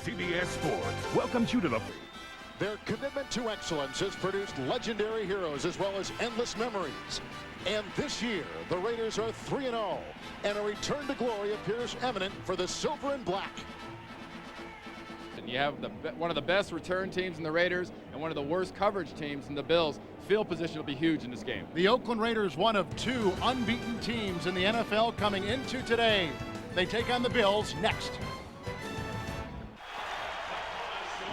CBS Sports welcomes you to the... Their commitment to excellence has produced legendary heroes as well as endless memories. And this year, the Raiders are 3-0, and a return to glory appears imminent for the Silver and Black. And you have one of the best return teams in the Raiders and one of the worst coverage teams in the Bills. Field position will be huge in this game. The Oakland Raiders, one of two unbeaten teams in the NFL coming into today. They take on the Bills next.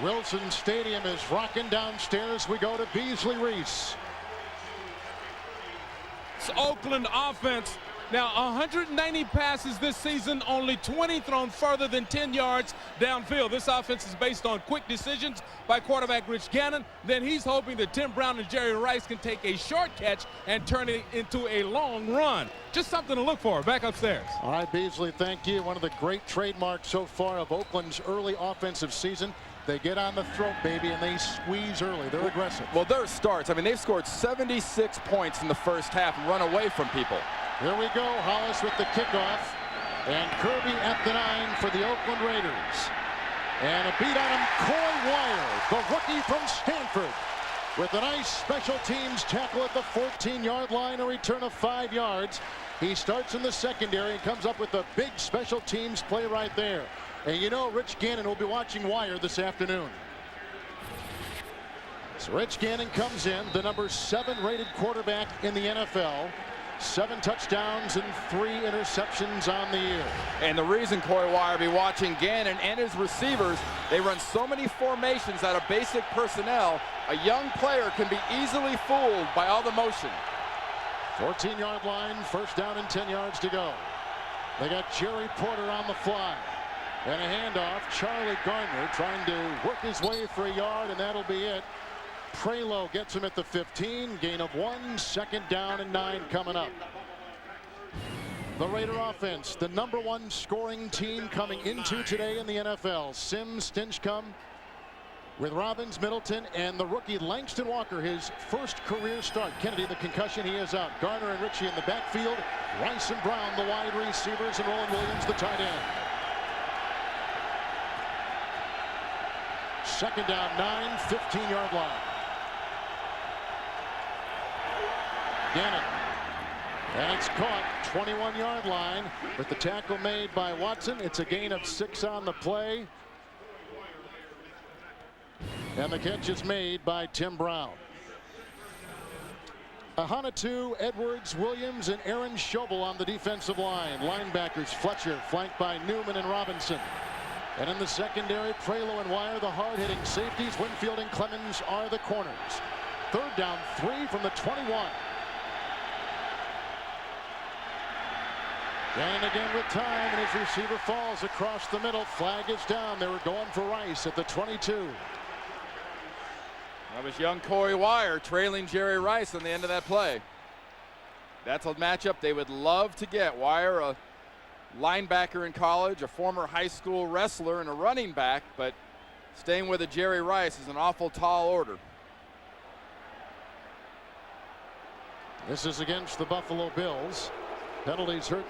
Wilson Stadium is rocking downstairs. We go to Beasley Reese. It's Oakland offense. Now 190 passes this season, only 20 thrown further than 10 yards downfield. This offense is based on quick decisions by quarterback Rich Gannon. Then he's hoping that Tim Brown and Jerry Rice can take a short catch and turn it into a long run. Just something to look for. Back upstairs. All right, Beasley, thank you. One of the great trademarks so far of Oakland's early offensive season. They get on the throat, baby, and they squeeze early. They're aggressive. Well, their starts, I mean, they've scored 76 points in the first half and run away from people. Here we go. Hollis with the kickoff. And Kirby at the 9 for the Oakland Raiders. And a beat on him, Coy Wire, the rookie from Stanford, with a nice special teams tackle at the 14-yard line, a return of 5 yards. He starts in the secondary and comes up with a big special teams play right there. And you know Rich Gannon will be watching Wire this afternoon. So Rich Gannon comes in, the number 7 rated quarterback in the NFL. 7 touchdowns and 3 interceptions on the year. And the reason Coy Wire be watching Gannon and his receivers, they run so many formations out of basic personnel, a young player can be easily fooled by all the motion. 14-yard line, first down and 10 yards to go. They got Jerry Porter on the fly. And a handoff, Charlie Garner trying to work his way for a yard, and that'll be it. Prelo gets him at the 15, gain of 1, second down and 9 coming up. The Raider offense, the number 1 scoring team coming into today in the NFL. Sims, Stinchcomb with Robbins, Middleton, and the rookie Langston Walker, his first career start. Kennedy, the concussion, he is out. Garner and Ritchie in the backfield. Rice and Brown, the wide receivers, and Roland Williams, the tight end. Second down, 9, 15-yard line. Gannon. And it's caught, 21-yard line, with the tackle made by Watson. It's a gain of 6 on the play. And the catch is made by Tim Brown. Ahanotu, Edwards, Williams, and Aaron Schobel on the defensive line. Linebackers, Fletcher, flanked by Newman and Robinson. And in the secondary, Prelo and Wire, the hard-hitting safeties. Winfield and Clemens are the corners. Third down, 3 from the 21. And again with time, and his receiver falls across the middle. Flag is down. They were going for Rice at the 22. That was young Coy Wire trailing Jerry Rice on the end of that play. That's a matchup they would love to get. Wire, a linebacker in college, a former high school wrestler, and a running back, but staying with a Jerry Rice is an awful tall order. This is against the Buffalo Bills. Penalties hurt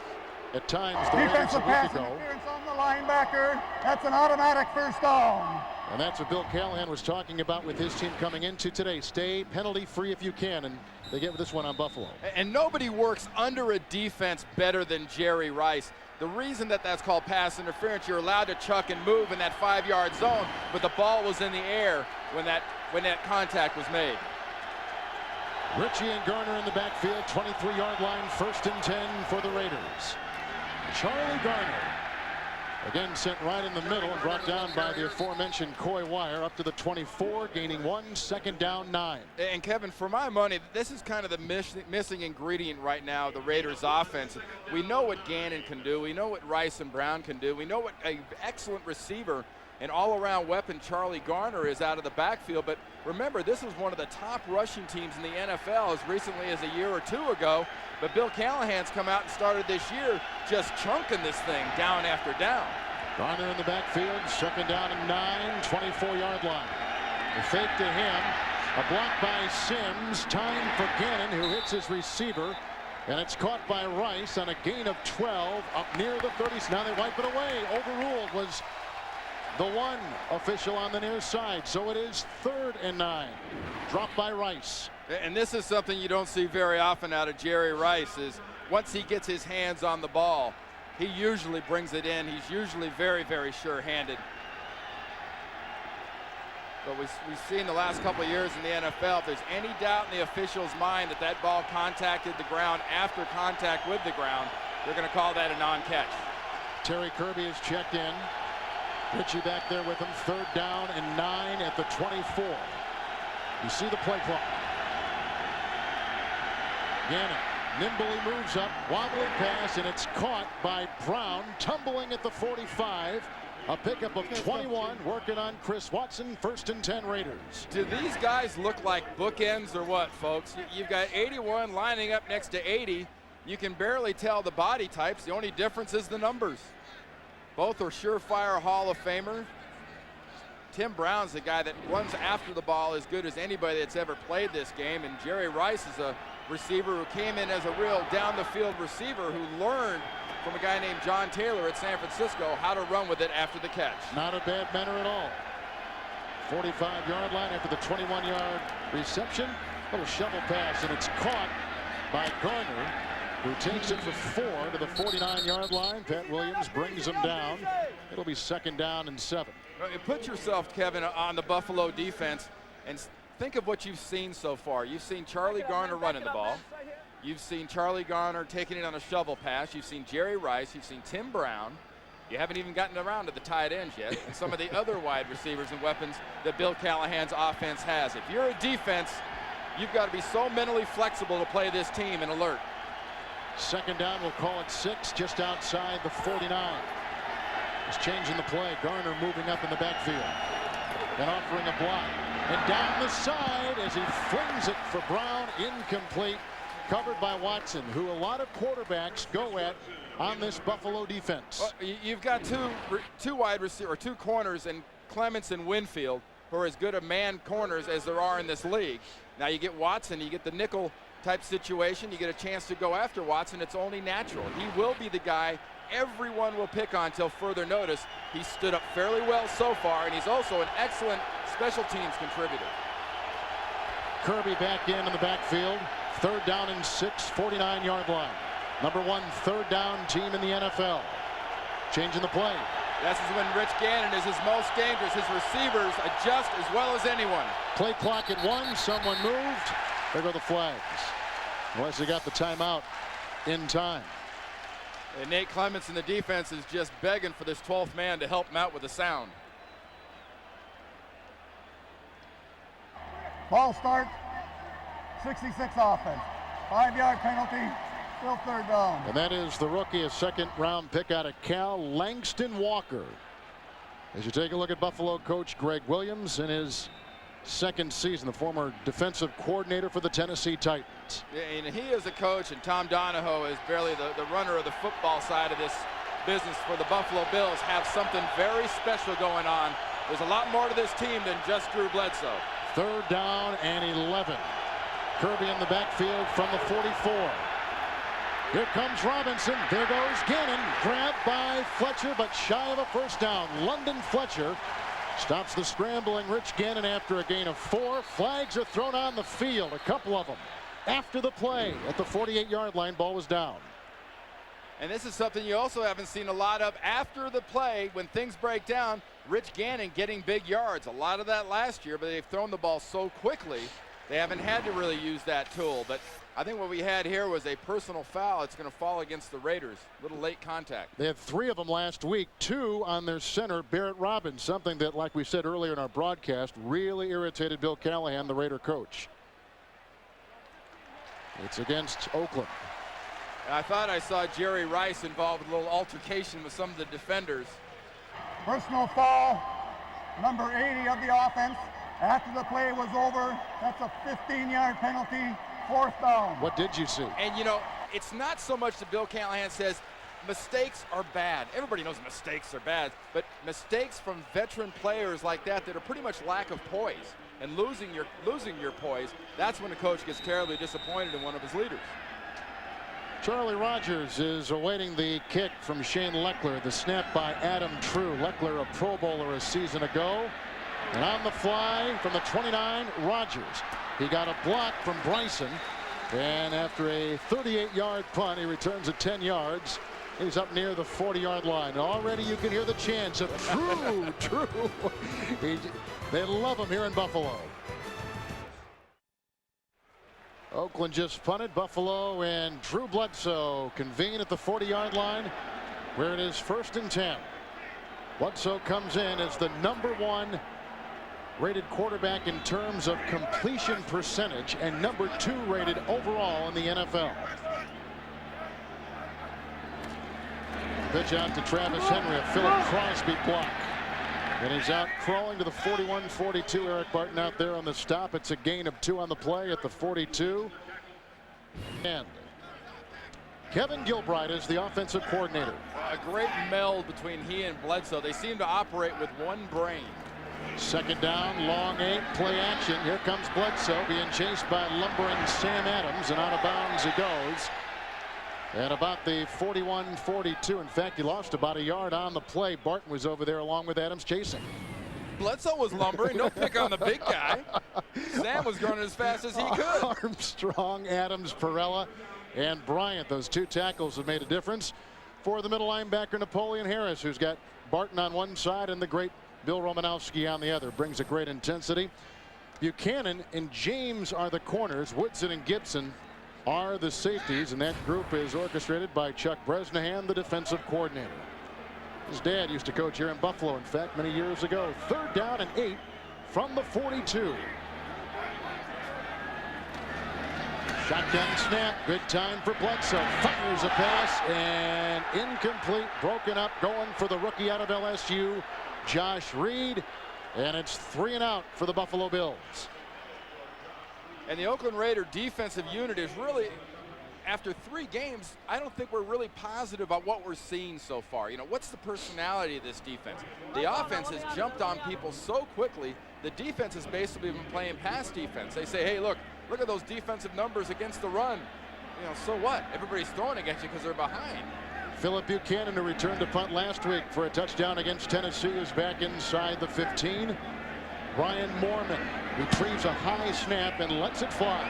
at times the Raiders Defensive a pass week ago. interference on the linebacker. That's an automatic first down. And that's what Bill Callahan was talking about with his team coming into today. Stay penalty free if you can, and they get this one on Buffalo. And nobody works under a defense better than Jerry Rice. The reason that that's called pass interference, you're allowed to chuck and move in that 5-yard zone, but the ball was in the air when that contact was made. Ritchie and Garner in the backfield, 23-yard line, first and 10 for the Raiders. Charlie Garner, again sent right in the middle and brought down by the aforementioned Coy Wire up to the 24, gaining 1, second down 9. And Kevin, for my money, this is kind of the missing ingredient right now, the Raiders offense. We know what Gannon can do. We know what Rice and Brown can do. We know what an excellent receiver and all-around weapon Charlie Garner is out of the backfield. But remember, this was one of the top rushing teams in the NFL as recently as a year or 2 ago. But Bill Callahan's come out and started this year just chunking this thing down after down. Garner in the backfield, second down and 9, 24-yard line. The fake to him, a block by Sims, time for Gannon, who hits his receiver, and it's caught by Rice on a gain of 12 up near the 30s. Now they wipe it away. Overruled was the one official on the near side. So it is 3rd and 9. Dropped by Rice. And this is something you don't see very often out of Jerry Rice, is once he gets his hands on the ball, he usually brings it in. He's usually very, very sure-handed. But we've seen the last couple of years in the NFL, if there's any doubt in the official's mind that that ball contacted the ground after contact with the ground, they're going to call that a non-catch. Terry Kirby is checked in. Ritchie back there with him. 3rd down and 9 at the 24. You see the play clock. Gannon nimbly moves up, wobbling pass, and it's caught by Brown, tumbling at the 45. A pickup of 21, working on Chris Watson. 1st and 10 Raiders. Do these guys look like bookends or what, folks? You've got 81 lining up next to 80. You can barely tell the body types. The only difference is the numbers. Both are surefire Hall of Famer. Tim Brown's the guy that runs after the ball as good as anybody that's ever played this game, and Jerry Rice is a receiver who came in as a real down-the-field receiver who learned from a guy named John Taylor at San Francisco how to run with it after the catch. Not a bad manner at all. 45-yard line after the 21-yard reception. Little shovel pass, and it's caught by Garner, who takes it for 4 to the 49-yard line. Pat Williams brings him down. It'll be 2nd down and 7. Put yourself, Kevin, on the Buffalo defense and think of what you've seen so far. You've seen Charlie Garner running the ball. You've seen Charlie Garner taking it on a shovel pass. You've seen Jerry Rice. You've seen Tim Brown. You haven't even gotten around to the tight ends yet, and some of the other wide receivers and weapons that Bill Callahan's offense has. If you're a defense, you've got to be so mentally flexible to play this team and alert. 2nd down, we'll call it 6, just outside the 49. He's changing the play. Garner moving up in the backfield and offering a block. And down the side as he flings it for Brown, incomplete. Covered by Watson, who a lot of quarterbacks go at on this Buffalo defense. Well, you've got two wide receiver, or 2 corners, and Clements and Winfield, who are as good of man corners as there are in this league. Now you get Watson, you get the nickel type situation, you get a chance to go after Watson. It's only natural. He will be the guy everyone will pick on till further notice. He stood up fairly well so far, and he's also an excellent special teams contributor. Kirby back in the backfield. 3rd down and 6, 49-yard line. Number 1 3rd down team in the NFL. Changing the play. This is when Rich Gannon is his most dangerous. His receivers adjust as well as anyone. Play clock at 1. Someone moved. There go the flags. Unless they got the timeout in time. And Nate Clements in the defense is just begging for this 12th man to help him out with the sound. Ball start. 66 offense. 5-yard penalty. Still 3rd down. And that is the rookie, a 2nd-round pick out of Cal, Langston Walker. As you take a look at Buffalo coach Greg Williams in his 2nd season, the former defensive coordinator for the Tennessee Titans. Yeah, and he is a coach, and Tom Donahoe is barely the runner of the football side of this business for the Buffalo Bills. Have something very special going on. There's a lot more to this team than just Drew Bledsoe. 3rd down and 11. Kirby in the backfield from the 44. Here comes Robinson. There goes Gannon. Grabbed by Fletcher, but shy of a 1st down. London Fletcher stops the scrambling Rich Gannon after a gain of 4. Flags are thrown on the field, a couple of them. After the play at the 48-yard line, ball was down. And this is something you also haven't seen a lot of after the play. When things break down, Rich Gannon getting big yards. A lot of that last year, but they've thrown the ball so quickly, they haven't had to really use that tool. But I think what we had here was a personal foul. It's going to fall against the Raiders. Little late contact. They had 3 of them last week, 2 on their center, Barrett Robbins, something that, like we said earlier in our broadcast, really irritated Bill Callahan, the Raider coach. It's against Oakland. I thought I saw Jerry Rice involved in a little altercation with some of the defenders. Personal foul, number 80 of the offense. After the play was over, that's a 15-yard penalty, 4th down. What did you see? And, you know, it's not so much that Bill Callahan says mistakes are bad. Everybody knows mistakes are bad, but mistakes from veteran players like that are pretty much lack of poise. And losing your poise, that's when a coach gets terribly disappointed in one of his leaders. Charlie Rogers is awaiting the kick from Shane Leckler. The snap by Adam True. Leckler, a Pro Bowler a season ago. And on the fly from the 29, Rogers. He got a block from Bryson. And after a 38-yard punt, he returns it 10 yards. He's up near the 40-yard line. Already you can hear the chants of True, True. They love him here in Buffalo. Oakland just punted. Buffalo and Drew Bledsoe convene at the 40-yard line, where it is 1st and 10. Bledsoe comes in as the #1 rated quarterback in terms of completion percentage and #2 rated overall in the NFL. Pitch out to Travis Henry, a Philip Crosby block. And he's out crawling to the 41-42. Eric Barton out there on the stop. It's a gain of 2 on the play at the 42. And Kevin Gilbride is the offensive coordinator. A great meld between he and Bledsoe. They seem to operate with one brain. 2nd down, long 8, play action. Here comes Bledsoe being chased by lumbering Sam Adams, and out of bounds he goes. At about the 41-42. In fact, he lost about a yard on the play. Barton was over there along with Adams chasing. Bledsoe was lumbering. No pick on the big guy. Sam was going as fast as he could. Armstrong, Adams, Perella, and Bryant. Those 2 tackles have made a difference for the middle linebacker Napoleon Harris, who's got Barton on one side and the great Bill Romanowski on the other. Brings a great intensity. Buchanan and James are the corners. Woodson and Gibson are the safeties, and that group is orchestrated by Chuck Bresnahan, the defensive coordinator. His dad used to coach here in Buffalo, in fact, many years ago. 3rd down and 8 from the 42. Shotgun snap. Good time for Bledsoe. Fires a pass and incomplete. Broken up. Going for the rookie out of LSU, Josh Reed. And it's 3 and out for the Buffalo Bills. And the Oakland Raider defensive unit is really, after 3 games, I don't think we're really positive about what we're seeing so far. You know, what's the personality of this defense? The offense has jumped on people so quickly. The defense has basically been playing pass defense. They say, hey, look at those defensive numbers against the run. You know, so what? Everybody's throwing against you because they're behind. Philip Buchanan, who returned to punt last week for a touchdown against Tennessee, is back inside the 15. Ryan Moorman retrieves a high snap and lets it fly.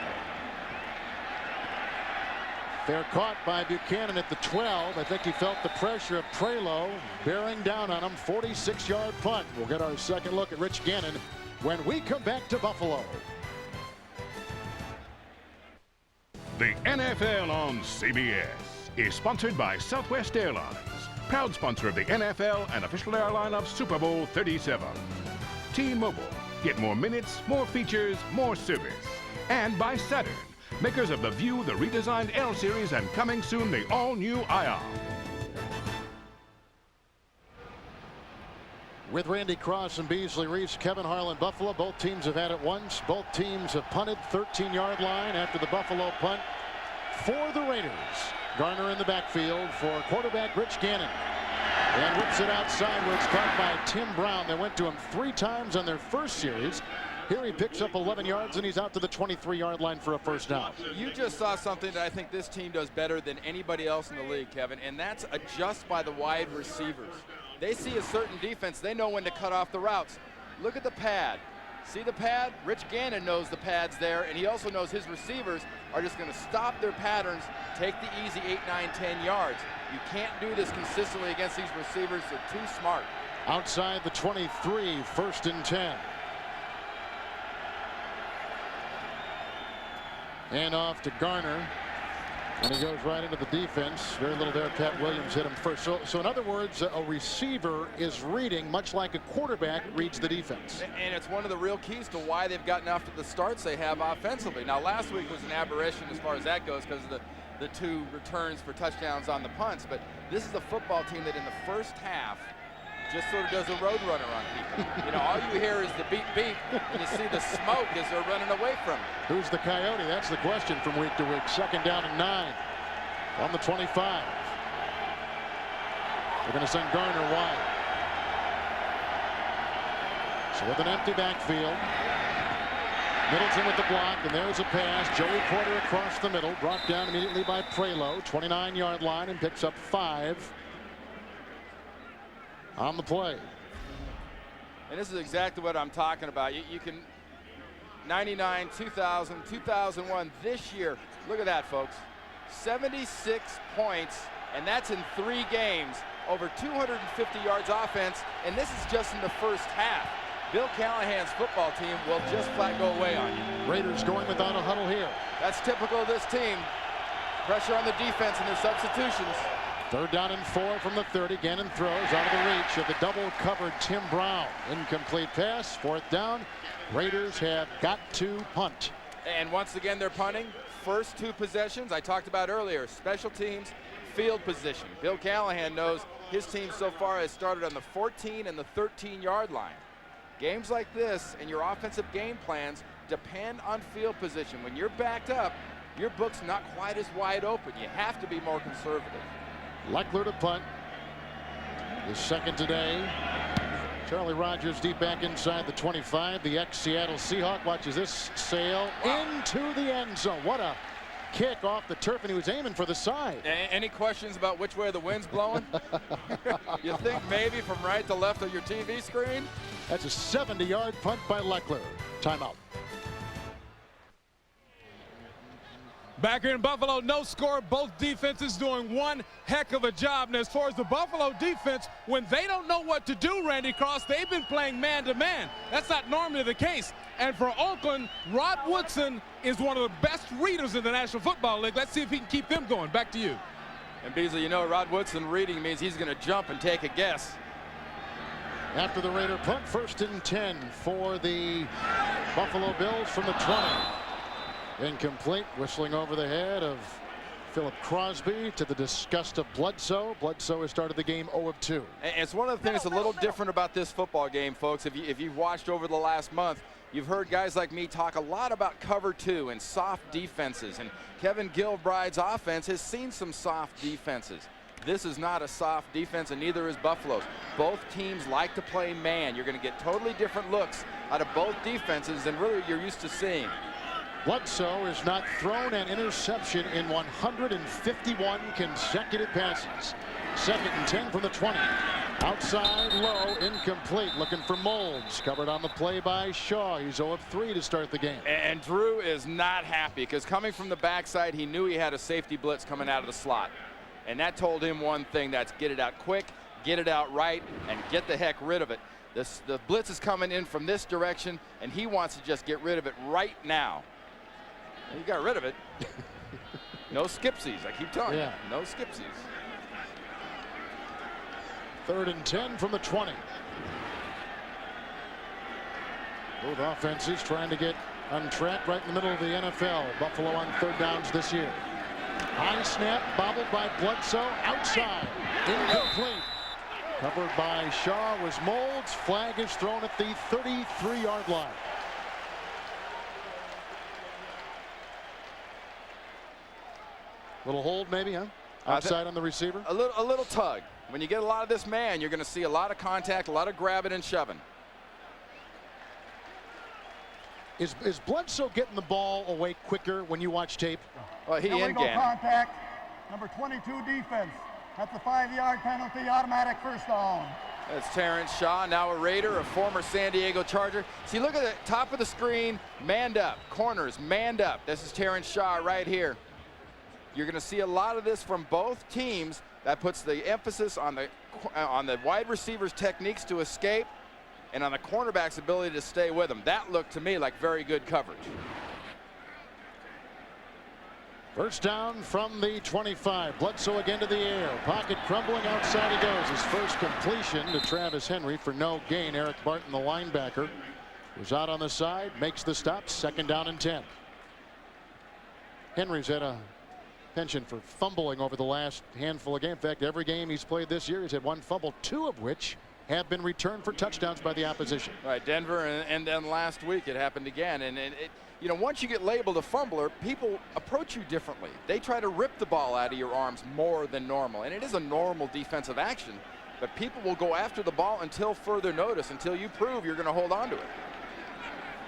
They're caught by Buchanan at the 12. I think he felt the pressure of Prelo bearing down on him. 46-yard punt. We'll get our second look at Rich Gannon when we come back to Buffalo. The NFL on CBS is sponsored by Southwest Airlines, proud sponsor of the NFL and official airline of Super Bowl 37. T-Mobile, get more minutes, more features, more service. And by Saturn, makers of the View, the redesigned L Series, and coming soon, the all-new Ion. With Randy Cross and Beasley Reese, Kevin Harlan, Buffalo. Both teams have had it once. Both teams have punted 13-yard line after the Buffalo punt for the Raiders. Garner in the backfield for quarterback Rich Gannon. And whips it outside where it's caught by Tim Brown. They went to him 3 times on their first series. Here he picks up 11 yards and he's out to the 23-yard line for a first down. You just saw something that I think this team does better than anybody else in the league, Kevin, and that's adjust by the wide receivers. They see a certain defense. They know when to cut off the routes. Look at the pad. See the pad? Rich Gannon knows the pad's there, and he also knows his receivers are just going to stop their patterns, take the easy 8, 9, 10 yards. You can't do this consistently against these receivers. They're too smart. Outside the 23, 1st and 10. And off to Garner. And he goes right into the defense. Very little there. Pat Williams hit him first. So in other words, a receiver is reading much like a quarterback reads the defense. And it's one of the real keys to why they've gotten off to the starts they have offensively. Now, last week was an aberration as far as that goes because of the 2 returns for touchdowns on the punts. But this is a football team that in the first half just sort of does a road runner on people. You know, all you hear is the beep, beep, and you see the smoke as they're running away from you. Who's the coyote? That's the question from week to week. 2nd down and 9 on the 25. They're going to send Garner wide. So with an empty backfield, Middleton with the block, and there's a pass. Joey Porter across the middle, brought down immediately by Prelo, 29-yard line, and picks up 5 on the play. And this is exactly what I'm talking about. You can 99, 2000, 2001, this year. Look at that, folks. 76 points, and that's in 3 games. Over 250 yards offense, and this is just in the first half. Bill Callahan's football team will just flat go away on you. Raiders going without a huddle here. That's typical of this team. Pressure on the defense and their substitutions. 3rd down and 4 from the 30. Gannon throws out of the reach of the double-covered Tim Brown. Incomplete pass. 4th down. Raiders have got to punt. And once again, they're punting. First 2 possessions I talked about earlier. Special teams, field position. Bill Callahan knows his team so far has started on the 14 and the 13-yard line. Games like this and your offensive game plans depend on field position. When you're backed up, your book's not quite as wide open. You have to be more conservative. Leckler to punt. The second today. Charlie Rogers deep back inside the 25. The ex-Seattle Seahawk watches this sail into the end zone. What a kick off the turf, and he was aiming for the side. Any questions about which way the wind's blowing? You think maybe from right to left of your TV screen? That's a 70-yard punt by Leckler. Timeout. Back here in Buffalo, no score. Both defenses doing one heck of a job. And as far as the Buffalo defense, when they don't know what to do, Randy Cross, they've been playing man-to-man. That's not normally the case. And for Oakland, Rod Woodson is one of the best readers in the National Football League. Let's see if he can keep them going. Back to you. And Beasley, you know, Rod Woodson reading means he's going to jump and take a guess. After the Raider punt, 1st and 10 for the Buffalo Bills from the 20. Incomplete, whistling over the head of Philip Crosby to the disgust of Bledsoe. Bledsoe has started the game 0 of 2. And it's one of the things a little different about this football game, folks. If you've watched over the last month, you've heard guys like me talk a lot about cover 2 and soft defenses. And Kevin Gilbride's offense has seen some soft defenses. This is not a soft defense, and neither is Buffalo's. Both teams like to play man. You're going to get totally different looks out of both defenses than really you're used to seeing. Bledsoe has not thrown an interception in 151 consecutive passes. 2nd and 10 from the 20. Outside low, incomplete. Looking for Molds. Covered on the play by Shaw. He's 0 of 3 to start the game. And Drew is not happy because coming from the backside, he knew he had a safety blitz coming out of the slot. And that told him one thing, that's get it out quick, get it out right, and get the heck rid of it. The blitz is coming in from this direction, and he wants to just get rid of it right now. And he got rid of it. No skipsies, I keep telling you. No skipsies. 3rd and 10 from the 20. Both offenses trying to get on track right in the middle of the NFL. Buffalo on 3rd downs this year. High snap, bobbled by Bledsoe, outside, incomplete. Covered by Shaw was Molds. Flag is thrown at the 33-yard line. Little hold maybe, huh? Outside on the receiver? A little tug. When you get a lot of this man, you're going to see a lot of contact, a lot of grabbing and shoving. Is Bledsoe getting the ball away quicker when you watch tape? Well, he and Gannon. Contact, number 22 defense. That's a 5-yard penalty, automatic first down. That's Terrence Shaw, now a Raider, a former San Diego Charger. See, look at the top of the screen, manned up, corners, manned up. This is Terrence Shaw right here. You're going to see a lot of this from both teams. That puts the emphasis on the wide receivers' techniques to escape and on the cornerback's ability to stay with them. That looked to me like very good coverage. 1st down from the 25. Bledsoe again to the air. Pocket crumbling, outside he goes. His first completion to Travis Henry for no gain. Eric Barton, the linebacker, was out on the side, makes the stop. 2nd down and 10. Henry's had a penchant for fumbling over the last handful of games. In fact, every game he's played this year, he's had 1 fumble, 2 of which have been returned for touchdowns by the opposition. Right, Denver, and then last week it happened again. And you know, once you get labeled a fumbler, people approach you differently. They try to rip the ball out of your arms more than normal. And it is a normal defensive action, but people will go after the ball until further notice, until you prove you're going to hold on to it.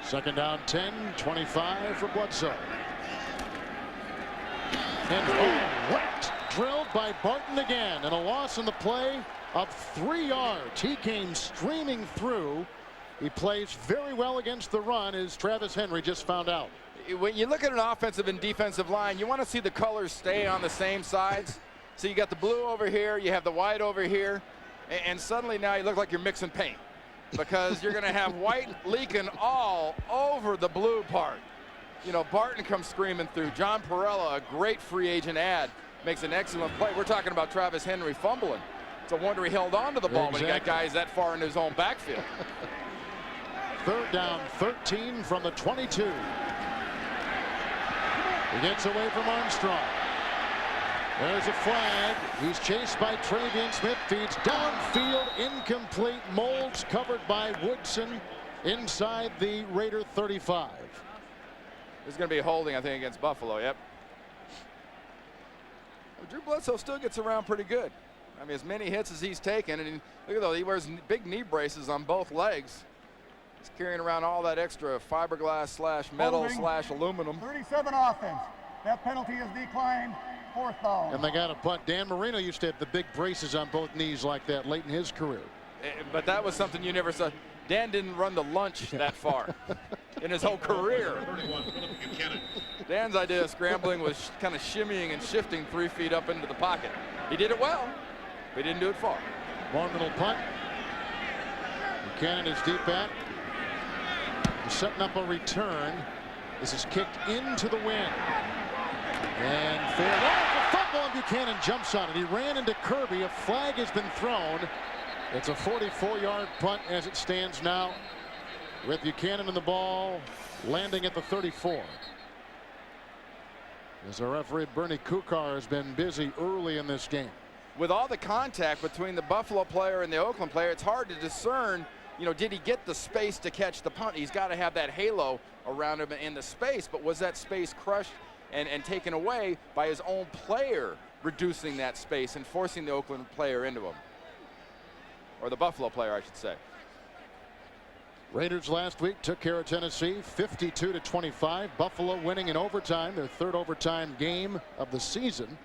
Second down 10, 25 for Bledsoe. And whacked, drilled by Barton again, and a loss in the play of 3 yards. He came streaming through. He plays very well against the run, as Travis Henry just found out. When you look at an offensive and defensive line, you want to see the colors stay on the same sides. So you got the blue over here, you have the white over here, and suddenly now you look like you're mixing paint, because you're going to have white leaking all over the blue part. You know, Barton comes screaming through. John Perella, a great free agent ad, makes an excellent play. We're talking about Travis Henry fumbling. It's a wonder he held on to the ball when he got guys that far in his own backfield. Third down, 13 from the 22. He gets away from Armstrong. There's a flag. He's chased by Travian Smith. Feeds downfield, incomplete. Molds covered by Woodson inside the Raider 35. There's going to be a holding, I think, against Buffalo. Yep. Well, Drew Bledsoe still gets around pretty good. I mean, as many hits as he's taken, and look at those. He wears big knee braces on both legs. He's carrying around all that extra fiberglass slash metal slash aluminum. 37 offense. That penalty is declined. 4th down. And they got a punt. Dan Marino used to have the big braces on both knees like that late in his career. But that was something you never saw. Dan didn't run the lunch that far in his whole career. Dan's idea of scrambling was kind of shimmying and shifting 3 feet up into the pocket. He did it well, but he didn't do it far. Long little punt. Buchanan is deep back. He's setting up a return. This is kicked into the wind. And fair. Oh, the fumble, and Buchanan jumps on it. He ran into Kirby. A flag has been thrown. It's a 44-yard punt as it stands now, with Buchanan and the ball landing at the 34. As the referee Bernie Kukar has been busy early in this game. With all the contact between the Buffalo player and the Oakland player, it's hard to discern, you know, did he get the space to catch the punt? He's got to have that halo around him in the space, but was that space crushed and taken away by his own player reducing that space and forcing the Oakland player into him? Or the Buffalo player, I should say. Raiders last week took care of Tennessee 52-25. Buffalo winning in overtime, their 3rd overtime game of the season,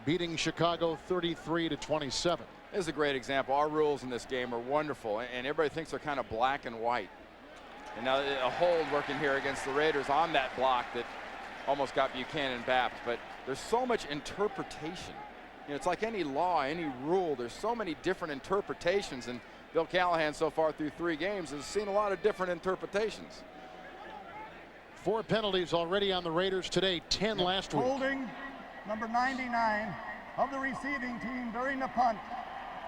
beating Chicago 33-27. This is a great example. Our rules in this game are wonderful, and everybody thinks they're kind of black and white. And now a hold working here against the Raiders on that block that almost got Buchanan bapped. But there's so much interpretation. You know, it's like any law, any rule. There's so many different interpretations, and Bill Callahan so far through 3 games has seen a lot of different interpretations. 4 penalties already on the Raiders today, 10 last week. Holding number 99 of the receiving team during the punt.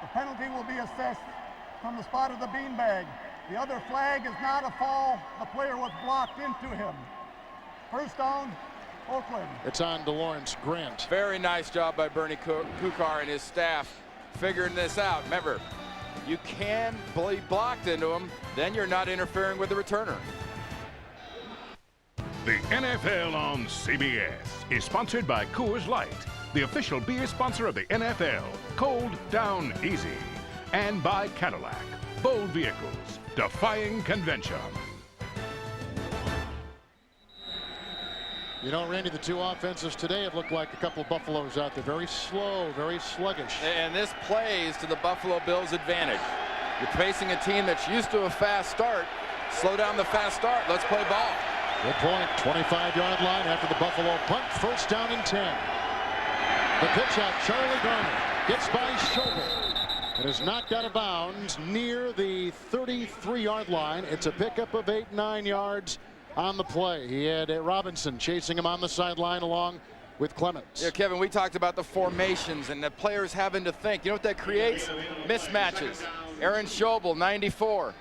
The penalty will be assessed from the spot of the beanbag. The other flag is not a fall. The player was blocked into him. 1st down, Oakland. It's on DeLawrence Grant. Very nice job by Bernie Kukar and his staff figuring this out. Remember, you can be blocked into him, then you're not interfering with the returner. The NFL on CBS is sponsored by Coors Light, the official beer sponsor of the NFL. Cold down easy. And by Cadillac, bold vehicles, defying convention. You know, Randy, the 2 offenses today have looked like a couple of Buffaloes out there. Very slow, very sluggish. And this plays to the Buffalo Bills' advantage. You're facing a team that's used to a fast start. Slow down the fast start. Let's play ball. Good point. 25-yard line after the Buffalo punt. 1st down and 10. The pitch out. Charlie Garner gets by Schobel. It is knocked out of bounds near the 33-yard line. It's a pickup of 8-9 yards on the play. He had Robinson chasing him on the sideline along with Clements. Yeah, Kevin, we talked about the formations and the players having to think. You know what that creates? Mismatches. Aaron Schobel, 94.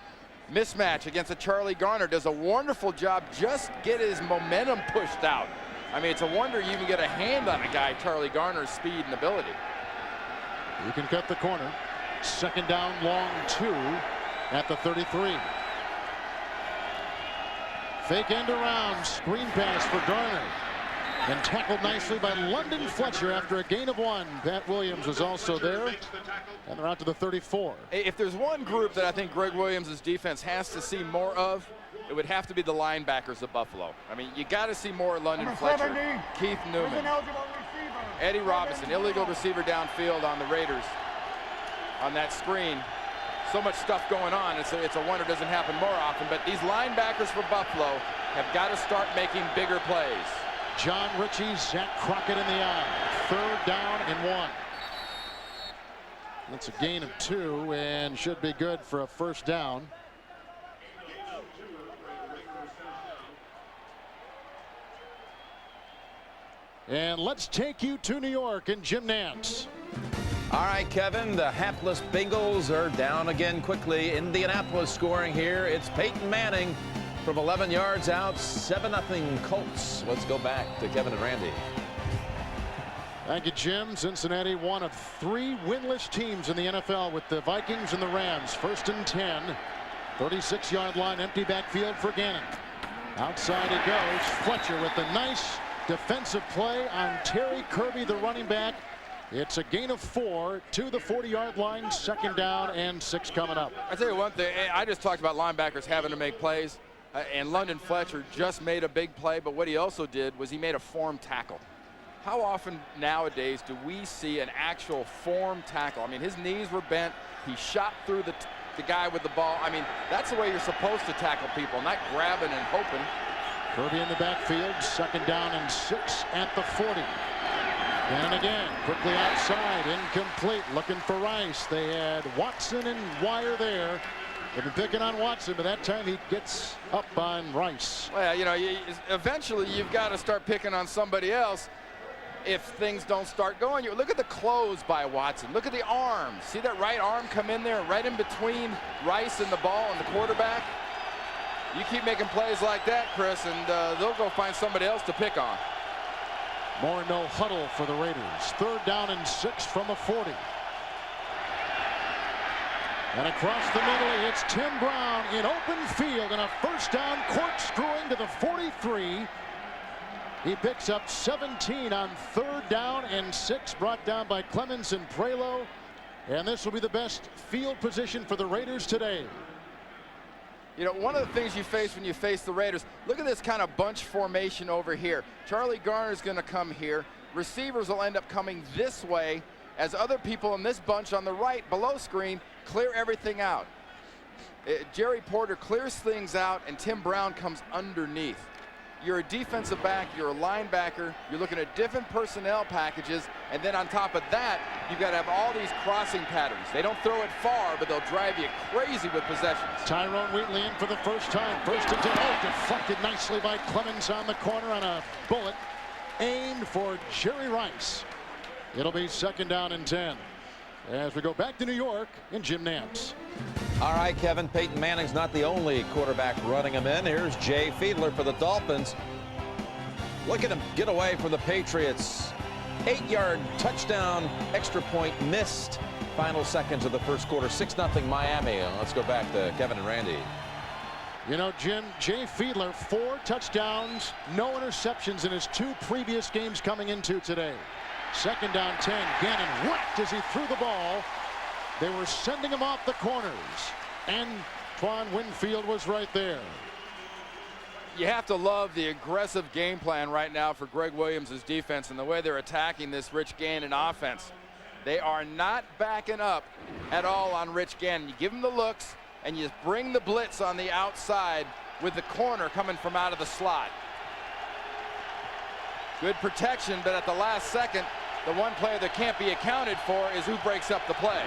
Mismatch against a Charlie Garner. Does a wonderful job. Just get his momentum pushed out. I mean, it's a wonder you even get a hand on a guy, Charlie Garner's speed and ability. You can cut the corner. 2nd down, long 2 at the 33. Fake end around, screen pass for Garner. And tackled nicely by London Fletcher after a gain of 1. Pat Williams was also there. And they're out to the 34. If there's one group that I think Greg Williams' defense has to see more of, it would have to be the linebackers of Buffalo. I mean, you got to see more London Number Fletcher, 70, Keith Newman, ineligible receiver. Eddie Robinson, illegal receiver downfield on the Raiders on that screen. So much stuff going on. It's a wonder it doesn't happen more often. But these linebackers for Buffalo have got to start making bigger plays. John Ritchie, Zach Crockett in the eye. 3rd down and 1. That's a gain of 2 and should be good for a 1st down. And let's take you to New York in Jim Nantz. All right, Kevin, the hapless Bengals are down again quickly. Indianapolis scoring here. It's Peyton Manning from 11 yards out, 7-0 Colts. Let's go back to Kevin and Randy. Thank you, Jim. Cincinnati, one of 3 winless teams in the NFL with the Vikings and the Rams. 1st and 10. 36-yard line, empty backfield for Gannon. Outside he goes. Fletcher with the nice defensive play on Terry Kirby, the running back. It's a gain of 4 to the 40-yard line. 2nd down and 6 coming up. I tell you one thing, I just talked about linebackers having to make plays, and London Fletcher just made a big play, but what he also did was he made a form tackle. How often nowadays do we see an actual form tackle? I mean, his knees were bent. He shot through the guy with the ball. I mean, that's the way you're supposed to tackle people, not grabbing and hoping. Kirby in the backfield. 2nd down and 6 at the 40. And again, quickly outside, incomplete, looking for Rice. They had Watson and Wire there. They've been picking on Watson, but that time he gets up on Rice. Well, you know, eventually you've got to start picking on somebody else if things don't start going. You look at the close by Watson. Look at the arm. See that right arm come in there right in between Rice and the ball and the quarterback? You keep making plays like that, Chris, and they'll go find somebody else to pick on. More no huddle for the Raiders. 3rd down and 6 from the 40. And across the middle, he hits Tim Brown in open field, and a 1st down, corkscrewing to the 43. He picks up 17 on 3rd down and 6, brought down by Clemens and Prelo. And this will be the best field position for the Raiders today. You know, one of the things you face when you face the Raiders, look at this kind of bunch formation over here. Charlie Garner's going to come here. Receivers will end up coming this way as other people in this bunch on the right below screen clear everything out. Jerry Porter clears things out, and Tim Brown comes underneath. You're a defensive back, you're a linebacker, you're looking at different personnel packages, and then on top of that, you've got to have all these crossing patterns. They don't throw it far, but they'll drive you crazy with possessions. Tyrone Wheatley in for the first time. 1st and 10. Oh, deflected nicely by Clemens on the corner on a bullet aimed for Jerry Rice. It'll be 2nd down and 10 as we go back to New York in Jim Nantz. All right, Kevin, Peyton Manning's not the only quarterback running him in. Here's Jay Fiedler for the Dolphins. Look at him get away from the Patriots. 8-yard touchdown, extra point missed. Final seconds of the 1st quarter, 6-0 Miami. Let's go back to Kevin and Randy. You know, Jim, Jay Fiedler, 4 touchdowns, no interceptions in his 2 previous games coming into today. 2nd down 10. Gannon whacked as he threw the ball. They were sending him off the corners, and Twan Winfield was right there. You have to love the aggressive game plan right now for Greg Williams' defense and the way they're attacking this Rich Gannon offense. They are not backing up at all on Rich Gannon. You give him the looks, and you bring the blitz on the outside with the corner coming from out of the slot. Good protection, but at the last second, the one player that can't be accounted for is who breaks up the play.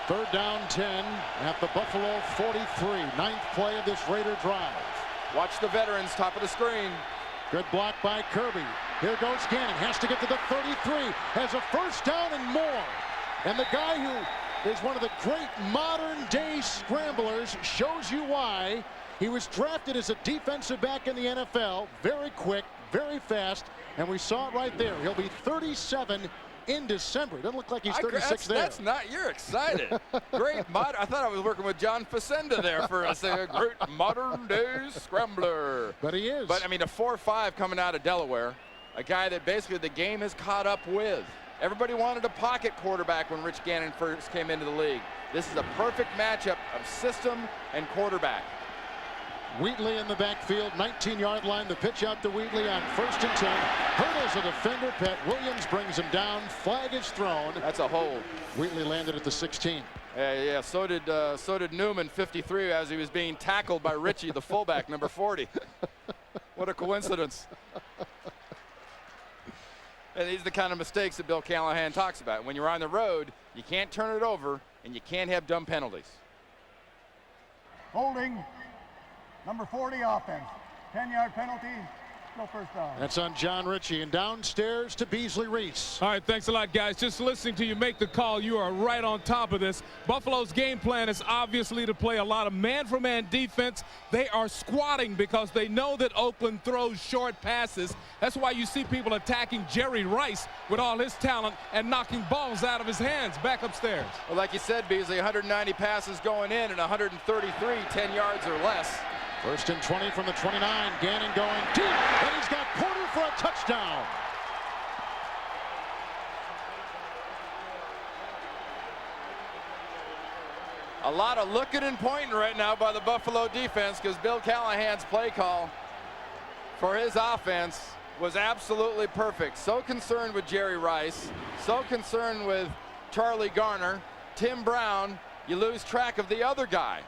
3rd down 10 at the Buffalo 43. 9th play of this Raider drive. Watch the veterans, top of the screen. Good block by Kirby. Here goes Gannon. Has to get to the 33. Has a 1st down and more. And the guy who is one of the great modern-day scramblers shows you why. He was drafted as a defensive back in the NFL. Very quick, very fast. And we saw it right there. He'll be 37 in December. Doesn't look like he's 36 there. That's not, you're excited. Great mod. I thought I was working with John Facenda there for a second. Great modern day scrambler. But he is. But I mean, a 4.5 coming out of Delaware, a guy that basically the game has caught up with. Everybody wanted a pocket quarterback when Rich Gannon first came into the league. This is a perfect matchup of system and quarterback. Wheatley in the backfield, 19-yard line. The pitch out to Wheatley on 1st and 10. Hurt as a defender. Pat Williams brings him down. Flag is thrown. That's a hold. Wheatley landed at the 16. Yeah, so did Newman, 53, as he was being tackled by Richie, the fullback, number 40. What a coincidence. And these are the kind of mistakes that Bill Callahan talks about. When you're on the road, you can't turn it over, and you can't have dumb penalties. Holding, number 40 offense. 10-yard penalty. No first down. That's on John Ritchie, and downstairs to Beasley Reese. All right, thanks a lot, guys. Just listening to you make the call, you are right on top of this. Buffalo's game plan is obviously to play a lot of man-for-man defense. They are squatting because they know that Oakland throws short passes. That's why you see people attacking Jerry Rice with all his talent and knocking balls out of his hands. Back upstairs. Well, like you said, Beasley, 190 passes going in and 133 10 yards or less. 1st and 20 from the 29. Gannon going deep, and he's got Porter for a touchdown. A lot of looking and pointing right now by the Buffalo defense, because Bill Callahan's play call for his offense was absolutely perfect. So concerned with Jerry Rice, so concerned with Charlie Garner, Tim Brown, you lose track of the other guy.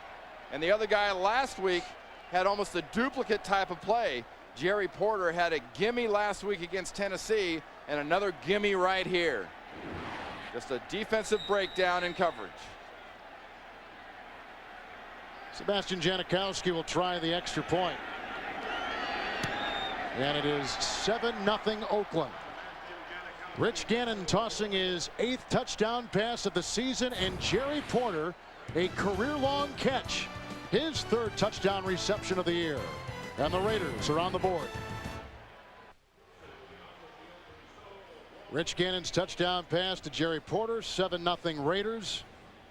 And the other guy last week had almost a duplicate type of play. Jerry Porter had a gimme last week against Tennessee and another gimme right here. Just a defensive breakdown in coverage. Sebastian Janikowski will try the extra point. And it is 7-0 Oakland. Rich Gannon tossing his 8th touchdown pass of the season, and Jerry Porter a career-long catch. His 3rd touchdown reception of the year. And the Raiders are on the board. Rich Gannon's touchdown pass to Jerry Porter, 7-0 Raiders.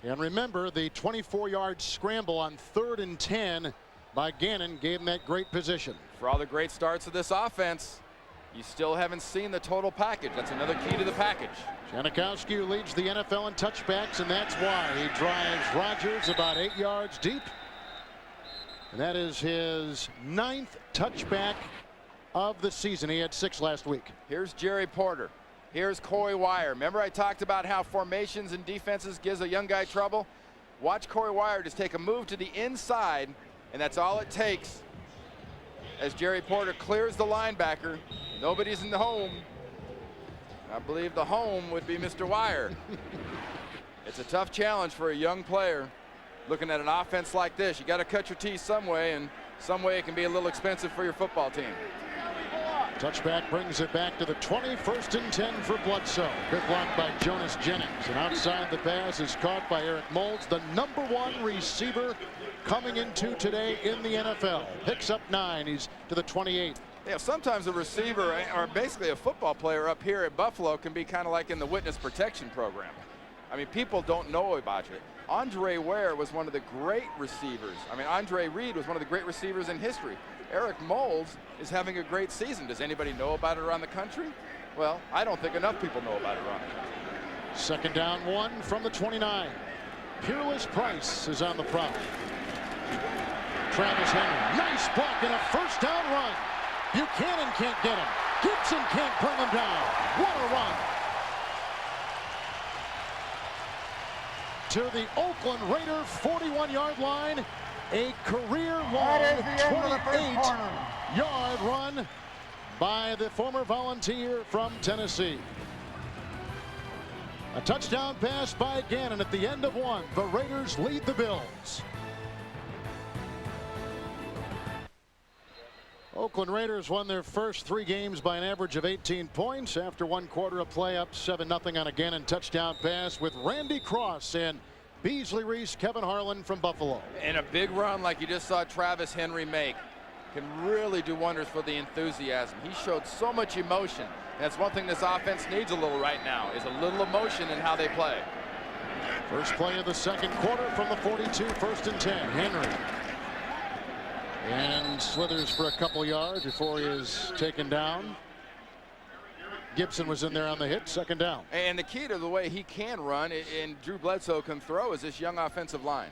And remember, the 24-yard scramble on 3rd and 10 by Gannon gave him that great position. For all the great starts of this offense, you still haven't seen the total package. That's another key to the package. Janikowski, who leads the NFL in touchbacks, and that's why he drives Rodgers about 8 yards deep. And that is his 9th touchback of the season. He had 6 last week. Here's Jerry Porter. Here's Corey Wire. Remember I talked about how formations and defenses gives a young guy trouble? Watch Corey Wire just take a move to the inside, and that's all it takes. As Jerry Porter clears the linebacker, nobody's in the home. I believe the home would be Mr. Wire. It's a tough challenge for a young player. Looking at an offense like this, you got to cut your teeth some way, and some way it can be a little expensive for your football team. Touchback brings it back to the 20. 1st and 10 for Bledsoe. Good block by Jonas Jennings. And outside the pass is caught by Eric Moulds, the #1 receiver coming into today in the NFL. Picks up 9. He's to the 28. Yeah, sometimes a receiver or basically a football player up here at Buffalo can be kind of like in the witness protection program. I mean, people don't know about it. Andre Ware was one of the great receivers. I mean, Andre Reed was one of the great receivers in history. Eric Moulds is having a great season. Does anybody know about it around the country? Well, I don't think enough people know about it around the country. 2nd down 1 from the 29. Peerless Price is on the prop. Travis Henry, nice block and a 1st down run. Buchanan can't get him. Gibson can't bring him down. What a run. To the Oakland Raider 41-yard line. A career-long 28-yard run by the former Volunteer from Tennessee. A touchdown pass by Gannon at the end of 1. The Raiders lead the Bills. Oakland Raiders won their first 3 games by an average of 18 points. After 1 quarter of play, up 7-0 on a Gannon touchdown pass with Randy Cross and Beasley Reese, Kevin Harlan from Buffalo. And a big run like you just saw Travis Henry make can really do wonders for the enthusiasm. He showed so much emotion. That's one thing this offense needs a little right now, is a little emotion in how they play. First play of the 2nd quarter from the 42, 1st and 10. Henry. And slithers for a couple yards before he is taken down. Gibson was in there on the hit, second down. And the key to the way he can run and Drew Bledsoe can throw is this young offensive line.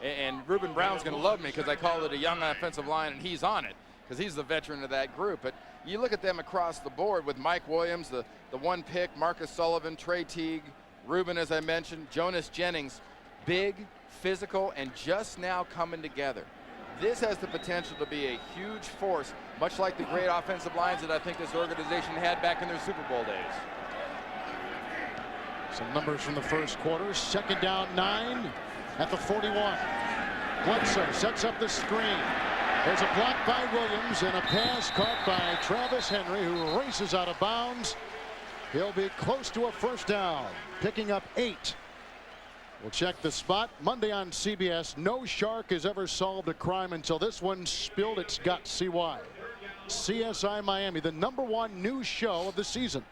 And Reuben Brown's going to love me because I call it a young offensive line, and he's on it because he's the veteran of that group. But you look at them across the board with Mike Williams, the one pick, Marcus Sullivan, Trey Teague, Reuben, as I mentioned, Jonas Jennings, big, physical, and just now coming together. This has the potential to be a huge force, much like the great offensive lines that I think this organization had back in their Super Bowl days. Some numbers from the first quarter. Second down, 9 at the 41. Bledsoe sets up the screen. There's a block by Williams and a pass caught by Travis Henry, who races out of bounds. He'll be close to a first down, picking up 8. We'll check the spot. Monday on CBS, no shark has ever solved a crime until this one spilled its guts. See why. CSI Miami, the #1 news show of the season.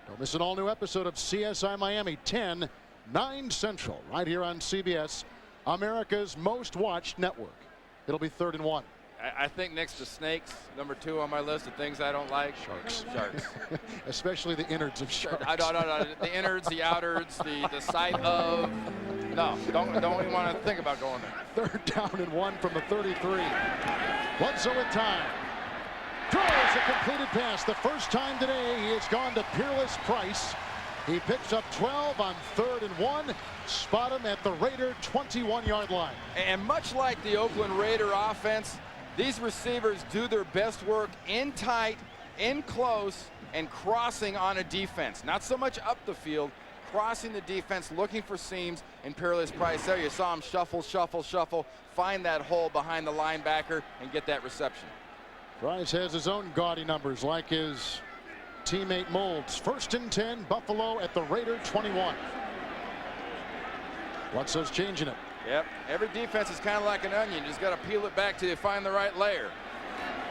Don't miss an all-new episode of CSI Miami, 10, 9 Central, right here on CBS, America's most watched network. It'll be 3rd and 1. I think next to snakes, #2 on my list of things I don't like. Sharks. Sharks. Especially the innards of sharks. No. The innards, the outwards, the sight of. No, don't even want to think about going there. 3rd down and 1 from the 33. Bledsoe with time. Throws a completed pass. The first time today he has gone to Peerless Price. He picks up 12 on 3rd and 1. Spot him at the Raider 21-yard line. And much like the Oakland Raider offense, these receivers do their best work in tight, in close, and crossing on a defense. Not so much up the field, crossing the defense, looking for seams, and Peerless Price there. You saw him shuffle, shuffle, shuffle, find that hole behind the linebacker, and get that reception. Price has his own gaudy numbers like his teammate Moulds. 1st and 10, Buffalo at the Raider 21. Bledsoe's changing it. Yep, every defense is kind of like an onion. You just got to peel it back till you find the right layer.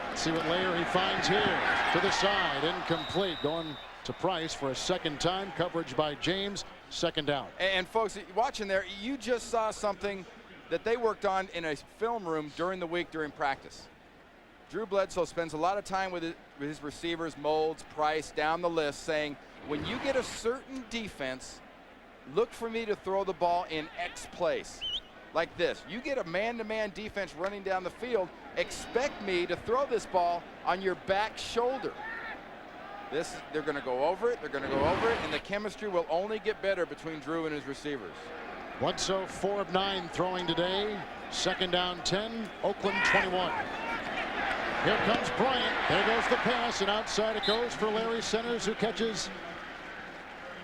Let's see what layer he finds here. To the side, incomplete. Going to Price for a second time. Coverage by James, second down. And folks, watching there, you just saw something that they worked on in a film room during the week during practice. Drew Bledsoe spends a lot of time with his receivers, Moulds, Price, down the list, saying, when you get a certain defense, look for me to throw the ball in X place. Like this. You get a man-to-man defense running down the field, expect me to throw this ball on your back shoulder. They're going to go over it, and the chemistry will only get better between Drew and his receivers. Bledsoe 4 of 9 throwing today. Second down 10, Oakland 21. Here comes Bryant. There goes the pass, and outside it goes for Larry Centers, who catches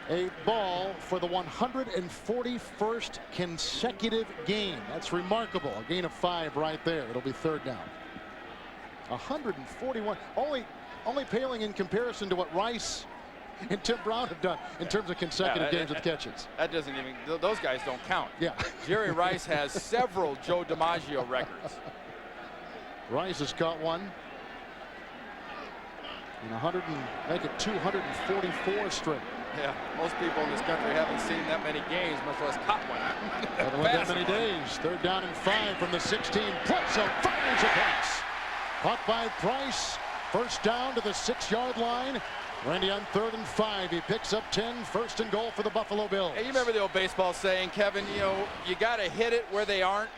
a ball for the 141st consecutive game. That's remarkable. A gain of 5 right there. It'll be 3rd down. 141, only paling in comparison to what Rice and Tim Brown have done in terms of consecutive games with catches. That doesn't even, those guys don't count. Yeah. Jerry Rice has several Joe DiMaggio records. Rice has caught one. And make it 244 straight. Yeah, most people in this country haven't seen that many games, much less caught one. Haven't lived that many days. 3rd down and 5 from the 16. Bledsoe fires a pass. Caught by Price. First down to the 6-yard line. Randy on 3rd and 5. He picks up 10. 1st and goal for the Buffalo Bills. Hey, you remember the old baseball saying, Kevin, you got to hit it where they aren't.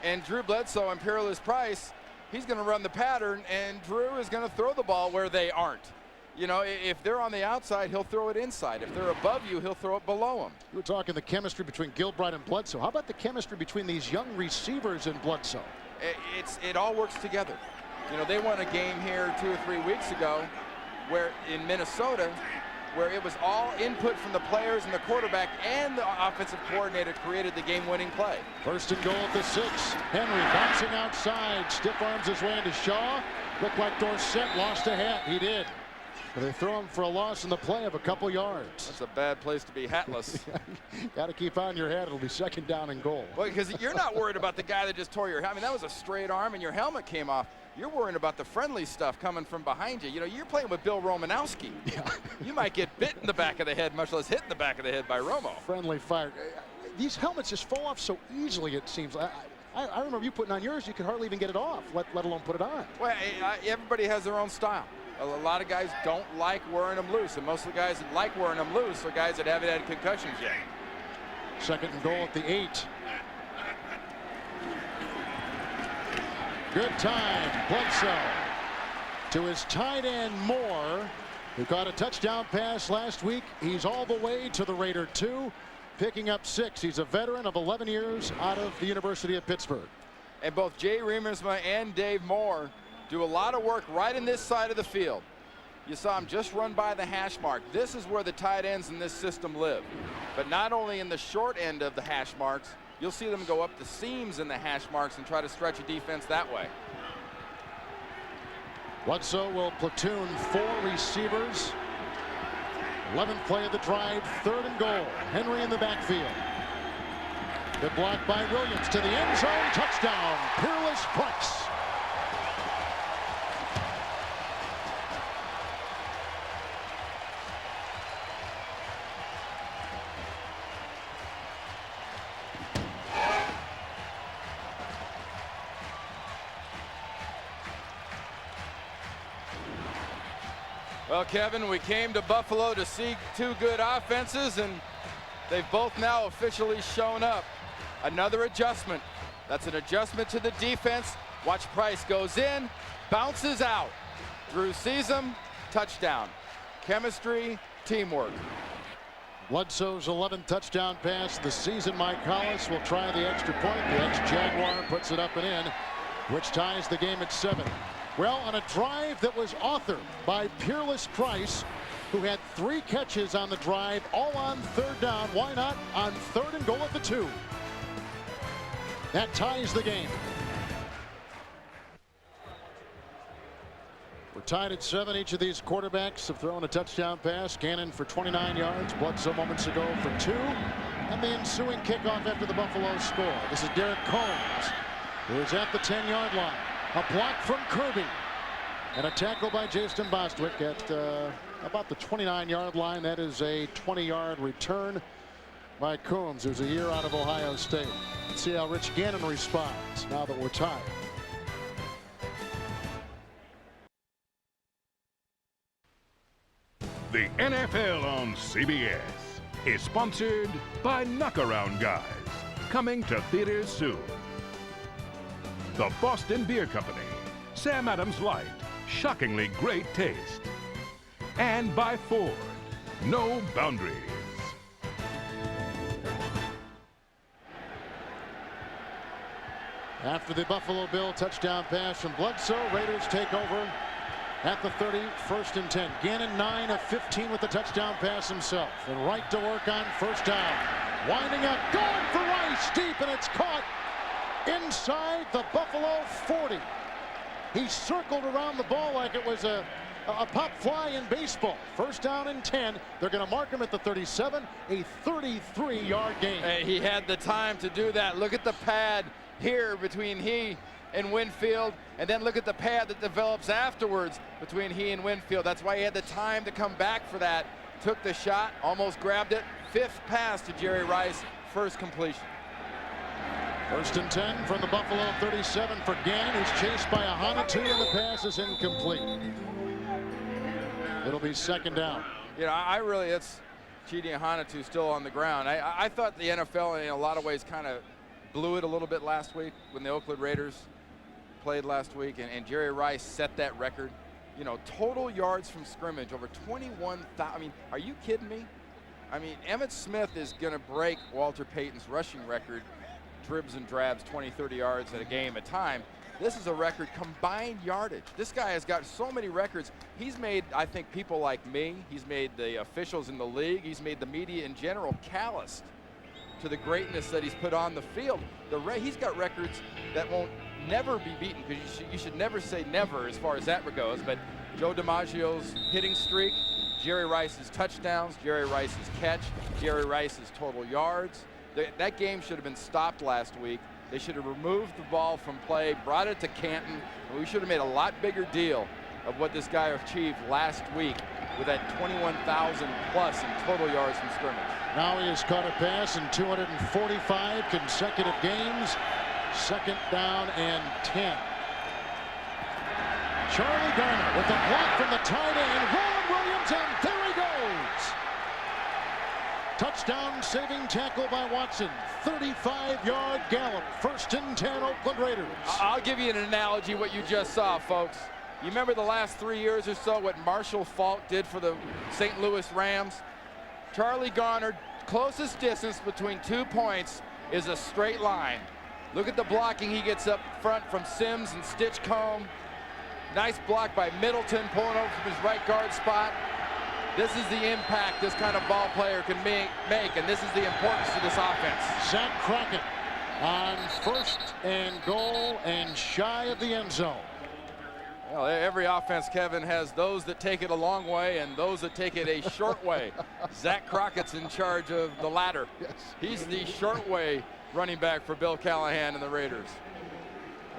And Drew Bledsoe and Peerless Price, he's going to run the pattern, and Drew is going to throw the ball where they aren't. If they're on the outside, he'll throw it inside. If they're above you, he'll throw it below them. We were talking the chemistry between Gilbride and Bledsoe. How about the chemistry between these young receivers and Bledsoe? It all works together. They won a game here 2 or 3 weeks ago where in Minnesota where it was all input from the players and the quarterback, and the offensive coordinator created the game-winning play. 1st and goal at the 6. Henry bouncing outside, stiff arms his way into Shaw. Looked like Dorsett lost a hat. He did. But they throw him for a loss in the play of a couple yards. That's a bad place to be hatless. Got to keep on your hat. It'll be 2nd down and goal. Well, because you're not worried about the guy that just tore your hat. I mean, that was a straight arm and your helmet came off. You're worrying about the friendly stuff coming from behind you. You're playing with Bill Romanowski. Yeah. You might get bit in the back of the head, much less hit in the back of the head by Romo. Friendly fire. These helmets just fall off so easily, it seems. I remember you putting on yours, you could hardly even get it off, let alone put it on. Well, everybody has their own style. A lot of guys don't like wearing them loose, and most of the guys that like wearing them loose are guys that haven't had concussions yet. 2nd and goal at the 8. Good time, Bledsoe to his tight end Moore, who caught a touchdown pass last week. He's all the way to the Raider 2, picking up 6. He's a veteran of 11 years out of the University of Pittsburgh. And both Jay Riemersma and Dave Moore do a lot of work right in this side of the field. You saw him just run by the hash mark. This is where the tight ends in this system live. But not only in the short end of the hash marks, you'll see them go up the seams in the hash marks and try to stretch a defense that way. Bledsoe will platoon 4 receivers. 11th play of the drive, 3rd and goal. Henry in the backfield. Good block by Williams to the end zone. Touchdown, Peerless Price. Well, Kevin, we came to Buffalo to see 2 good offenses, and they've both now officially shown up. Another adjustment. That's an adjustment to the defense. Watch Price goes in, bounces out. Drew sees him, touchdown. Chemistry, teamwork. Bledsoe's 11th touchdown pass of the season. Mike Hollis will try the extra point. The ex-Jaguar puts it up and in, which ties the game at 7. Well, on a drive that was authored by Peerless Price, who had 3 catches on the drive, all on 3rd down. Why not on 3rd and goal at the 2? That ties the game. We're tied at 7. Each of these quarterbacks have thrown a touchdown pass. Gannon for 29 yards. Bledsoe moments ago for 2. And the ensuing kickoff after the Buffalo score. This is Derek Combs, who is at the 10-yard line. A block from Kirby. And a tackle by Jason Bostwick at about the 29-yard line. That is a 20-yard return by Combs, who's a year out of Ohio State. Let's see how Rich Gannon responds now that we're tied. The NFL on CBS is sponsored by Knockaround Guys, coming to theaters soon. The Boston Beer Company, Sam Adams Light, shockingly great taste. And by Ford, no boundaries. After the Buffalo Bill touchdown pass from Bledsoe, Raiders take over at the 30, 1st and 10. Gannon 9 of 15 with the touchdown pass himself. And right to work on 1st down. Winding up, going for Rice deep, and it's caught inside the Buffalo 40. He circled around the ball like it was a pop fly in baseball. 1st down and 10. They're going to mark him at the 37, a 33-yard gain. Hey, he had the time to do that. Look at the pad here between he and Winfield, and then look at the pad that develops afterwards between he and Winfield. That's why he had the time to come back for that. Took the shot, almost grabbed it. 5th pass to Jerry Rice, 1st completion. 1st and 10 from the Buffalo 37 for Gannon, who's chased by Ahanotu, and the pass is incomplete. It'll be 2nd down. You know, I really, it's Chidi Ahanotu still on the ground. I thought the NFL in a lot of ways kind of blew it a little bit last week when the Oakland Raiders played last week, and Jerry Rice set that record. You know, total yards from scrimmage over 21,000. I mean, are you kidding me? I mean, Emmitt Smith is going to break Walter Payton's rushing record, dribs and drabs, 20, 30 yards in a game at a time. This is a record combined yardage. This guy has got so many records. He's made, I think, people like me, he's made the officials in the league, he's made the media in general calloused to the greatness that he's put on the field. He's got records that won't never be beaten, because you should never say never as far as that goes. But Joe DiMaggio's hitting streak, Jerry Rice's touchdowns, Jerry Rice's catch, Jerry Rice's total yards. That game should have been stopped last week. They should have removed the ball from play, brought it to Canton, and we should have made a lot bigger deal of what this guy achieved last week with that 21,000 plus in total yards from scrimmage. Now he has caught a pass in 245 consecutive games. 2nd down and 10. Charlie Garner with the block from the tight end. Roland Williams, and there he goes. Touchdown saving tackle by Watson. 35-yard gallop. 1st and 10 Oakland Raiders. I'll give you an analogy what you just saw, folks. You remember the last 3 years or so what Marshall Faulk did for the St. Louis Rams? Charlie Garner, closest distance between 2 points is a straight line. Look at the blocking he gets up front from Sims and Stitchcomb. Nice block by Middleton, pulling over from his right guard spot. This is the impact this kind of ball player can make, and this is the importance of this offense. Zach Crockett on 1st and goal and shy of the end zone. Well, every offense, Kevin, has those that take it a long way and those that take it a short way. Zach Crockett's in charge of the latter. Yes. He's the short way running back for Bill Callahan and the Raiders.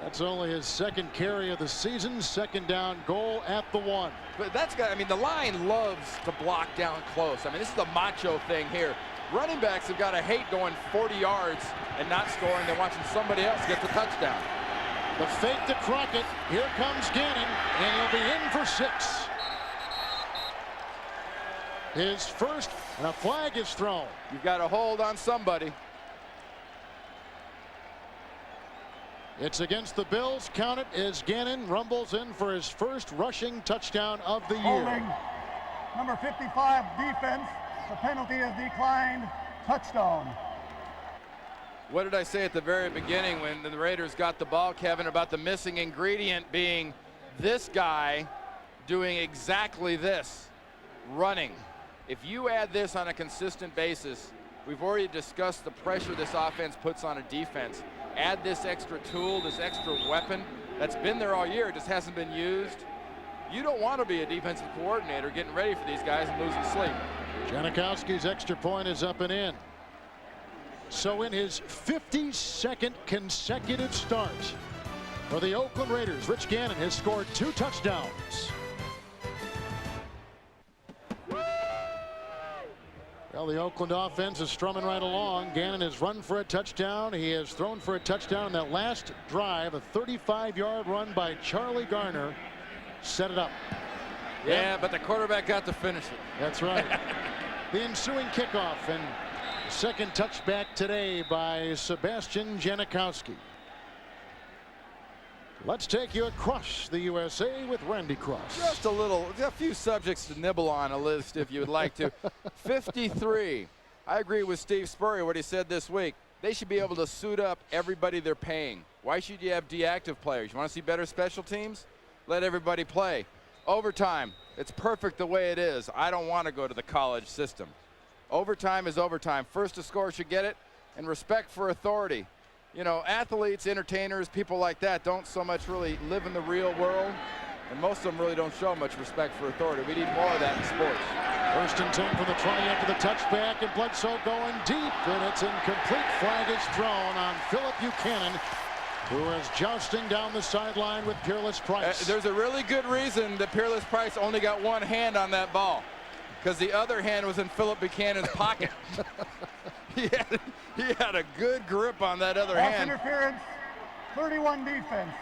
That's only his 2nd carry of the season. 2nd down, goal at the 1. But that's got, I mean, the line loves to block down close. I mean, this is the macho thing here. Running backs have got to hate going 40 yards and not scoring. They're watching somebody else get the touchdown. The fake to Crockett. Here comes Gannon, and he'll be in for 6. His first, and a flag is thrown. You've got to hold on somebody. It's against the Bills. Count it as Gannon rumbles in for his first rushing touchdown of the year. Holding number 55 defense. The penalty is declined. Touchdown. What did I say at the very beginning when the Raiders got the ball, Kevin, about the missing ingredient being this guy doing exactly this, running. If you add this on a consistent basis, we've already discussed the pressure this offense puts on a defense. Add this extra tool, this extra weapon that's been there all year, just hasn't been used. You don't want to be a defensive coordinator getting ready for these guys and losing sleep. Janikowski's extra point is up and in. So in his 52nd consecutive start for the Oakland Raiders, Rich Gannon has scored 2 touchdowns. Well, the Oakland offense is strumming right along. Gannon has run for a touchdown. He has thrown for a touchdown. That last drive, a 35-yard run by Charlie Garner, set it up. Yeah, but the quarterback got to finish it. That's right. The ensuing kickoff and second touchback today by Sebastian Janikowski. Let's take you across the USA with Randy Cross. Just a few subjects to nibble on a list if you would like to. 53. I agree with Steve Spurrier what he said this week. They should be able to suit up everybody they're paying. Why should you have deactive players? You want to see better special teams? Let everybody play. Overtime. It's perfect the way it is. I don't want to go to the college system. Overtime is overtime. First to score should get it, and respect for authority. You know, athletes, entertainers, people like that don't so much really live in the real world, and most of them really don't show much respect for authority. We need more of that in sports. 1st and 10 from the 20 after the touchback, and Bledsoe going deep, and it's incomplete. Flag is thrown on Philip Buchanan, who is jousting down the sideline with Peerless Price. There's a really good reason that Peerless Price only got one hand on that ball, because the other hand was in Philip Buchanan's pocket. He had a good grip on that other Pass hand. interference, 31 defense.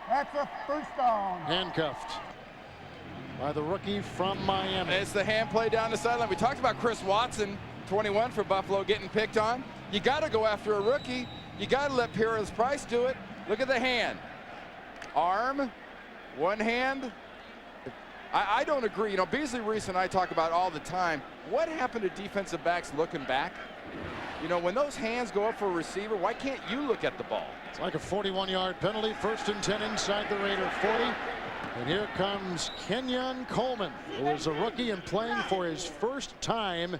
That's a 1st down. Handcuffed by the rookie from Miami. It's the hand play down the sideline. We talked about Chris Watson, 21 for Buffalo, getting picked on. You got to go after a rookie. You got to let Peerless Price do it. Look at the hand. Arm, one hand. I don't agree. You know, Beasley Reese and I talk about all the time, what happened to defensive backs looking back? You know, when those hands go up for a receiver, why can't you look at the ball? It's like a 41-yard penalty. 1st and 10 inside the Raider 40. And here comes Kenyon Coleman, who is a rookie and playing for his first time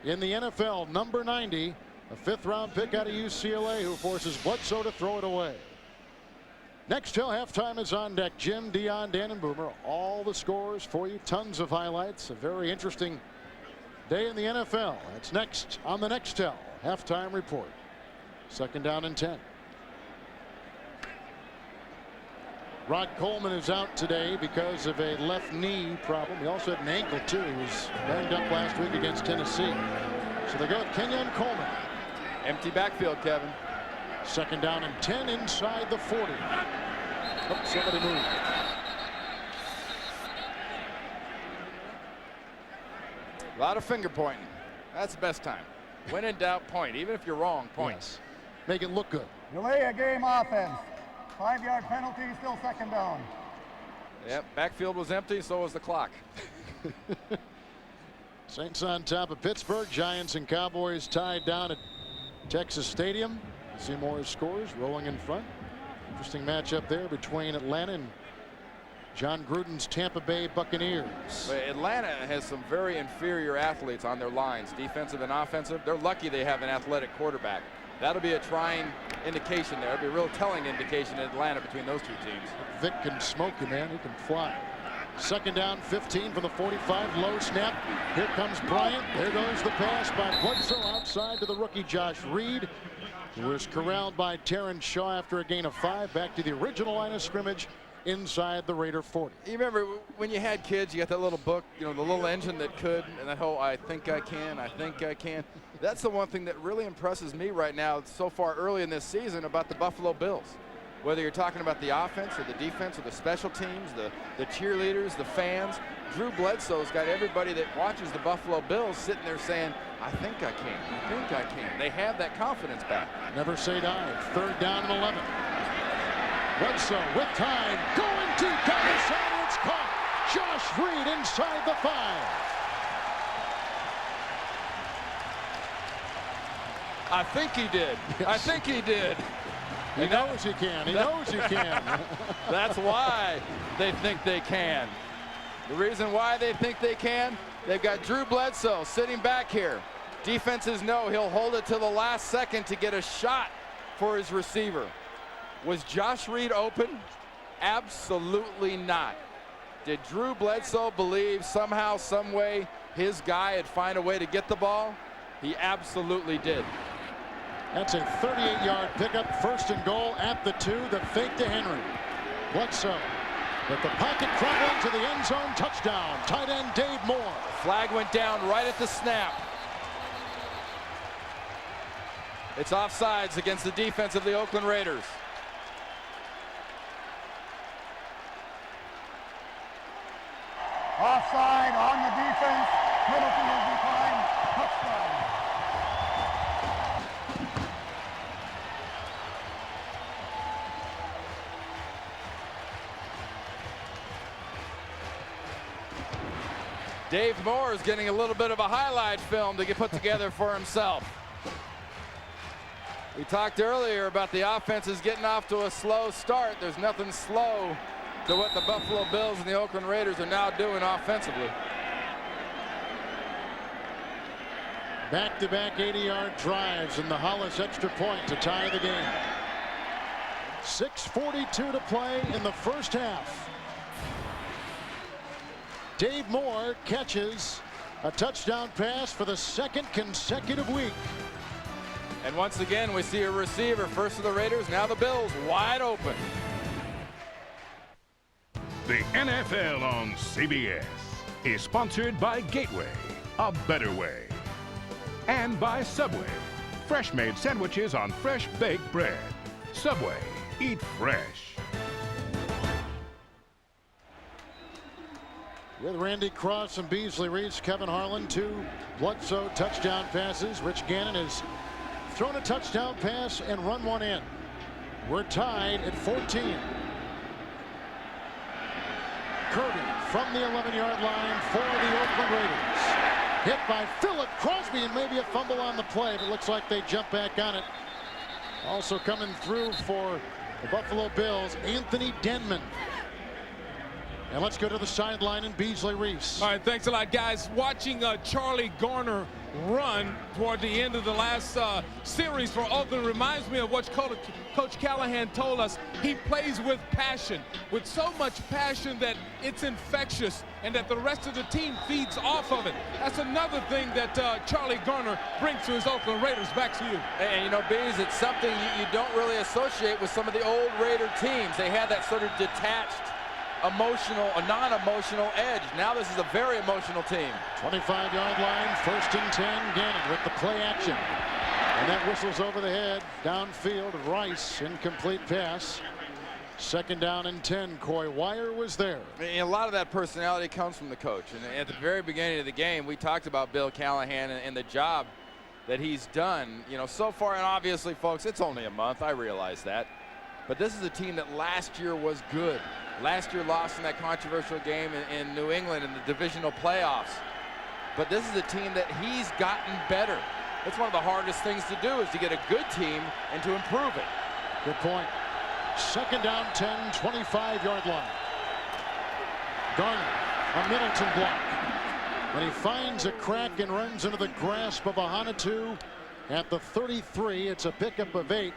in the NFL. Number 90, a 5th-round pick out of UCLA, who forces Bledsoe to throw it away. Next till halftime is on deck. Jim, Dion, Dan, and Boomer. All the scores for you. Tons of highlights. A very interesting day in the NFL. That's next on the Next Tell halftime report. 2nd down and 10. Rod Coleman is out today because of a left knee problem. He also had an ankle too. He was banged up last week against Tennessee. So they go with Kenyon Coleman. Empty backfield, Kevin. 2nd down and 10 inside the 40. Oh, somebody moved. lot of finger pointing. That's the best time. When in doubt, point. Even if you're wrong, point. Yes. Make it look good. Delay a game offense. 5-yard penalty, still second down. Yep, backfield was empty, so was the clock. Saints on top of Pittsburgh. Giants and Cowboys tied down at Texas Stadium. Seymour scores, rolling in front. Interesting matchup there between Atlanta and John Gruden's Tampa Bay Buccaneers. But Atlanta has some very inferior athletes on their lines, defensive and offensive. They're lucky they have an athletic quarterback. That'll be a trying indication there. It'll be a real telling indication in Atlanta between those two teams. Vic can smoke you, man. He can fly. Second down, 15 from the 45. Low snap. Here comes Bryant. There goes the pass by Bledsoe outside to the rookie Josh Reed, who was corralled by Terrence Shaw after a gain of 5. Back to the original line of scrimmage inside the Raider 40. You remember when you had kids, you got that little book, you know, the little engine that could, and that whole I think I can, I think I can. That's the one thing that really impresses me right now so far early in this season about the Buffalo Bills. Whether you're talking about the offense or the defense or the special teams, the cheerleaders, the fans, Drew Bledsoe's got everybody that watches the Buffalo Bills sitting there saying, I think I can, I think I can. They have that confidence back. Never say die. Third down and 11. Bledsoe with time, going deep down the center, it's caught. Josh Reed inside the 5. I think he did. Yes. I think he did. He knows he can. He knows he can. That's why they think they can. The reason why they think they can, they've got Drew Bledsoe sitting back here. Defenses know he'll hold it till the last second to get a shot for his receiver. Was Josh Reed open? Absolutely not. Did Drew Bledsoe believe somehow, some way, his guy would find a way to get the ball? He absolutely did. That's a 38-yard pickup, first and goal at the 2. The fake to Henry. Bledsoe with the pocket crumbling to the end zone. Touchdown. Tight end Dave Moore. Flag went down right at the snap. It's offsides against the defense of the Oakland Raiders. Offside on the defense. Penalty is declined. Touchdown. Dave Moore is getting a little bit of a highlight film to get put together for himself. We talked earlier about the offenses getting off to a slow start. There's nothing slow to what the Buffalo Bills and the Oakland Raiders are now doing offensively. Back-to-back 80-yard drives and the Hollis extra point to tie the game. 6:42 to play in the first half. Dave Moore catches a touchdown pass for the second consecutive week. And once again, we see a receiver, first of the Raiders, now the Bills, wide open. The NFL on CBS is sponsored by Gateway, a better way. And by Subway, fresh-made sandwiches on fresh baked bread. Subway, eat fresh. With Randy Cross and Beasley Reese, Kevin Harlan, 2 Bledsoe touchdown passes. Rich Gannon has thrown a touchdown pass and run one in. We're tied at 14. Kirby from the 11-yard line for the Oakland Raiders. Hit by Philip Crosby and maybe a fumble on the play, but looks like they jump back on it. Also coming through for the Buffalo Bills, Anthony Denman. And let's go to the sideline and Beasley Reese. All right, thanks a lot, guys. Watching Charlie Garner run toward the end of the last series for Oakland reminds me of what Coach Callahan told us. He plays with passion, with so much passion that it's infectious and that the rest of the team feeds off of it. That's another thing that Charlie Garner brings to his Oakland Raiders. Back to you. And, you know, Bees, it's something you don't really associate with some of the old Raider teams. They had that sort of detached, emotional, a non-emotional edge. Now this is a very emotional team. 25-yard line, first and 10. Gannon with the play action. And that whistles over the head, downfield. Rice, incomplete pass. Second down and 10. Coy Wire was there. And a lot of that personality comes from the coach. And at the very beginning of the game, we talked about Bill Callahan and the job that he's done, you know, so far. And obviously, folks, it's only a month. I realize that. But this is a team that last year was good. Last year lost in that controversial game in New England in the divisional playoffs. But this is a team that he's gotten better. That's one of the hardest things to do, is to get a good team and to improve it. Good point. Second down, 10, 25-yard line. Garner, a Middleton block. And he finds a crack and runs into the grasp of Ahanotu at the 33. It's a pickup of 8.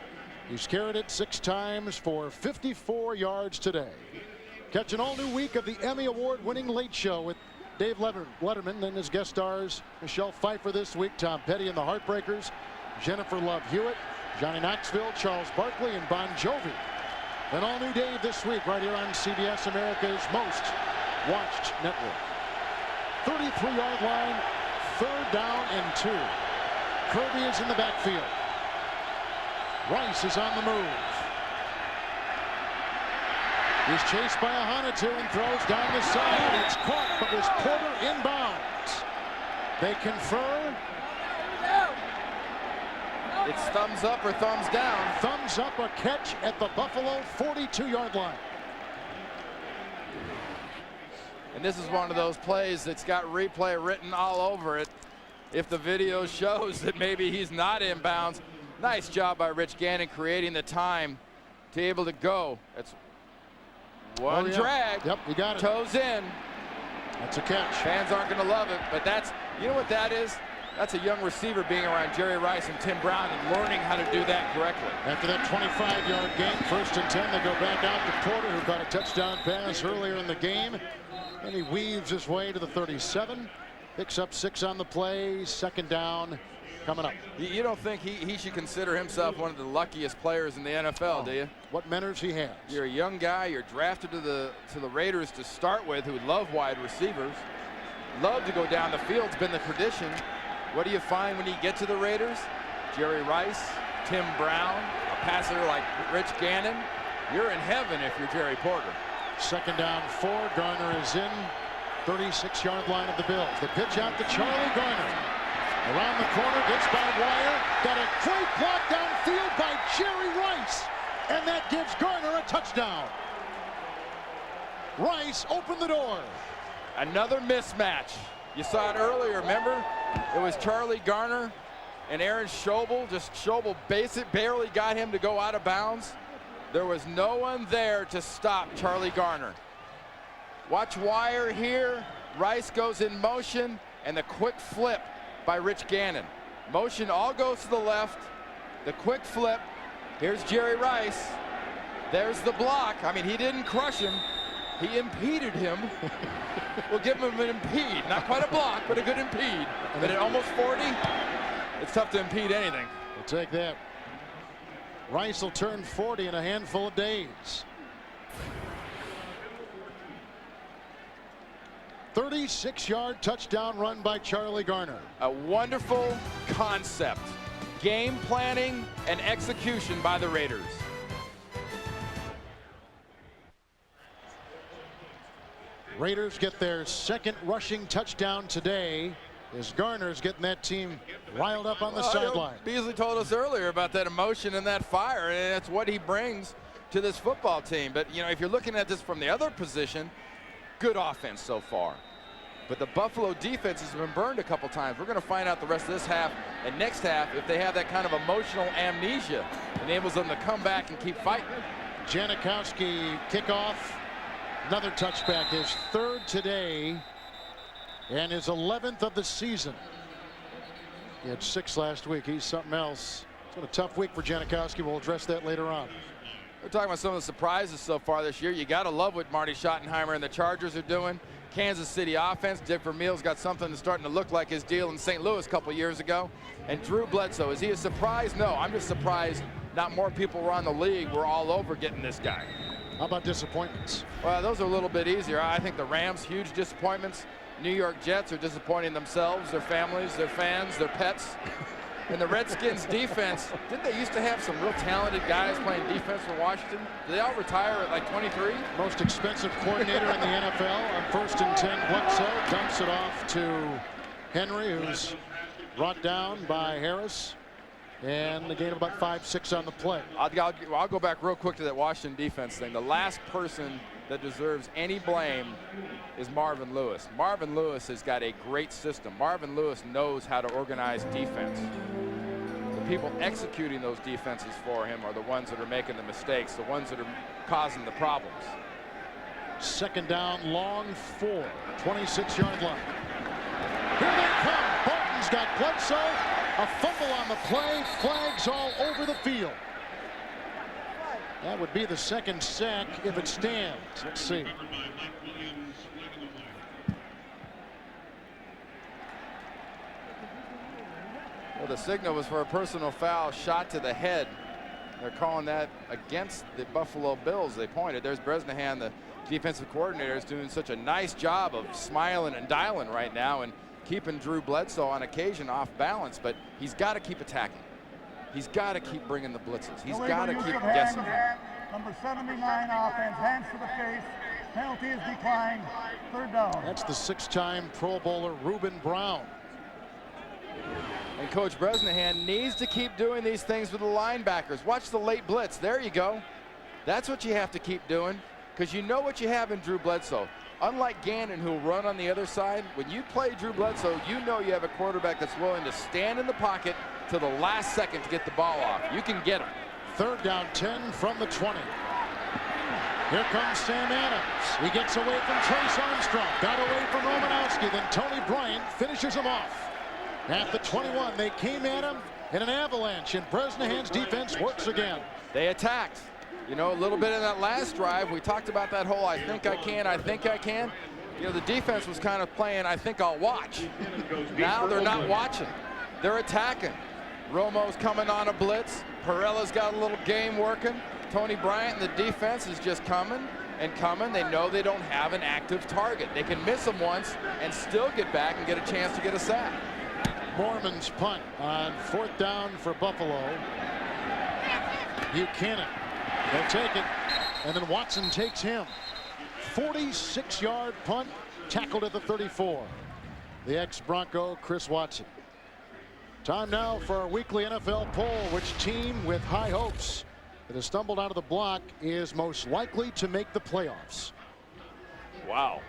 He's carried it 6 times for 54 yards today. Catch an all-new week of the Emmy Award-winning Late Show with Dave Letterman and his guest stars Michelle Pfeiffer this week, Tom Petty and the Heartbreakers, Jennifer Love Hewitt, Johnny Knoxville, Charles Barkley, and Bon Jovi. An all-new Dave this week right here on CBS, America's most watched network. 33-yard line, 3rd down and 2. Kirby is in the backfield. Rice is on the move. He's chased by Ahanotu and throws down the side. It's caught, but was Porter inbounds. They confer. It's thumbs up or thumbs down. Thumbs up, a catch at the Buffalo 42-yard line. And this is one of those plays that's got replay written all over it. If the video shows that maybe he's not inbounds. Nice job by Rich Gannon creating the time to be able to go. It's one drag. Yep, you got it. Toes in. That's a catch. Fans aren't going to love it, but that's, you know what that is? That's a young receiver being around Jerry Rice and Tim Brown and learning how to do that correctly. After that 25-yard gain, 1st and 10, they go back out to Porter, who got a touchdown pass earlier in the game. And he weaves his way to the 37. Picks up 6 on the play. 2nd down coming up. You don't think he should consider himself one of the luckiest players in the NFL, do you? What manners he has. You're a young guy. You're drafted to the Raiders to start with, who love wide receivers. Love to go down the field. It's been the tradition. What do you find when you get to the Raiders? Jerry Rice, Tim Brown, a passer like Rich Gannon. You're in heaven if you're Jerry Porter. 2nd down 4. Garner is in. 36-yard line of the Bills. The pitch out to Charlie Garner. Around the corner, gets by Wire. Got a great block downfield by Jerry Rice. And that gives Garner a touchdown. Rice opened the door. Another mismatch. You saw it earlier, remember? It was Charlie Garner and Aaron Schobel. Just Schobel barely got him to go out of bounds. There was no one there to stop Charlie Garner. Watch Wire here. Rice goes in motion, and the quick flip by Rich Gannon. Motion all goes to the left. The quick flip. Here's Jerry Rice. There's the block. I mean, he didn't crush him. He impeded him. We'll give him an impede. Not quite a block, but a good impede. But at almost 40, it's tough to impede anything. We'll take that. Rice will turn 40 in a handful of days. 36-yard touchdown run by Charlie Garner. A wonderful concept. Game planning and execution by the Raiders. Raiders get their 2nd rushing touchdown today as Garner's getting that team riled up on the sideline. Beasley told us earlier about that emotion and that fire, and that's what he brings to this football team. But, you know, if you're looking at this from the other position, good offense so far. But the Buffalo defense has been burned a couple times. We're going to find out the rest of this half and next half if they have that kind of emotional amnesia. Enables them to come back and keep fighting. Janikowski kickoff. Another touchback, his 3rd today and his 11th of the season. He had 6 last week. He's something else. It's been a tough week for Janikowski. We'll address that later on. We're talking about some of the surprises so far this year. You got to love what Marty Schottenheimer and the Chargers are doing. Kansas City offense. Dick Vermeil's got something that's starting to look like his deal in St. Louis a couple years ago. And Drew Bledsoe, is he a surprise? No, I'm just surprised not more people around the league were all over getting this guy. How about disappointments? Well, those are a little bit easier. I think the Rams, huge disappointments. New York Jets are disappointing themselves, their families, their fans, their pets. And the Redskins defense, didn't they used to have some real talented guys playing defense for Washington? Did they all retire at like 23? Most expensive coordinator in the NFL. On 1st and 10, Bledsoe dumps it off to Henry, who's brought down by Harris. And a gain of about 5-6 on the play. I'll go back real quick to that Washington defense thing. The last person that deserves any blame is Marvin Lewis. Marvin Lewis has got a great system. Marvin Lewis knows how to organize defense. The people executing those defenses for him are the ones that are making the mistakes, the ones that are causing the problems. 2nd down, long 4, 26-yard line. Here they come. Barton's got Bledsoe. A fumble on the play. Flags all over the field. That would be the 2nd sack if it stands. Let's see. Well, the signal was for a personal foul, shot to the head. They're calling that against the Buffalo Bills. They pointed. There's Bresnahan, the defensive coordinator, is doing such a nice job of smiling and dialing right now and keeping Drew Bledsoe on occasion off balance, but he's got to keep attacking. He's got to keep bringing the blitzes. He's got to keep guessing. Number 79 offense, hands to the face. Penalty is declined. 3rd down. That's the 6-time Pro Bowler Reuben Brown. And Coach Bresnahan needs to keep doing these things with the linebackers. Watch the late blitz. There you go. That's what you have to keep doing, because you know what you have in Drew Bledsoe. Unlike Gannon, who'll run on the other side, when you play Drew Bledsoe, you know you have a quarterback that's willing to stand in the pocket to the last second to get the ball off. You can get him. 3rd down, 10 from the 20. Here comes Sam Adams. He gets away from Trace Armstrong. Got away from Romanowski. Then Tony Bryant finishes him off. At the 21, they came at him in an avalanche, and Bresnahan's defense works again. They attacked. You know, a little bit in that last drive, we talked about that whole I think I can, I think I can. You know, the defense was kind of playing I think I'll watch. Now they're not watching. They're attacking. Romo's coming on a blitz. Perella's got a little game working. Tony Bryant and the defense is just coming and coming. They know they don't have an active target. They can miss them once and still get back and get a chance to get a sack. Mormon's punt on 4th down for Buffalo. Buchanan. They'll take it, and then Watson takes him. 46-yard punt, tackled at the 34. The ex-Bronco, Chris Watson. Time now for our weekly NFL poll. Which team with high hopes that has stumbled out of the block is most likely to make the playoffs? Wow.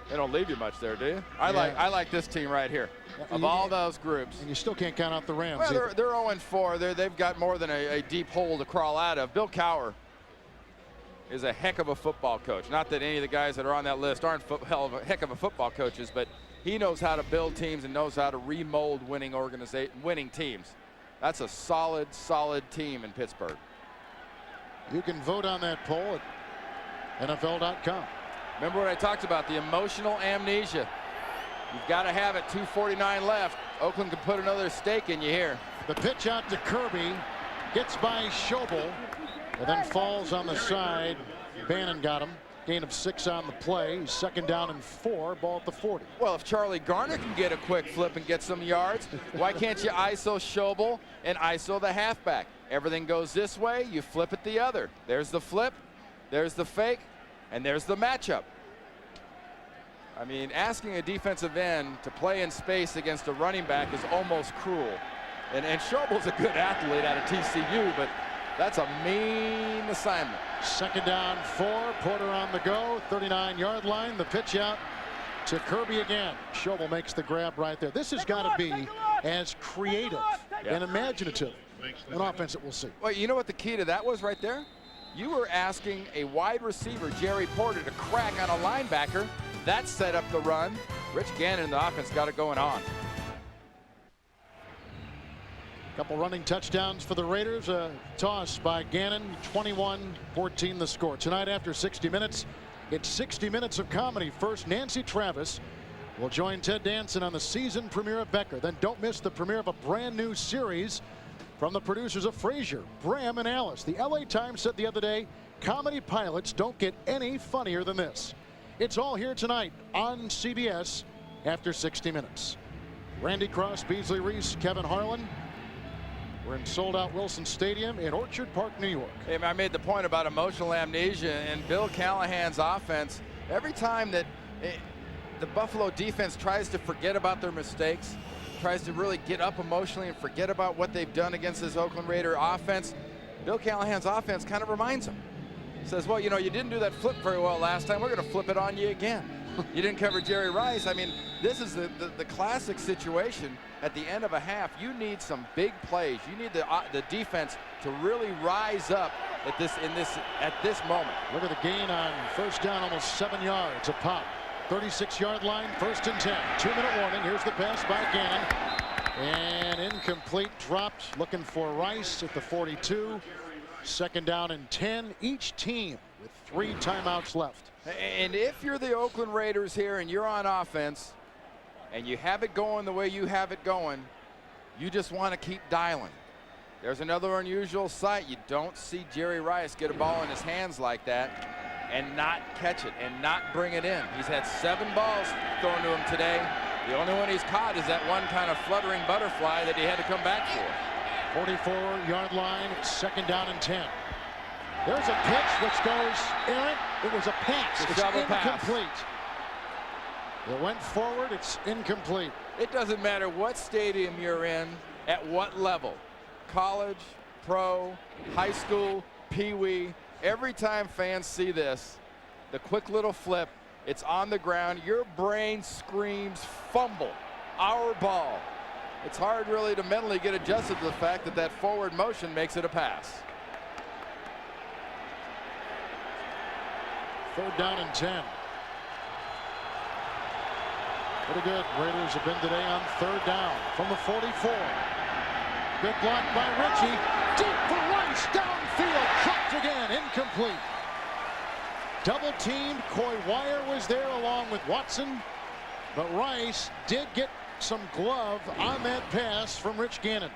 They don't leave you much there, do you? I like this team right here. Of all those groups. And you still can't count out the Rams. Well, they're 0-4. They've got more than a deep hole to crawl out of. Bill Cowher is a heck of a football coach. Not that any of the guys that are on that list aren't heck of a football coaches, but he knows how to build teams and knows how to remold winning teams. That's a solid team in Pittsburgh. You can vote on that poll at NFL.com. Remember what I talked about, the emotional amnesia. You've got to have it. 2:49 left. Oakland can put another stake in you here. The pitch out to Kirby. Gets by Schobel. And then falls on the side. Bannon got him. Gain of 6 on the play. 2nd down and 4. Ball at the 40. Well, if Charlie Garner can get a quick flip and get some yards, why can't you ISO Schobel and ISO the halfback? Everything goes this way, you flip it the other. There's the flip, there's the fake, and there's the matchup. I mean, asking a defensive end to play in space against a running back is almost cruel. And Schobel's a good athlete out of TCU, but that's a mean assignment. 2nd down, 4. Porter on the go. 39-yard line. The pitch out to Kirby again. Schobel makes the grab right there. This has got to be as creative and imaginative an offense that we'll see. Well, you know what the key to that was right there? You were asking a wide receiver, Jerry Porter, to crack on a linebacker. That set up the run. Rich Gannon in the offense got it going on. Couple running touchdowns for the Raiders. A toss by Gannon. 21-14 the score. Tonight after 60 minutes, it's 60 minutes of comedy. First, Nancy Travis will join Ted Danson on the season premiere of Becker. Then don't miss the premiere of a brand new series from the producers of Frasier, Bram and Alice. The LA Times said the other day, comedy pilots don't get any funnier than this. It's all here tonight on CBS after 60 minutes. Randy Cross, Beasley Reese, Kevin Harlan. We're in sold-out Wilson Stadium in Orchard Park, New York. Hey, I made the point about emotional amnesia and Bill Callahan's offense. Every time that the Buffalo defense tries to forget about their mistakes, tries to really get up emotionally and forget about what they've done against this Oakland Raider offense, Bill Callahan's offense kind of reminds them. Says, well, you know, you didn't do that flip very well last time. We're going to flip it on you again. You didn't cover Jerry Rice. I mean, this is the classic situation at the end of a half. You need some big plays. You need the defense to really rise up at this moment. Look at the gain on first down, almost 7 yards. A pop. 36-yard line, 1st and 10. 2-minute warning. Here's the pass by Gannon. And incomplete, dropped, looking for Rice at the 42. 2nd down and 10. Each team with 3 timeouts left. And if you're the Oakland Raiders here and you're on offense and you have it going the way you have it going, you just want to keep dialing. There's another unusual sight. You don't see Jerry Rice get a ball in his hands like that and not catch it and not bring it in. He's had 7 balls thrown to him today. The only one he's caught is that one kind of fluttering butterfly that he had to come back for. 44-yard line, 2nd down and 10. There's a pitch which goes errant. It was a pass. It's incomplete. It went forward. It's incomplete. It doesn't matter what stadium you're in, at what level. College, pro, high school, pee-wee. Every time fans see this, the quick little flip, it's on the ground. Your brain screams fumble. Our ball. It's hard really to mentally get adjusted to the fact that that forward motion makes it a pass. 3rd down and 10. Pretty good. Raiders have been today on 3rd down from the 44. Good block by Ritchie. Deep for Rice. Downfield. Dropped again. Incomplete. Double teamed. Coy Wire was there along with Watson. But Rice did get some glove on that pass from Rich Gannon.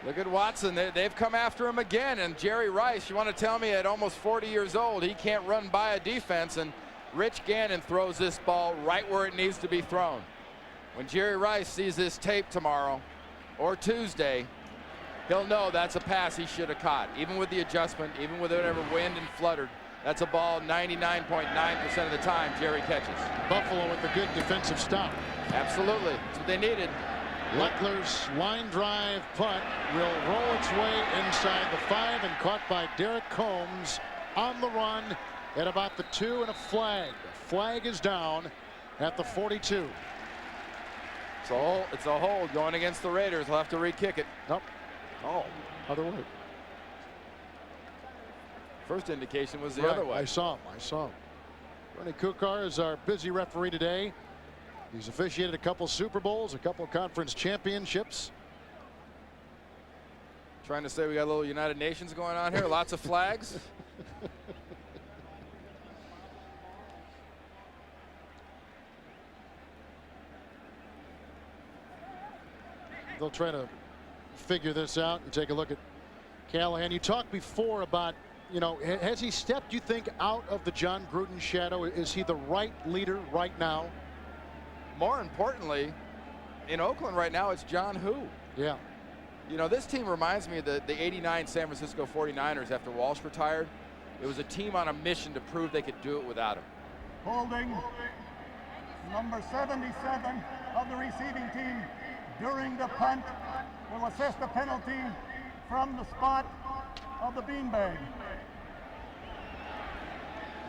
Look at Watson. They've come after him again. And Jerry Rice, you want to tell me at almost 40 years old, he can't run by a defense. And Rich Gannon throws this ball right where it needs to be thrown. When Jerry Rice sees this tape tomorrow or Tuesday, he'll know that's a pass he should have caught. Even with the adjustment, even with whatever wind and fluttered, that's a ball 99.9% of the time Jerry catches. Buffalo with a good defensive stop. Absolutely. That's what they needed. Leckler's line drive punt will roll its way inside the 5 and caught by Derek Combs on the run at about the 2 and a flag. The flag is down at the 42. It's a hold going against the Raiders. He'll have to re-kick it. Nope. Oh, Other way. first indication was the Right. other way. I saw him. Bernie Kukar is our busy referee today. He's officiated a couple Super Bowls, a couple conference championships. Trying to say we got a little United Nations going on here. Lots of flags. They'll try to figure this out. You take a look at Callahan. You talked before about, you know, has he stepped, you think, out of the John Gruden shadow? Is he the right leader right now? More importantly, in Oakland right now, it's John Who. Yeah. You know, this team reminds me of the '89 San Francisco 49ers after Walsh retired. It was a team on a mission to prove they could do it without him. Holding number 77 of the receiving team during the punt will assess the penalty from the spot of the beanbag.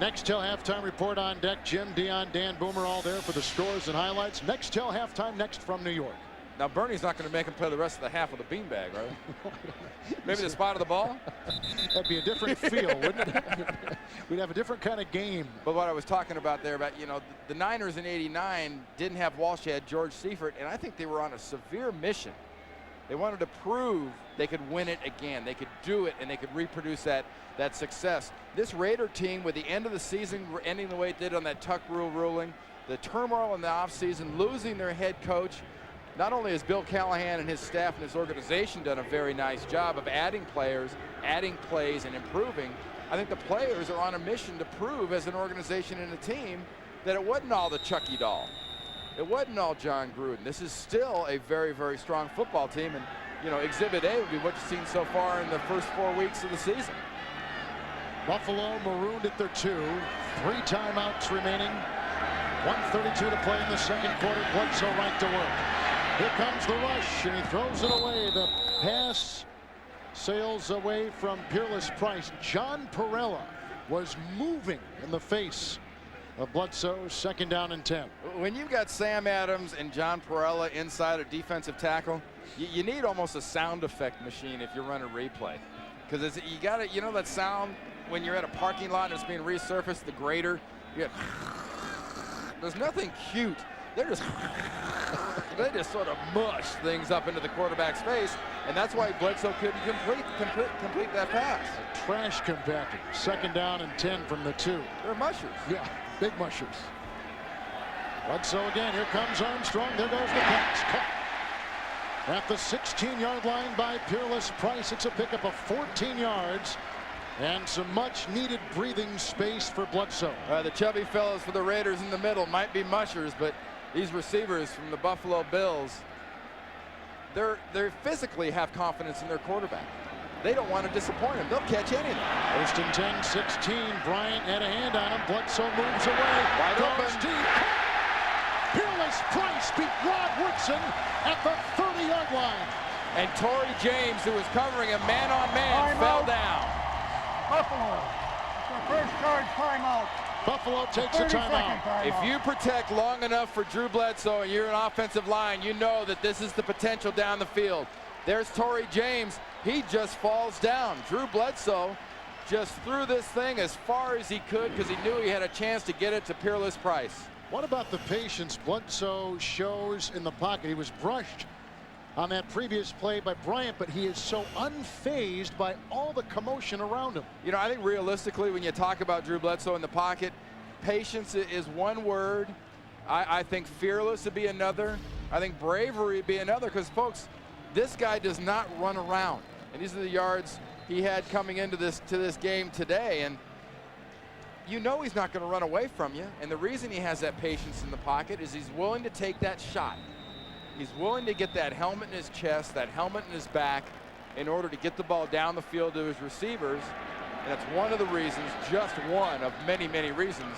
Next till halftime report on deck. Jim, Dion, Dan Boomer all there for the scores and highlights. Next till halftime, next from New York. Now Bernie's not going to make him play the rest of the half of the beanbag, right? Maybe the spot of the ball. That'd be a different feel, wouldn't it? We'd have a different kind of game. But what I was talking about there, about, you know, the Niners in '89 didn't have Walsh, they had George Seifert, and I think they were on a severe mission. They wanted to prove they could win it again. They could do it, and they could reproduce that success. This Raider team, with the end of the season ending the way it did on that Tuck rule ruling, the turmoil in the offseason, losing their head coach, not only has Bill Callahan and his staff and his organization done a very nice job of adding players, adding plays, and improving, I think the players are on a mission to prove as an organization and a team that it wasn't all the Chucky doll. it wasn't all John Gruden. This is still a very, very strong football team. And, you know, Exhibit A would be what you've seen so far in the first 4 weeks of the season. Buffalo marooned at their 2. 3 timeouts remaining. 1:32 to play in the second quarter. Bledsoe right to work. Here comes the rush, and he throws it away. The pass sails away from Peerless Price. John Perella was moving in the face of Bledsoe. Second down and 10. When you've got Sam Adams and John Perella inside a defensive tackle, you need almost a sound effect machine if you're running replay. Because you got to, you know, that sound when you're at a parking lot and it's being resurfaced, the grater. There's nothing cute. They just sort of mush things up into the quarterback's face, and that's why Bledsoe couldn't complete that pass. A trash compactor. Second down and 10 from the 2. They're mushers. Yeah, big mushers. Bledsoe again. Here comes Armstrong. There goes the pass. Caught at the 16-yard line by Peerless Price. It's a pickup of 14 yards. And some much-needed breathing space for Bledsoe. The chubby fellows for the Raiders in the middle might be mushers, but these receivers from the Buffalo Bills, they physically have confidence in their quarterback. They don't want to disappoint him. They'll catch anything. First and 10, 16. Bryant had a hand on him. Bledsoe moves away. Wide open. Deep. Peerless Price beat Rod Woodson at the 30-yard line. And Torrey James, who was covering him man-on-man, fell down. Buffalo, it's their first charge timeout. Buffalo takes a timeout. If you protect long enough for Drew Bledsoe and you're an offensive line, you know that this is the potential down the field. There's Torrey James. He just falls down. Drew Bledsoe just threw this thing as far as he could because he knew he had a chance to get it to Peerless Price. What about the patience Bledsoe shows in the pocket? He was brushed on that previous play by Bryant, but he is so unfazed by all the commotion around him. You know, I think realistically, when you talk about Drew Bledsoe in the pocket, patience is one word. I think fearless would be another. I think bravery would be another, because, folks, this guy does not run around. And these are the yards he had coming into this game today. And you know he's not going to run away from you. And the reason he has that patience in the pocket is he's willing to take that shot. He's willing to get that helmet in his chest, that helmet in his back, in order to get the ball down the field to his receivers. And that's one of the reasons, just one of many, many reasons,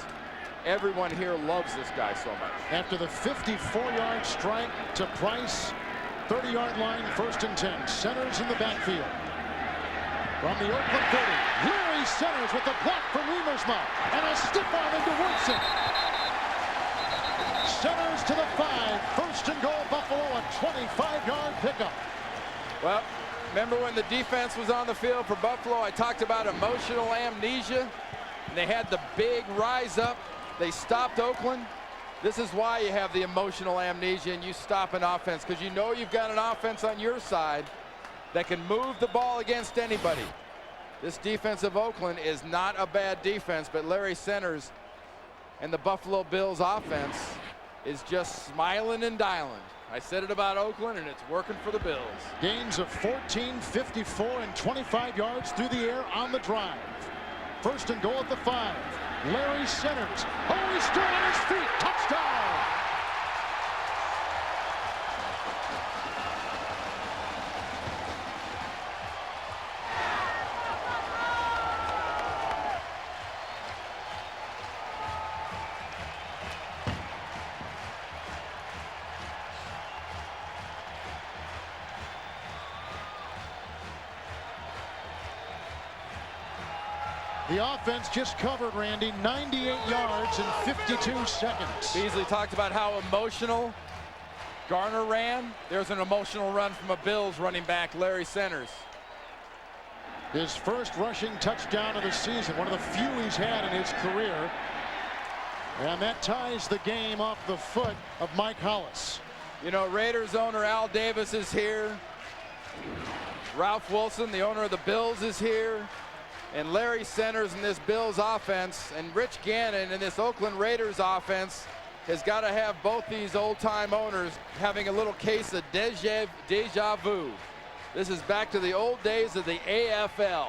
everyone here loves this guy so much. After the 54-yard strike to Price, 30-yard line, first and 10. Centers in the backfield. From the Oakland 30, Larry Centers with the block from Wiemersma, and a stiff arm into Woodson. Centers to the 5, first and goal, Buffalo, a 25-yard pickup. Well, remember when the defense was on the field for Buffalo, I talked about emotional amnesia, and they had the big rise up. They stopped Oakland. This is why you have the emotional amnesia and you stop an offense, because you know you've got an offense on your side that can move the ball against anybody. This defense of Oakland is not a bad defense, but Larry Centers and the Buffalo Bills offense is just smiling and dialing. I said it about Oakland, and it's working for the Bills. Gains of 14, 54, and 25 yards through the air on the drive. First and goal at the 5. Larry Centers. Oh, he's still on his feet. Touchdown! The offense just covered, Randy, 98 yards in 52 seconds. Beasley talked about how emotional Garner ran. There's an emotional run from a Bills running back, Larry Centers. His first rushing touchdown of the season, one of the few he's had in his career. And that ties the game off the foot of Mike Hollis. You know, Raiders owner Al Davis is here. Ralph Wilson, the owner of the Bills, is here. And Larry Centers in this Bills offense, and Rich Gannon in this Oakland Raiders offense has got to have both these old-time owners having a little case of deja vu. This is back to the old days of the AFL.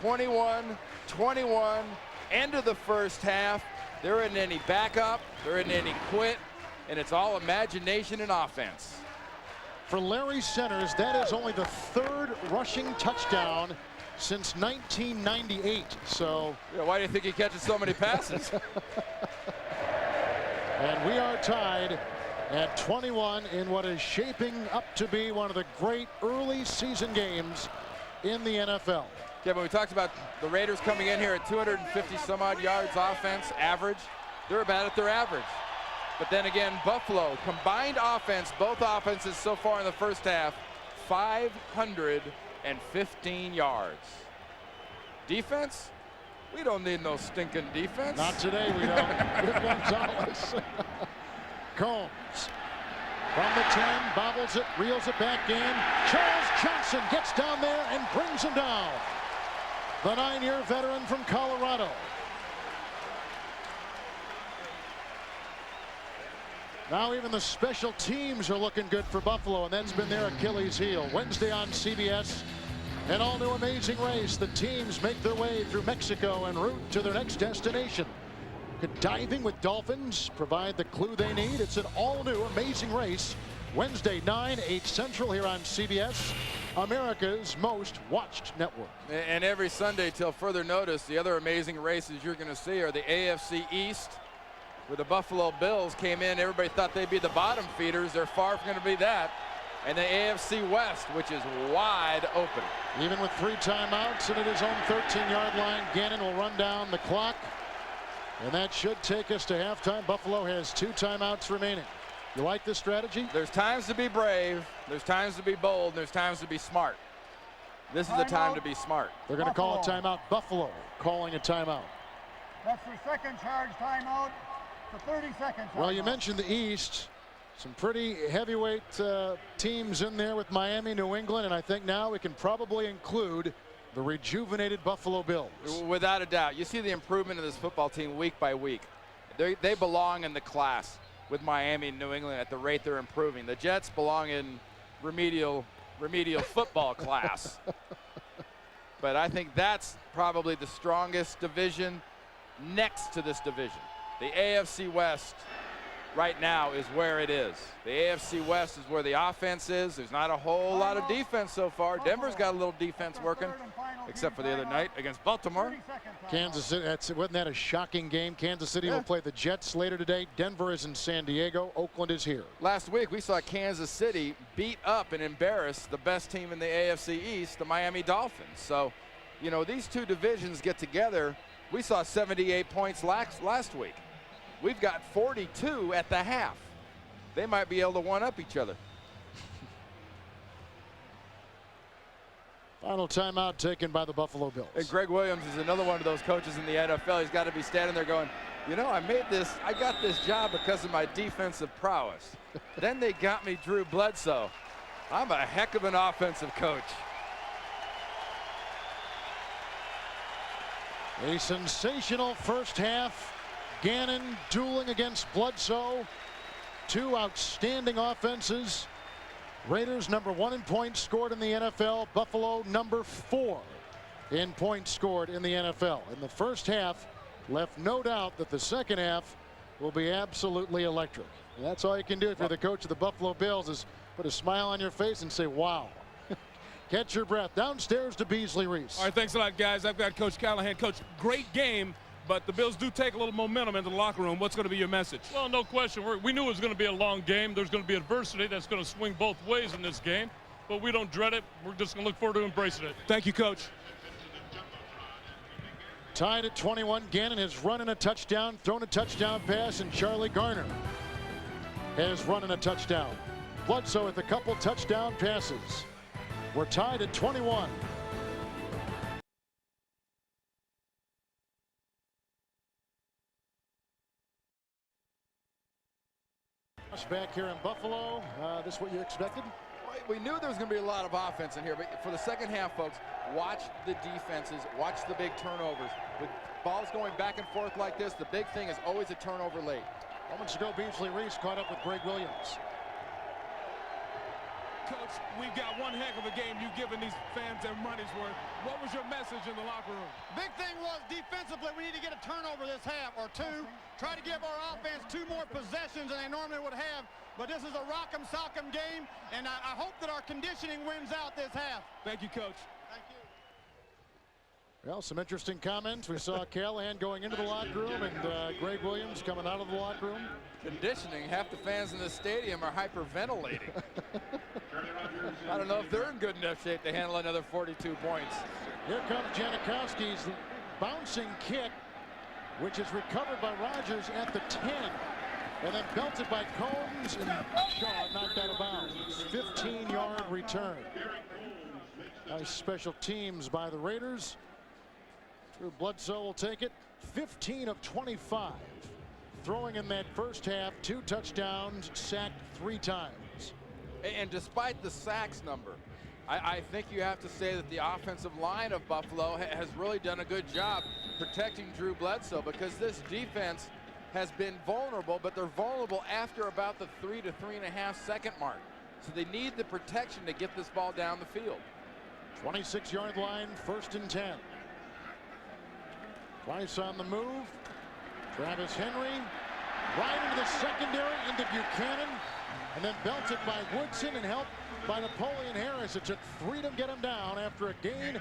21-21, end of the first half. There isn't any backup. There isn't any quit. and it's all imagination and offense. For Larry Centers, that is only the 3rd rushing touchdown since 1998. So yeah, why do you think he catches so many passes? And we are tied at 21 in what is shaping up to be one of the great early season games in the NFL. Yeah, but we talked about the Raiders coming in here at 250 some odd yards offense average. They're about at their average. But then again, Buffalo, combined offense, both offenses so far in the first half, 515 yards. Defense? We don't need no stinking defense. Not today, we don't. With Gonzalez. Combs from the 10, bobbles it, reels it back in. Charles Johnson gets down there and brings him down. The 9-year veteran from Colorado. Now even the special teams are looking good for Buffalo, and that's been their Achilles heel. Wednesday on CBS, an all-new amazing race. The teams make their way through Mexico en route to their next destination. Could diving with Dolphins provide the clue they need? It's an all-new amazing race. Wednesday, 9, 8 Central here on CBS, America's most watched network. And every Sunday till further notice, the other amazing races you're going to see are the AFC East, where the Buffalo Bills came in. Everybody thought they'd be the bottom feeders. They're far from going to be that. And the AFC West, which is wide open. Even with 3 timeouts and at his own 13-yard line, Gannon will run down the clock. And that should take us to halftime. Buffalo has 2 timeouts remaining. You like this strategy? There's times to be brave, there's times to be bold, and there's times to be smart. This is the time to be smart. They're going to call a timeout. Buffalo calling a timeout. That's their second charge timeout. The 30-second timeout. Well, you mentioned the East. Some pretty heavyweight teams in there with Miami, New England, and I think now we can probably include the rejuvenated Buffalo Bills. Without a doubt. You see the improvement of this football team week by week. They belong in the class with Miami and New England at the rate they're improving. The Jets belong in remedial football class. But I think that's probably the strongest division next to this division. The AFC West right now is where it is. The AFC West is where the offense is. There's not a whole lot of defense so far. Denver's got a little defense working, except for the other night against Baltimore. Kansas City, wasn't that a shocking game? Kansas City will play the Jets later today. Denver is in San Diego. Oakland is here. Last week we saw Kansas City beat up and embarrass the best team in the AFC East, the Miami Dolphins. So, you know, these two divisions get together. We saw 78 points last week. We've got 42 at the half. They might be able to one-up each other. Final timeout taken by the Buffalo Bills. And Greg Williams is another one of those coaches in the NFL. He's got to be standing there going, you know, I got this job because of my defensive prowess. Then they got me Drew Bledsoe. I'm a heck of an offensive coach. A sensational first half. Gannon dueling against Bledsoe. 2 outstanding offenses. Raiders #1 in points scored in the NFL. Buffalo #4 in points scored in the NFL. And the first half left no doubt that the second half will be absolutely electric. And that's all you can do if you're the coach of the Buffalo Bills, is put a smile on your face and say, wow. Catch your breath. Downstairs to Beasley Reese. All right, thanks a lot, guys. I've got Coach Callahan. Coach, great game. But the Bills do take a little momentum into the locker room. What's going to be your message? Well, no question. We knew it was going to be a long game. There's going to be adversity that's going to swing both ways in this game. But we don't dread it. We're just going to look forward to embracing it. Thank you, Coach. Tied at 21. Gannon has run in a touchdown, thrown a touchdown pass, and Charlie Garner has run in a touchdown. Bledsoe with a couple touchdown passes. We're tied at 21. Back here in Buffalo, this what you expected? We knew there was going to be a lot of offense in here, but for the second half, folks, watch the defenses, watch the big turnovers. With balls going back and forth like this, the big thing is always a turnover late. Moments ago, Beasley Reese caught up with Greg Williams. Coach, we've got one heck of a game you've given these fans their money's worth. What was your message in the locker room? Big thing was defensively, we need to get a turnover this half or two. Try to give our offense 2 more possessions than they normally would have. But this is a rock'em sock'em game, and I hope that our conditioning wins out this half. Thank you, Coach. Thank you. Well, some interesting comments. We saw Callahan going into the locker room and Greg Williams coming out of the locker room. Conditioning, half the fans in the stadium are hyperventilating. I don't know if they're in good enough shape to handle another 42 points. Here comes Janikowski's bouncing kick, which is recovered by Rogers at the 10. And then belted by Combs, and Shaw knocked out of bounds. 15-yard return. Nice special teams by the Raiders. Drew Bledsoe will take it. 15 of 25. Throwing in that first half, 2 touchdowns, sacked 3 times. And despite the sacks number, I think you have to say that the offensive line of Buffalo has really done a good job protecting Drew Bledsoe, because this defense has been vulnerable, but they're vulnerable after about the 3 to 3.5 second mark. So they need the protection to get this ball down the field. 26-yard line, 1st and 10. Twice on the move. Travis Henry right into the secondary, into Buchanan, and then belted by Woodson and helped by Napoleon Harris. It took 3 to get him down after a gain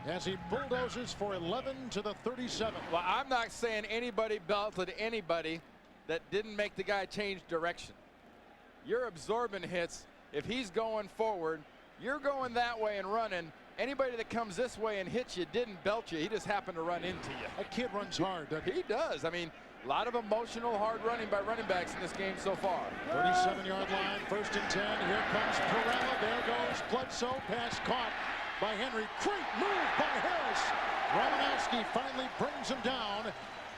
as he bulldozes for 11 to the 37. Well, I'm not saying anybody belted anybody that didn't make the guy change direction. You're absorbing hits. If he's going forward, you're going that way and running. Anybody that comes this way and hits you didn't belt you. He just happened to run into you. That kid runs hard, doesn't he? He does. I mean, a lot of emotional hard running by running backs in this game so far. 37-yard line, 1st and 10. Here comes Perella. There goes Bledsoe. Pass caught by Henry. Great move by Harris. Romanowski finally brings him down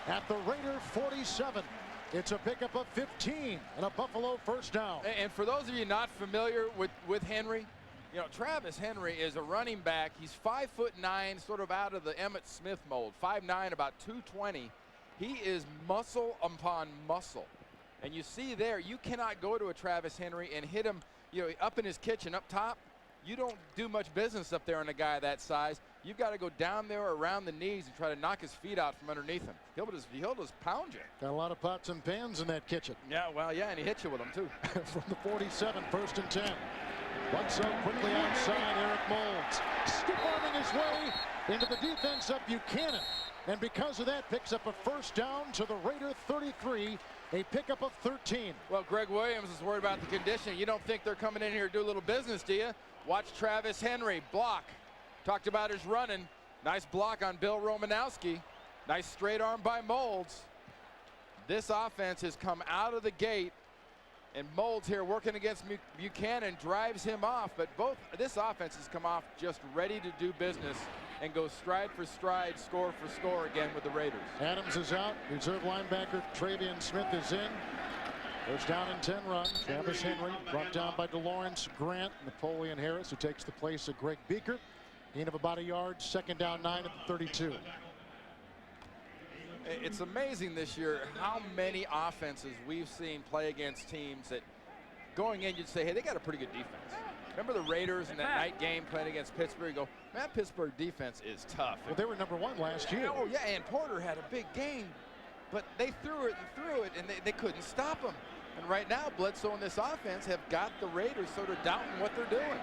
at the Raider 47. It's a pickup of 15 and a Buffalo first down. And for those of you not familiar with Henry, you know, Travis Henry is a running back. He's 5'9", sort of out of the Emmitt Smith mold. 5'9", about 220. He is muscle upon muscle. And you see there, you cannot go to a Travis Henry and hit him, you know, up in his kitchen up top. You don't do much business up there on a guy that size. You've got to go down there around the knees and try to knock his feet out from underneath him. He'll just pound you. Got a lot of pots and pans in that kitchen. Yeah, well, yeah, and he hits you with them too. From the 47, 1st and 10. Bledsoe quickly outside Eric Moulds. Stiff-arming his way into the defense of Buchanan. And because of that, picks up a first down to the Raider 33, a pickup of 13. Well, Greg Williams is worried about the conditioning. You don't think they're coming in here to do a little business, do you? Watch Travis Henry block. Talked about his running. Nice block on Bill Romanowski. Nice straight arm by Moulds. This offense has come out of the gate, and Moulds here working against Buchanan drives him off. But this offense has come off just ready to do business and go stride for stride, score for score again with the Raiders. Adams is out. Reserve linebacker Travion Smith is in. First down and 10 run. Travis Henry brought down by DeLawrence Grant. Napoleon Harris, who takes the place of Greg Beaker. Gain of about a yard. 2nd down 9 at the 32. It's amazing this year how many offenses we've seen play against teams that going in you'd say, hey, they got a pretty good defense. Remember the Raiders in that night game playing against Pittsburgh? You go, man, Pittsburgh defense is tough. Well, they were #1 last year. Oh, yeah, and Porter had a big game. But they threw it, and they couldn't stop him. And right now, Bledsoe and this offense have got the Raiders sort of doubting what they're doing.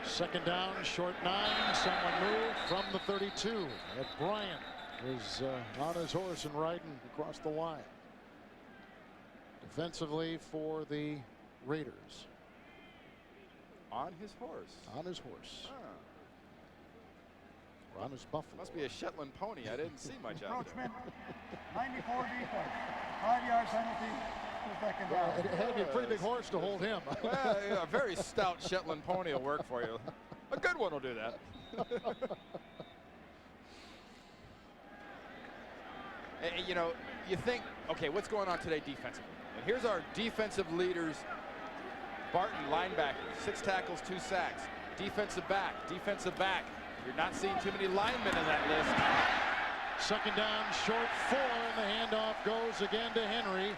2nd down, short 9. Someone moved from the 32. And Bryant was on his horse and riding across the line. Defensively for the Raiders. On his horse. On his horse. Huh. Or on his buffalo. Must be a Shetland pony. I didn't see much out there. Encroachment, 94 defense. 5-yard penalty for the 2nd down. It had to be a pretty big horse to hold him. Well, yeah, a very stout Shetland pony will work for you. A good one will do that. And, you know, you think, okay, what's going on today defensively? And here's our defensive leaders. Barton, linebacker, 6 tackles, 2 sacks. Defensive back. You're not seeing too many linemen in that list. 2nd down, short 4, and the handoff goes again to Henry,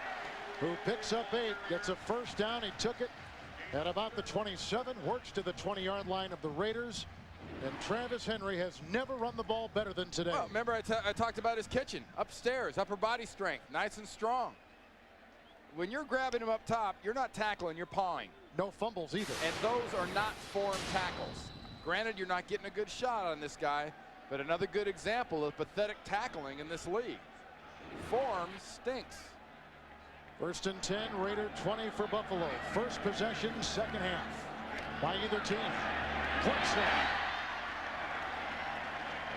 who picks up 8, gets a first down. He took it At about the 27, works to the 20-yard line of the Raiders. And Travis Henry has never run the ball better than today. Well, remember I talked about his kitchen, upstairs, upper body strength, nice and strong. When you're grabbing him up top, you're not tackling, you're pawing. No fumbles either. And those are not form tackles. Granted, you're not getting a good shot on this guy, but another good example of pathetic tackling in this league. Form stinks. 1st and 10, Raider 20 for Buffalo. First possession, second half by either team. Quick snap.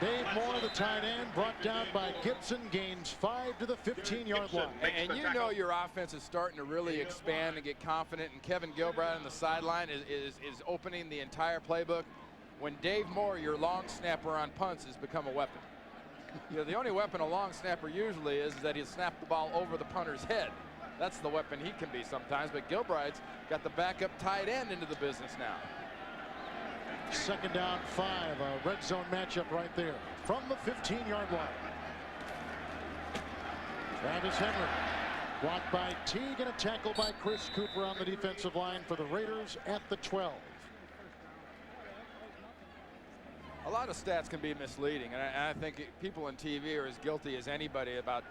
Dave Moore, the tight end, brought down by Gibson, gains 5 to the 15-yard line. And you know your offense is starting to really expand and get confident, and Kevin Gilbride on the sideline is opening the entire playbook. When Dave Moore, your long snapper on punts, has become a weapon. You know, the only weapon a long snapper usually is that he'll snap the ball over the punter's head. That's the weapon he can be sometimes, but Gilbride's got the backup tight end into the business now. 2nd down 5, a red zone matchup right there from the 15-yard line. Travis Henry blocked by Teague and a tackle by Chris Cooper on the defensive line for the Raiders at the 12. A lot of stats can be misleading, and I think people on TV are as guilty as anybody about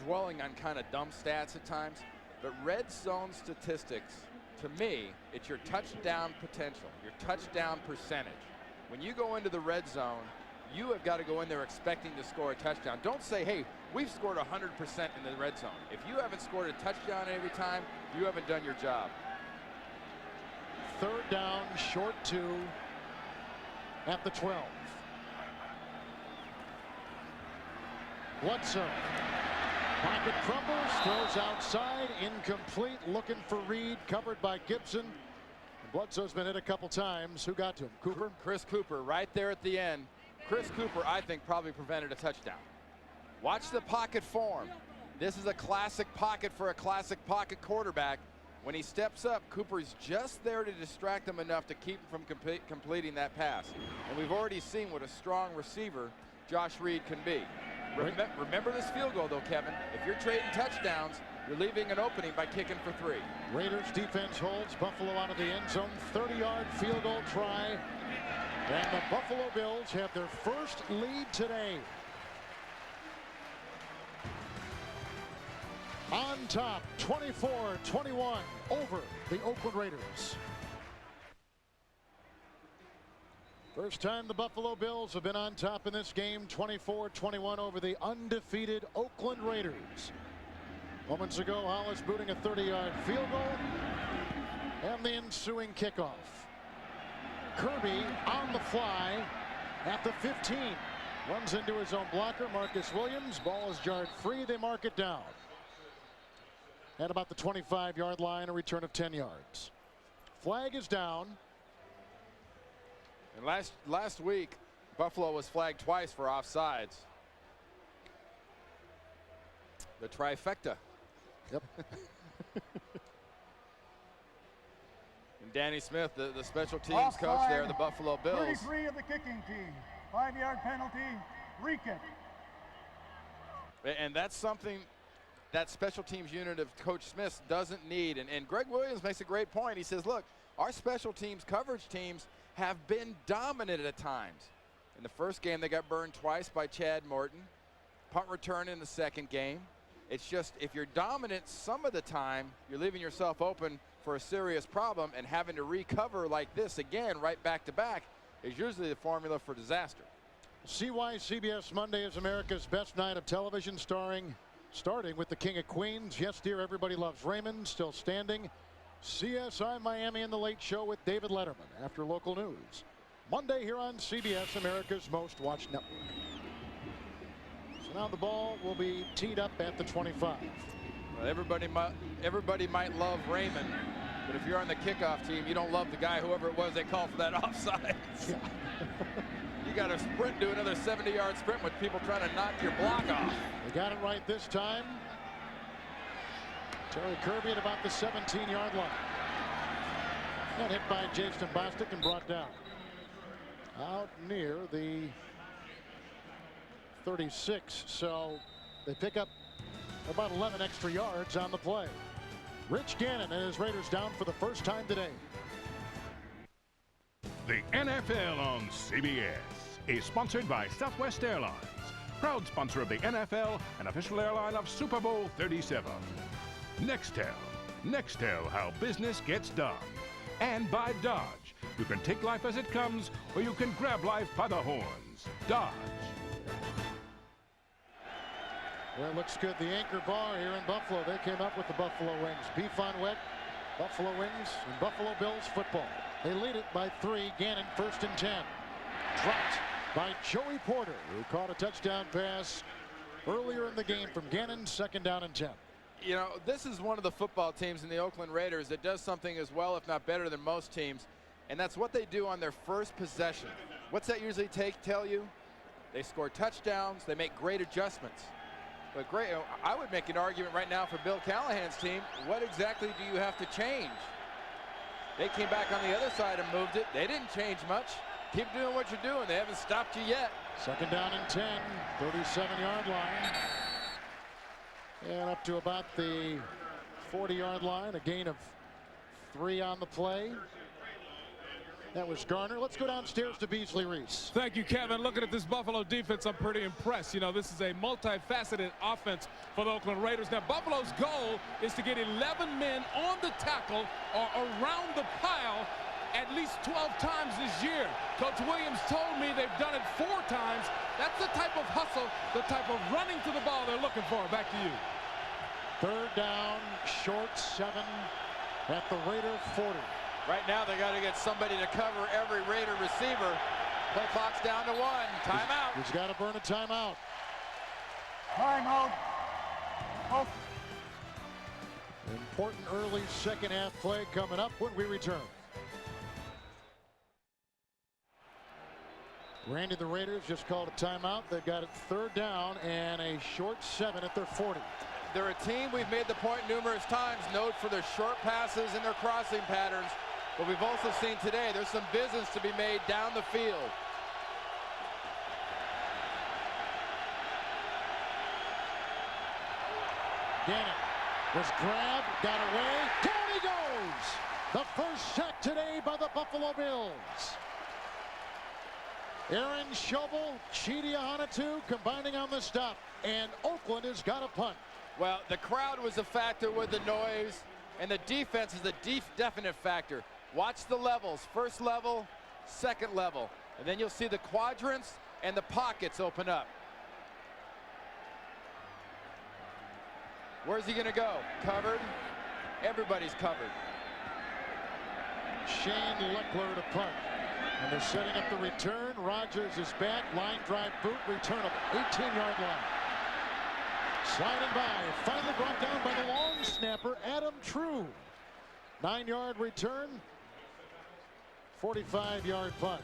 dwelling on kind of dumb stats at times. But red zone statistics, to me, it's your touchdown potential, your touchdown percentage. When you go into the red zone, you have got to go in there expecting to score a touchdown. Don't say, hey, we've scored 100% in the red zone. If you haven't scored a touchdown every time, you haven't done your job. 3rd down, short 2 at the 12. Bledsoe. Pocket crumbles, throws outside, incomplete, looking for Reed, covered by Gibson. Bledsoe's been hit a couple times. Who got to him? Cooper? Chris Cooper right there at the end. Chris Cooper, I think, probably prevented a touchdown. Watch the pocket form. This is a classic pocket for a classic pocket quarterback. When he steps up, Cooper's just there to distract him enough to keep him from completing that pass. And we've already seen what a strong receiver Josh Reed can be. Remember this field goal, though, Kevin. If you're trading touchdowns, you're leaving an opening by kicking for 3. Raiders defense holds Buffalo out of the end zone. 30-yard field goal try. And the Buffalo Bills have their first lead today. On top, 24-21 over the Oakland Raiders. First time the Buffalo Bills have been on top in this game, 24-21 over the undefeated Oakland Raiders. Moments ago, Hollis booting a 30-yard field goal and the ensuing kickoff. Kirby on the fly at the 15. Runs into his own blocker, Marcus Williams. Ball is jarred free. They mark it down. At about the 25-yard line, a return of 10 yards. Flag is down. And last week, Buffalo was flagged twice for offsides. The trifecta. Yep. And Danny Smith, the special teams Offside. coach there, the Buffalo Bills. 33 of the kicking team. 5-yard penalty, re-kick. And that's something that special teams unit of Coach Smith doesn't need. And Greg Williams makes a great point. He says, look, our special teams coverage teams have been dominant at times. In the first game, they got burned twice by Chad Morton. Punt return in the second game. It's just, if you're dominant some of the time, you're leaving yourself open for a serious problem, and having to recover like this again, right back to back, is usually the formula for disaster. CBS Monday is America's best night of television, starting with the King of Queens. Yes, dear, everybody loves Raymond, still standing. CSI Miami and the Late Show with David Letterman after local news. Monday here on CBS, America's most watched network. So now the ball will be teed up at the 25. Well, everybody might love Raymond, but if you're on the kickoff team, you don't love the guy, whoever it was they called for that offside. Yeah. You got to sprint, do another 70-yard sprint with people trying to knock your block off. They got it right this time. Terry Kirby at about the 17-yard line. Got hit by Jason Bostic and brought down out near the 36. So they pick up about 11 extra yards on the play. Rich Gannon and his Raiders down for the first time today. The NFL on CBS is sponsored by Southwest Airlines, proud sponsor of the NFL and official airline of Super Bowl 37. Nextel, how business gets done. And by Dodge, you can take life as it comes, or you can grab life by the horns. Dodge. Well, it looks good. The Anchor Bar here in Buffalo, they came up with the Buffalo Wings. Beef on wet, Buffalo Wings, and Buffalo Bills football. They lead it by 3. Gannon, 1st and 10. Dropped by Joey Porter, who caught a touchdown pass earlier in the game from Gannon, 2nd down and 10. You know, this is one of the football teams in the Oakland Raiders that does something as well, if not better than most teams, and that's what they do on their first possession. What's that usually tell you? They score touchdowns, they make great adjustments. But I would make an argument right now for Bill Callahan's team. What exactly do you have to change? They came back on the other side and moved it. They didn't change much. Keep doing what you're doing. They haven't stopped you yet. 2nd down and 10, 37-yard line. And up to about the 40-yard line, a gain of 3 on the play. That was Garner. Let's go downstairs to Beasley Reese. Thank you, Kevin. Looking at this Buffalo defense, I'm pretty impressed. You know, this is a multifaceted offense for the Oakland Raiders. Now, Buffalo's goal is to get 11 men on the tackle or around the pile at least 12 times this year. Coach Williams told me they've done it 4 times. That's the type of hustle, the type of running to the ball they're looking for. Back to you. 3rd down, short 7 at the Raider 40. Right now, they got to get somebody to cover every Raider receiver. Play clock's down to 1. Timeout. He's got to burn a timeout. Timeout. Oh. Important early 2nd half play coming up when we return. Randy, the Raiders just called a timeout. They've got it 3rd down and a short 7 at their 40. They're a team, we've made the point numerous times, known for their short passes and their crossing patterns. But we've also seen today there's some business to be made down the field. Gannon was grabbed, got away, down he goes! The first sack today by the Buffalo Bills. Aaron Schobel, Chidi Ahanotu combining on the stop, and Oakland has got a punt. Well, the crowd was a factor with the noise, and the defense is a definite factor. Watch the levels, 1st level, 2nd level, and then you'll see the quadrants and the pockets open up. Where's he gonna go? Covered? Everybody's covered. Shane Leckler to punt. And they're setting up the return. Rodgers is back, line drive boot, returnable, 18-yard line. Sliding by, finally brought down by the long snapper, Adam True. 9-yard return, 45-yard punt.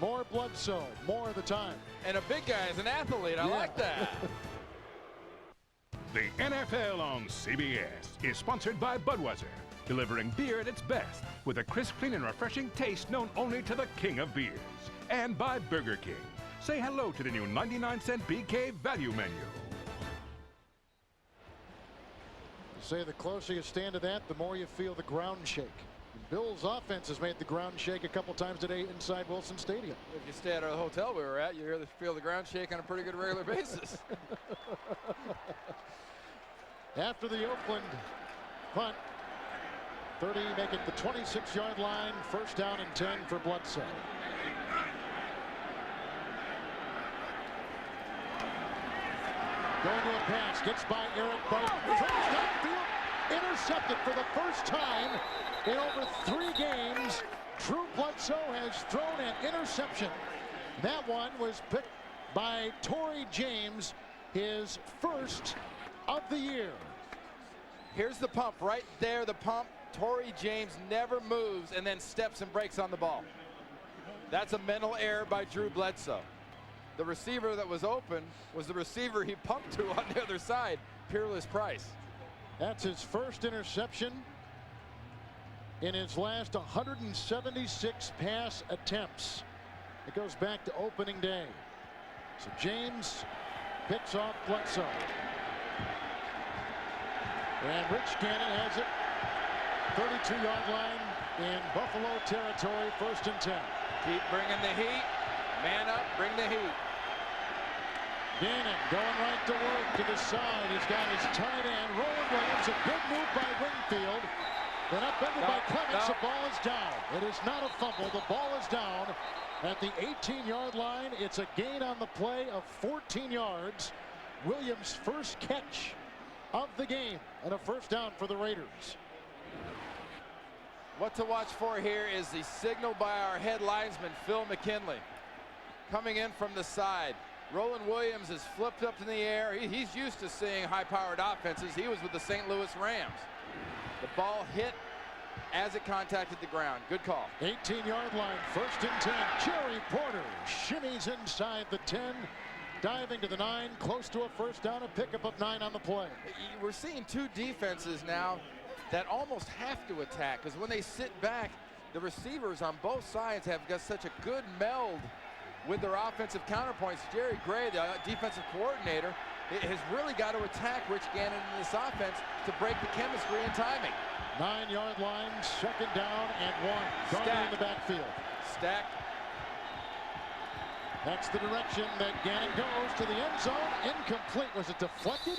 More Bledsoe, more of the time. And a big guy is an athlete. I like that. The NFL on CBS is sponsored by Budweiser, delivering beer at its best with a crisp, clean, and refreshing taste known only to the king of beers. And by Burger King. Say hello to the new 99-cent BK value menu. Say the closer you stand to that, the more you feel the ground shake. Bill's offense has made the ground shake a couple times today inside Wilson Stadium. If you stay at our hotel we were at, you feel the ground shake on a pretty good regular basis. After the Oakland punt, 30 make it the 26-yard line, 1st down and 10 for Bledsoe. Going to a pass, gets by Eric Boat, throws downfield, intercepted for the first time in over 3 games. Drew Bledsoe has thrown an interception. That one was picked by Torrey James, his first of the year. Here's the pump right there, the pump. Torrey James never moves and then steps and breaks on the ball. That's a mental error by Drew Bledsoe. The receiver that was open was the receiver he pumped to on the other side, Peerless Price. That's his first interception in his last 176 pass attempts. It goes back to opening day. So James picks off Bledsoe. And Rich Gannon has it. 32-yard line. in Buffalo territory, 1st and 10. Keep bringing the heat. Man up, bring the heat. Gannon going right to work to the side. He's got his tight end, Roland Williams. A good move by Wingfield. Then upended by Clements. The ball is down. It is not a fumble. The ball is down at the 18-yard line. It's a gain on the play of 14 yards. Williams' first catch of the game and a 1st down for the Raiders. What to watch for here is the signal by our head linesman, Phil McKinley. Coming in from the side. Roland Williams is flipped up in the air. He's used to seeing high-powered offenses. He was with the St. Louis Rams. The ball hit as it contacted the ground. Good call. 18-yard line, 1st and 10. Jerry Porter shimmies inside the 10. Diving to the 9, close to a 1st down, a pickup of 9 on the play. We're seeing two defenses now that almost have to attack, because when they sit back, the receivers on both sides have got such a good meld with their offensive counterpoints. Jerry Gray, the defensive coordinator, has really got to attack Rich Gannon in this offense to break the chemistry and timing. 9-yard line, 2nd down and 1. Garner in the backfield. Stack. That's the direction that Gannon goes to the end zone. Incomplete. Was it deflected?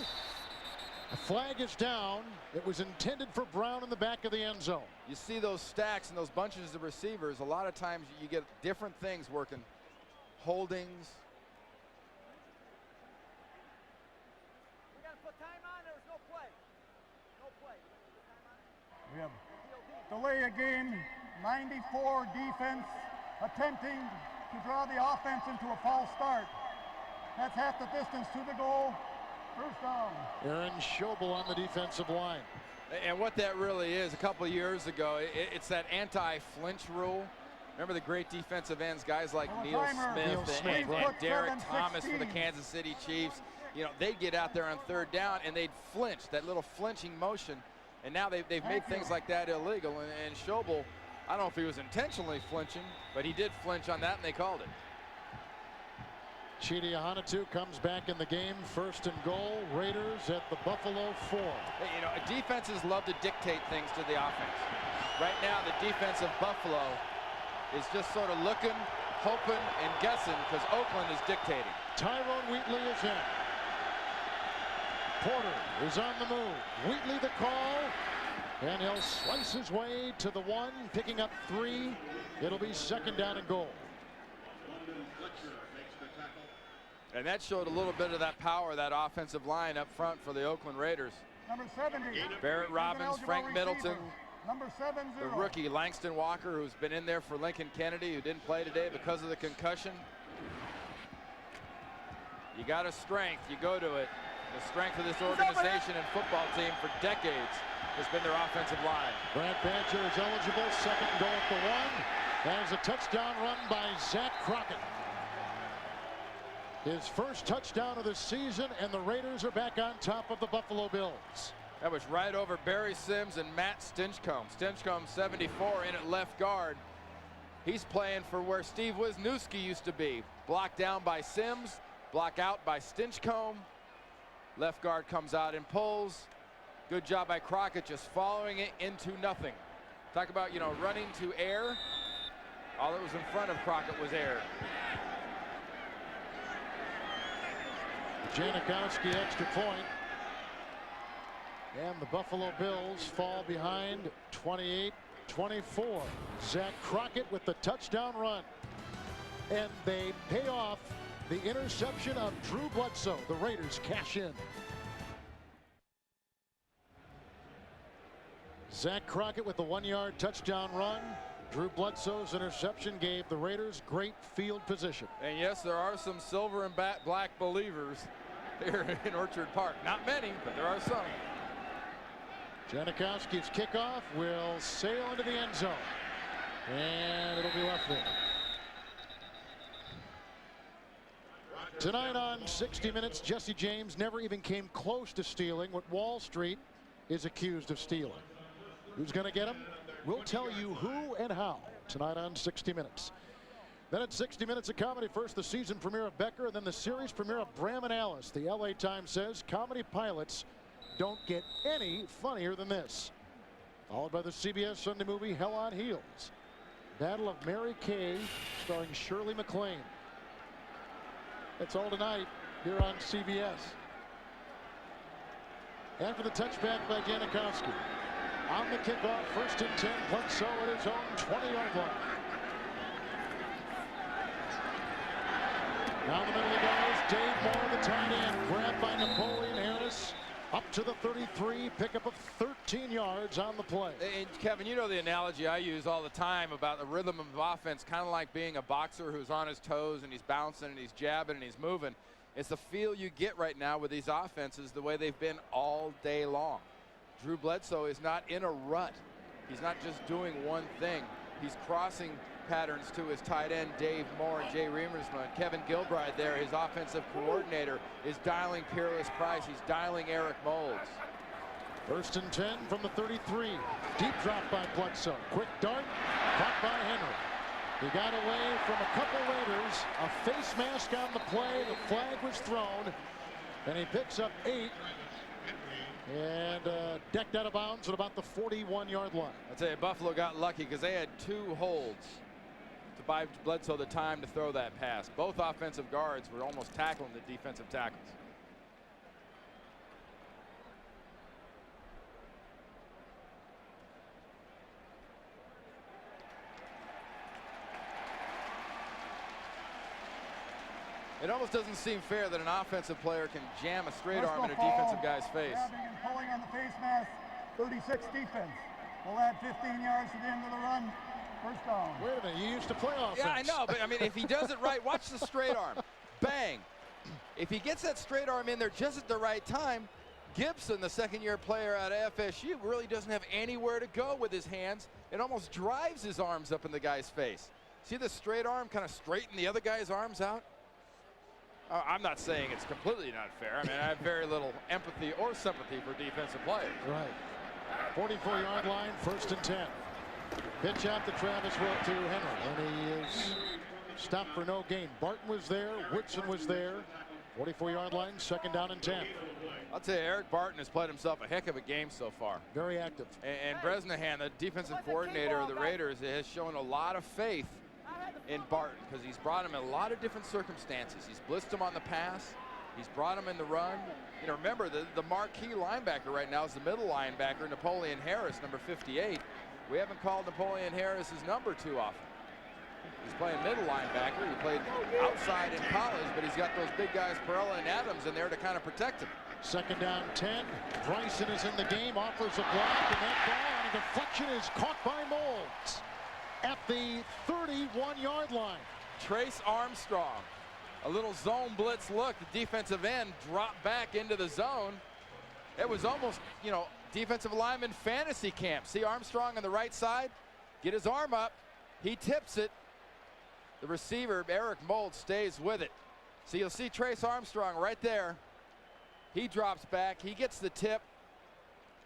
The flag is down. It was intended for Brown in the back of the end zone. You see those stacks and those bunches of receivers. A lot of times you get different things working. Holdings. We got to put time on. There was no play. No play. We have delay a game, 94 defense attempting to draw the offense into a false start. That's half the distance to the goal. 1st down. Aaron Schobel on the defensive line. And what that really is, a couple of years ago, it's that anti-flinch rule. Remember the great defensive ends, guys like Neil Smith and Derek Thomas for the Kansas City Chiefs. You know, they'd get out there on 3rd down and they'd flinch, that little flinching motion. And now they've made things like that illegal. And Schobel, I don't know if he was intentionally flinching, but he did flinch on that and they called it. Chidi Ahanotu comes back in the game. 1st and goal. Raiders at the Buffalo 4. Hey, you know, defenses love to dictate things to the offense. Right now, the defense of Buffalo is just sort of looking, hoping, and guessing because Oakland is dictating. Tyrone Wheatley is in. Porter is on the move. Wheatley the call. And he'll slice his way to the 1, picking up 3. It'll be 2nd down and goal. And that showed a little bit of that power, that offensive line up front for the Oakland Raiders. Number 70. Barrett Robbins, Frank Middleton. Number 70. The rookie Langston Walker, who's been in there for Lincoln Kennedy, who didn't play today because of the concussion. You got a strength, you go to it. The strength of this organization and football team for decades has been their offensive line. Brad Badger is eligible. 2nd and goal at the 1. There's a touchdown run by Zach Crockett. His first touchdown of the season, and the Raiders are back on top of the Buffalo Bills. That was right over Barry Sims and Matt Stinchcomb. Stinchcomb, 74, in at left guard. He's playing for where Steve Wisniewski used to be. Blocked down by Sims, blocked out by Stinchcomb. Left guard comes out and pulls. Good job by Crockett, just following it into nothing. Talk about, you know, running to air. All that was in front of Crockett was air. Janikowski extra point. And the Buffalo Bills fall behind 28-24. Zach Crockett with the touchdown run. And they pay off the interception of Drew Bledsoe. The Raiders cash in. Zach Crockett with the 1-yard touchdown run. Drew Bledsoe's interception gave the Raiders great field position. And yes, there are some silver and black believers here in Orchard Park. Not many, but there are some. Janikowski's kickoff will sail into the end zone. And it'll be left there. Tonight on 60 Minutes, Jesse James never even came close to stealing what Wall Street is accused of stealing. Who's going to get him? We'll tell you who and how tonight on 60 Minutes. Then at 60 Minutes of Comedy, first the season premiere of Becker, then the series premiere of Bram and Alice. The LA Times says comedy pilots don't get any funnier than this. Followed by the CBS Sunday movie Hell on Heels. Battle of Mary Kay, starring Shirley MacLaine. That's all tonight here on CBS. After the touchback by Janikowski. On the kickoff, 1st and 10, Bledsoe at his own 20-yard line. Down the middle he goes. Dave Moore, the tight end, grabbed by Napoleon Harris. Up to the 33, pickup of 13 yards on the play. And Kevin, you know the analogy I use all the time about the rhythm of offense, kind of like being a boxer who's on his toes and he's bouncing and he's jabbing and he's moving. It's the feel you get right now with these offenses, the way they've been all day long. Drew Bledsoe is not in a rut. He's not just doing one thing. He's crossing patterns to his tight end, Dave Moore and Jay Remersma. Kevin Gilbride there, his offensive coordinator, is dialing Peerless Price. He's dialing Eric Moulds. 1st and 10 from the 33. Deep drop by Bledsoe. Quick dart, caught by Henry. He got away from a couple Raiders. A face mask on the play. The flag was thrown. And he picks up 8. And decked out of bounds at about the 41-yard line. I'll tell you, Buffalo got lucky because they had 2 holds to buy Bledsoe the time to throw that pass. Both offensive guards were almost tackling the defensive tackles. It almost doesn't seem fair that an offensive player can jam a straight arm in a defensive guy's face. Grabbing and pulling on the face mask, 36 defense. We'll add 15 yards to the end of the run. First down. Wait a minute, you used to play offense. Yeah, I know, but I mean, if he does it right, watch the straight arm. Bang. If he gets that straight arm in there just at the right time, Gibson, the second-year player out of FSU, really doesn't have anywhere to go with his hands. It almost drives his arms up in the guy's face. See the straight arm kind of straighten the other guy's arms out? I'm not saying it's completely not fair. I mean, I have very little empathy or sympathy for defensive players. Right. 44-yard line, 1st and 10. Pitch out to Travis Will to Henry, and he is stopped for no gain. Barton was there, Woodson was there. 44-yard line, 2nd down and 10. I'll tell you, Eric Barton has played himself a heck of a game so far. Very active. And Bresnahan, the defensive coordinator of the Raiders, has shown a lot of faith in Barton because he's brought him in a lot of different circumstances. He's blitzed him on the pass. He's brought him in the run. You know, remember, the marquee linebacker right now is the middle linebacker, Napoleon Harris, number 58. We haven't called Napoleon Harris his number too often. He's playing middle linebacker. He played outside in college, but he's got those big guys, Perella and Adams, in there to kind of protect him. 2nd down, 10. Bryson is in the game, offers a block, and that ball on a deflection is caught by Moulds at the 31-yard line. Trace Armstrong, a little zone blitz look. The defensive end dropped back into the zone. It was almost, you know, defensive lineman fantasy camp. See Armstrong on the right side, get his arm up, he tips it. The receiver, Eric Moulds, stays with it. So you'll see Trace Armstrong right there. He drops back, he gets the tip.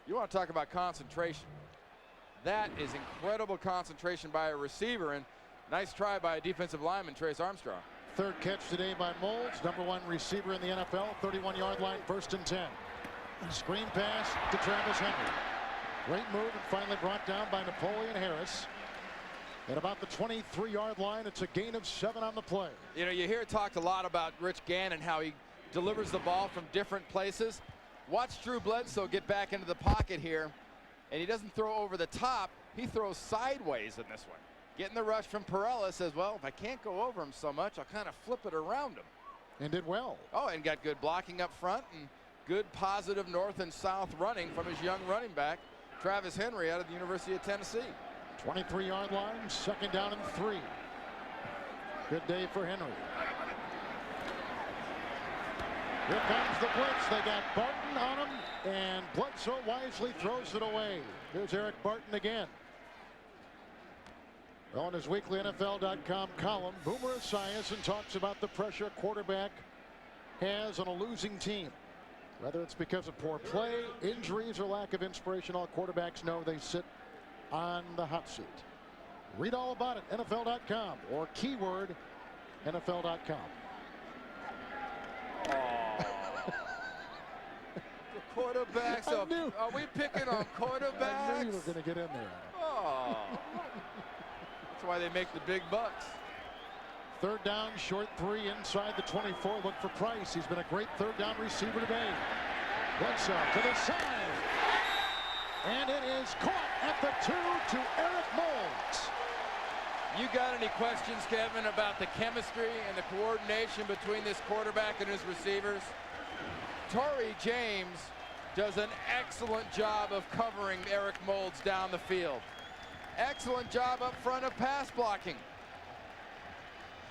You want to talk about concentration. That is incredible concentration by a receiver, and nice try by a defensive lineman, Trace Armstrong. 3rd catch today by Moulds, #1 receiver in the NFL, 31-yard line, 1st and 10. Screen pass to Travis Henry. Great move and finally brought down by Napoleon Harris. At about the 23-yard line, it's a gain of 7 on the play. You know, you hear talked a lot about Rich Gannon, how he delivers the ball from different places. Watch Drew Bledsoe get back into the pocket here, and he doesn't throw over the top. He throws sideways in this one. Getting the rush from Perella, says, well, if I can't go over him so much, I'll kind of flip it around him. And did well. Oh, and got good blocking up front and good positive north and south running from his young running back, Travis Henry, out of the University of Tennessee. 23-yard line, 2nd down and 3. Good day for Henry. Here comes the blitz. They got Barton on him, and Bledsoe wisely throws it away. Here's Eric Barton again. On his weekly NFL.com column, Boomer Esiason talks about the pressure a quarterback has on a losing team. Whether it's because of poor play, injuries, or lack of inspiration, all quarterbacks know they sit on the hot seat. Read all about it, NFL.com, or keyword NFL.com. The quarterbacks. Are we picking on quarterbacks? I knew you were going to get in there. Oh. That's why they make the big bucks. Third down, short 3 inside the 24. Look for Price. He's been a great third down receiver today. Bledsoe to the side. And it is caught at the 2 to Eric Moulds. You got any questions, Kevin, about the chemistry and the coordination between this quarterback and his receivers? Torrey James does an excellent job of covering Eric Moulds down the field. Excellent job up front of pass blocking.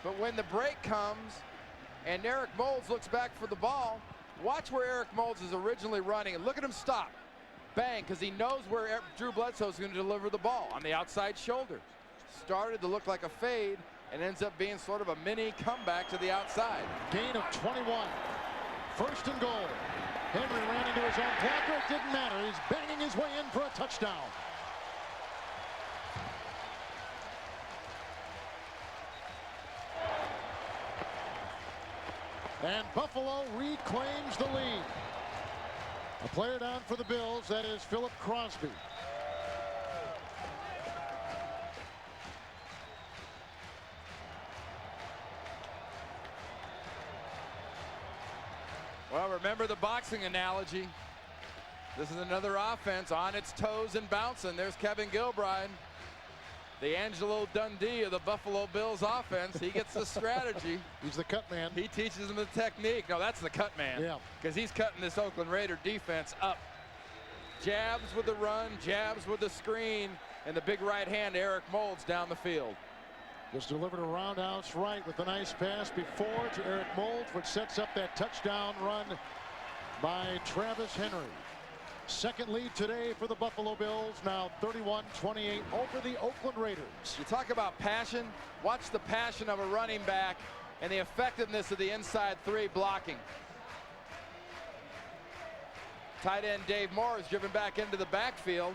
But when the break comes and Eric Moulds looks back for the ball, watch where Eric Moulds is originally running and look at him stop. Bang, because he knows where Drew Bledsoe is going to deliver the ball on the outside shoulder. Started to look like a fade and ends up being sort of a mini comeback to the outside. Gain of 21. First and goal. Henry ran into his own blocker. It didn't matter. He's banging his way in for a touchdown. And Buffalo reclaims the lead. A player down for the Bills. That is Philip Crosby. Well, remember the boxing analogy. This is another offense on its toes and bouncing. There's Kevin Gilbride, the Angelo Dundee of the Buffalo Bills offense. He gets the strategy. He's the cut man. He teaches them the technique. No, that's the cut man. Yeah. Because he's cutting this Oakland Raider defense up. Jabs with the run, jabs with the screen, and the big right hand, Eric Moulds down the field. Just delivered a roundhouse right with a nice pass before to Eric Moulds, which sets up that touchdown run by Travis Henry. Second lead today for the Buffalo Bills, now 31-28 over the Oakland Raiders. You talk about passion. Watch the passion of a running back and the effectiveness of the inside 3 blocking. Tight end Dave Moore is driven back into the backfield.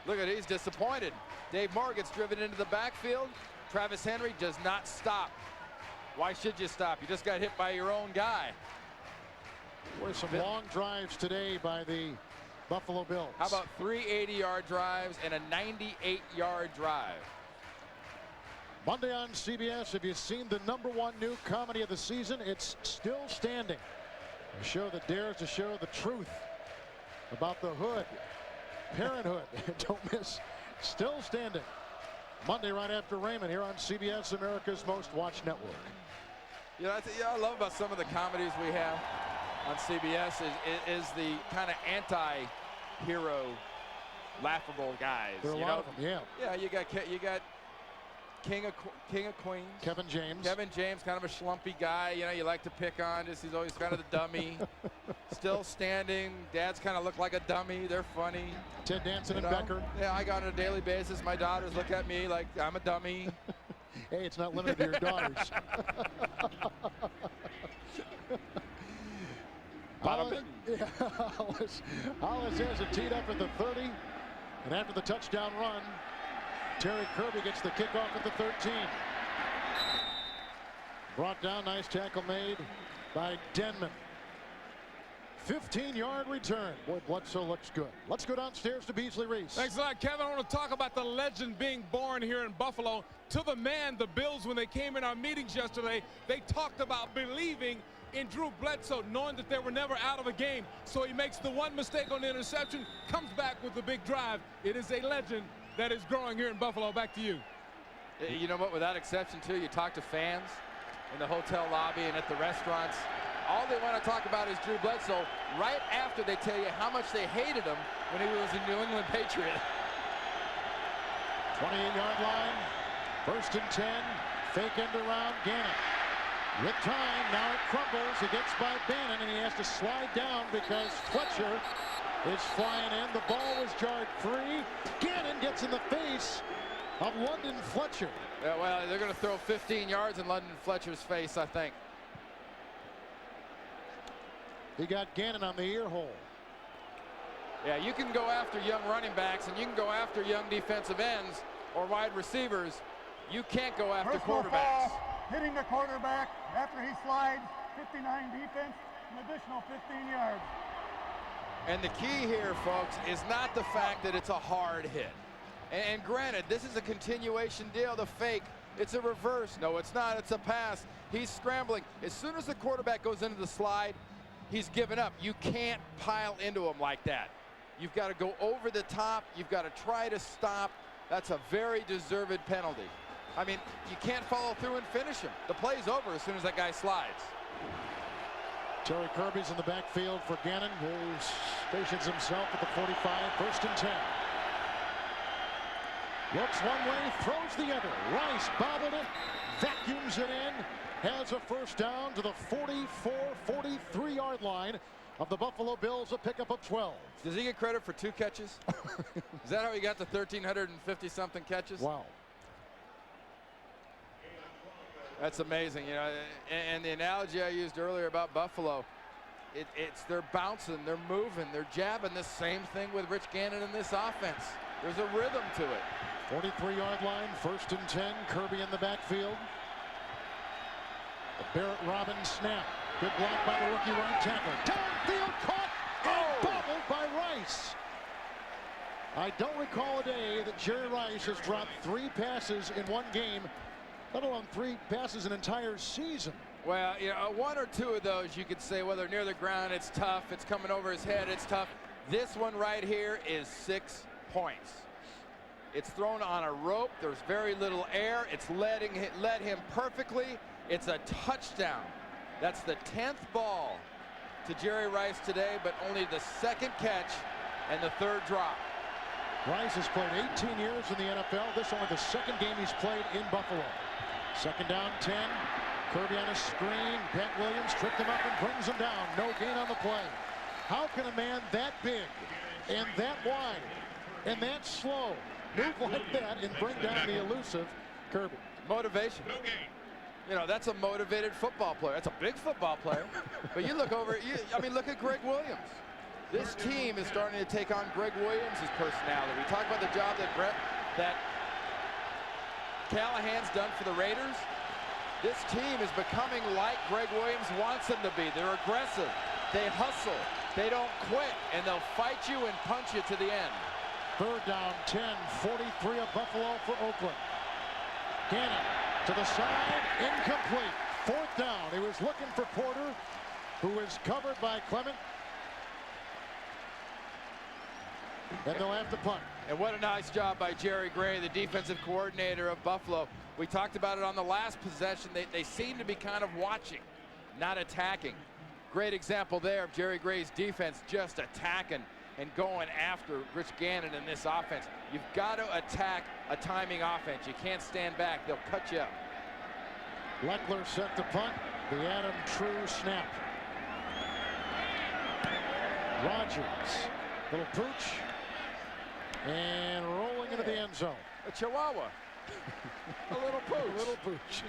Look at it, he's disappointed. Dave Moore gets driven into the backfield. Travis Henry does not stop. Why should you stop? You just got hit by your own guy. Boy, some long drives today by the Buffalo Bills. How about 3 80-yard drives and a 98-yard drive? Monday on CBS, have you seen the #1 new comedy of the season? It's Still Standing. A show that dares to show the truth about the hood. Parenthood. Don't miss Still Standing. Monday right after Raymond here on CBS, America's most watched network. You know, I love about some of the comedies we have on CBS is the kind of anti-hero, laughable guys. There are a lot of them, yeah. Yeah, you got King of Queens. Kevin James. Kevin James, kind of a schlumpy guy. You know, you like to pick on. He's always kind of the dummy. Still Standing. Dads kind of look like a dummy. They're funny. Ted Danson and Becker. Yeah, I got on a daily basis. My daughters look at me like I'm a dummy. Hey, it's not limited to your daughters. Hollis has it teed up at the 30. And after the touchdown run, Terry Kirby gets the kickoff at the 13. Brought down, nice tackle made by Denman. 15-yard return. Boy, Bledsoe looks good. Let's go downstairs to Beasley Reese. Thanks a lot, Kevin. I want to talk about the legend being born here in Buffalo. To the man, the Bills, when they came in our meetings yesterday, they talked about believing in Drew Bledsoe, knowing that they were never out of a game. So he makes the one mistake on the interception, comes back with the big drive. It is a legend that is growing here in Buffalo. Back to you. You know what, without exception, too, you talk to fans in the hotel lobby and at the restaurants. All they want to talk about is Drew Bledsoe right after they tell you how much they hated him when he was a New England Patriot. 28-yard line. First and 10. Fake end around Gannon. With time, now it crumbles. He gets by Bannon, and he has to slide down because Fletcher is flying in. The ball was jarred free. Gannon gets in the face of London Fletcher. Yeah, well, they're going to throw 15 yards in London Fletcher's face, I think. He got Gannon on the ear hole. Yeah, you can go after young running backs, and you can go after young defensive ends or wide receivers. You can't go after quarterbacks. Hitting the quarterback after he slides. 59 defense, an additional 15 yards. And the key here, folks, is not the fact that it's a hard hit. And granted, this is a continuation deal, the fake. It's a reverse. No, it's not. It's a pass. He's scrambling. As soon as the quarterback goes into the slide, he's given up. You can't pile into him like that. You've got to go over the top. You've got to try to stop. That's a very deserved penalty. I mean, you can't follow through and finish him. The play's over as soon as that guy slides. Terry Kirby's in the backfield for Gannon, who stations himself at the 45, 1st and 10. Looks one way, throws the other. Rice bobbled it, vacuums it in, has a first down to the 44, 43-yard line of the Buffalo Bills, a pickup of 12. Does he get credit for 2 catches? Is that how he got to 1,350-something catches? Wow. That's amazing, you know. And the analogy I used earlier about Buffalo, it's they're bouncing, they're moving, they're jabbing. The same thing with Rich Gannon in this offense. There's a rhythm to it. 43-yard line, 1st and 10. Kirby in the backfield. The Barrett Robbins snap. Good block by the rookie right tackle. Downfield caught and bobbled by Rice. I don't recall a day that Jerry Rice has dropped 3 passes in one game, let alone 3 passes an entire season. Well, you know, 1 or 2 of those you could say, well, they're near the ground, it's tough, it's coming over his head, it's tough. This one right here is 6 points. It's thrown on a rope, there's very little air, it's led him perfectly, it's a touchdown. That's the 10th ball to Jerry Rice today, but only the 2nd catch and the 3rd drop. Rice has played 18 years in the NFL. This is only the 2nd game he's played in Buffalo. 2nd down, 10. Kirby on a screen. Pat Williams tripped him up and brings him down. No gain on the play. How can a man that big and that wide and that slow move like that and bring down the elusive Kirby? Motivation. You know, that's a motivated football player. That's a big football player. But you look over, I mean, look at Greg Williams. This team is starting to take on Greg Williams' personality. We talk about the job that Callahan's done for the Raiders. This team is becoming like Greg Williams wants them to be. They're aggressive. They hustle. They don't quit. And they'll fight you and punch you to the end. 3rd down, 10, 43 of Buffalo for Oakland. Gannon to the side, incomplete. 4th down. He was looking for Porter, who is covered by Clement. And they'll have to punt. And what a nice job by Jerry Gray, the defensive coordinator of Buffalo. We talked about it on the last possession. They seem to be kind of watching, not attacking. Great example there of Jerry Gray's defense just attacking and going after Rich Gannon in this offense. You've got to attack a timing offense. You can't stand back. They'll cut you up. Leckler set the punt. The Adam True snap. Rodgers, little pooch. And rolling into the end zone. A chihuahua. A little pooch. A little pooch.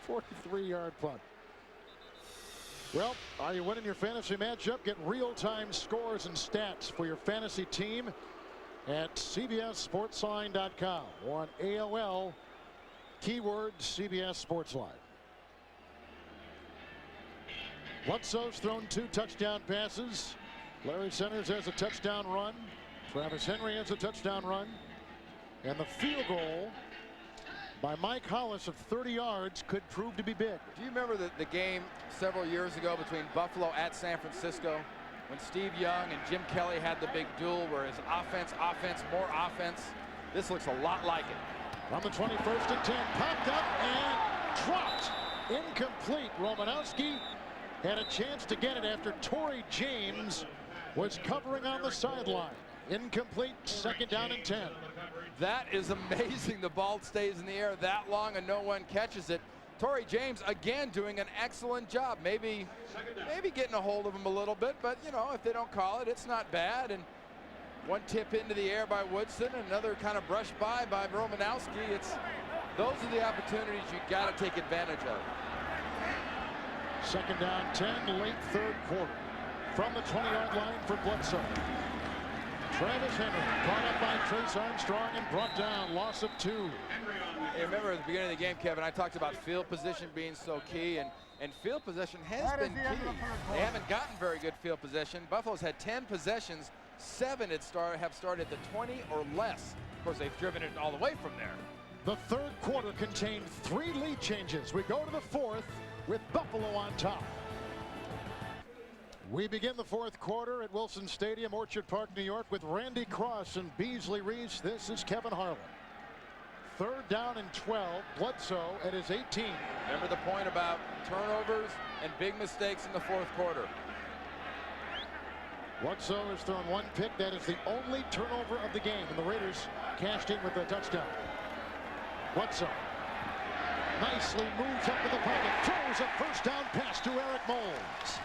43-yard punt. Well, are you winning your fantasy matchup? Get real-time scores and stats for your fantasy team at CBSSportsline.com or on AOL, keyword CBS Sportsline. Bledsoe's thrown 2 touchdown passes. Larry Centers has a touchdown run. Travis Henry has a touchdown run. And the field goal by Mike Hollis of 30 yards could prove to be big. Do you remember the game several years ago between Buffalo at San Francisco when Steve Young and Jim Kelly had the big duel where it's offense, more offense? This looks a lot like it. On the 21st and 10, popped up and dropped. Incomplete. Romanowski had a chance to get it after Torrey James was covering on the sideline. Incomplete. 2nd down and 10. That is amazing. The ball stays in the air that long and no one catches it. Torrey James again doing an excellent job. Maybe getting a hold of him a little bit, but you know, if they don't call it, it's not bad. And one tip into the air by Woodson, another kind of brush by Romanowski. Those are the opportunities you got to take advantage of. 2nd down, 10, late 3rd quarter. From the 20-yard line for Bledsoe. Travis Henry caught up by Trace Armstrong and brought down. Loss of 2. Hey, remember at the beginning of the game, Kevin, I talked about field position being so key, and field possession has been key. They haven't gotten very good field possession. Buffalo's had 10 possessions. 7 have started at the 20 or less. Of course, they've driven it all the way from there. The third quarter contained 3 lead changes. We go to the fourth with Buffalo on top. We begin the fourth quarter at Wilson Stadium, Orchard Park, New York, with Randy Cross and Beasley Reese. This is Kevin Harlan. 3rd down and 12. Bledsoe at his 18. Remember the point about turnovers and big mistakes in the fourth quarter. Bledsoe has thrown 1 pick. That is the only turnover of the game, and the Raiders cashed in with a touchdown. Bledsoe nicely moves up in the pocket, throws a first down pass to Eric Moulds.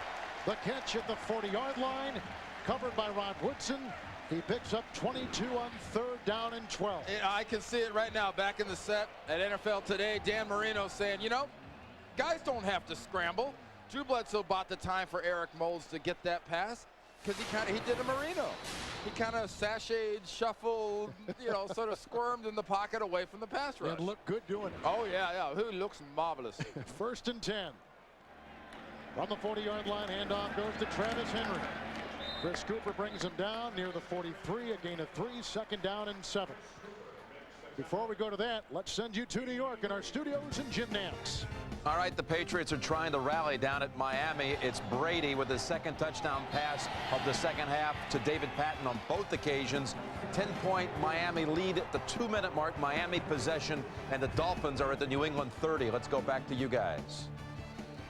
The catch at the 40-yard line, covered by Rod Woodson. He picks up 22 on 3rd down and 12. I can see it right now back in the set at NFL Today. Dan Marino saying, you know, guys don't have to scramble. Drew Bledsoe bought the time for Eric Moulds to get that pass because he did a Marino. He kind of sashayed, shuffled, you know, sort of squirmed in the pocket away from the pass rush. And looked good doing it. Oh, yeah. Who looks marvelous. 1st and 10. From the 40-yard line, handoff goes to Travis Henry. Chris Cooper brings him down near the 43, a gain of 3, 2nd down and 7. Before we go to that, let's send you to New York in our studios in Jim Nantz. All right, the Patriots are trying to rally down at Miami. It's Brady with his 2nd touchdown pass of the second half to David Patton on both occasions. 10-point Miami lead at the 2-minute mark. Miami possession, and the Dolphins are at the New England 30. Let's go back to you guys.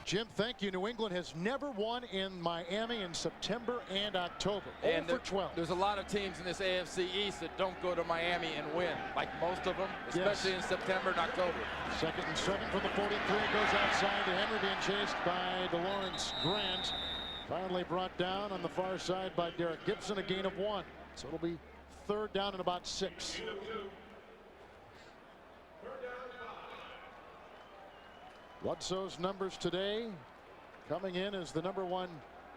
Jim, thank you. New England has never won in Miami in September and October. And 0-for-12. There's a lot of teams in this AFC East that don't go to Miami and win, like most of them, especially in September and October. 2nd and 7 from the 43. Goes outside to Henry, being chased by DeLawrence Grant. Finally brought down on the far side by Derek Gibson, a gain of 1. So it'll be 3rd down and about 6. Bledsoe's numbers today coming in as the #1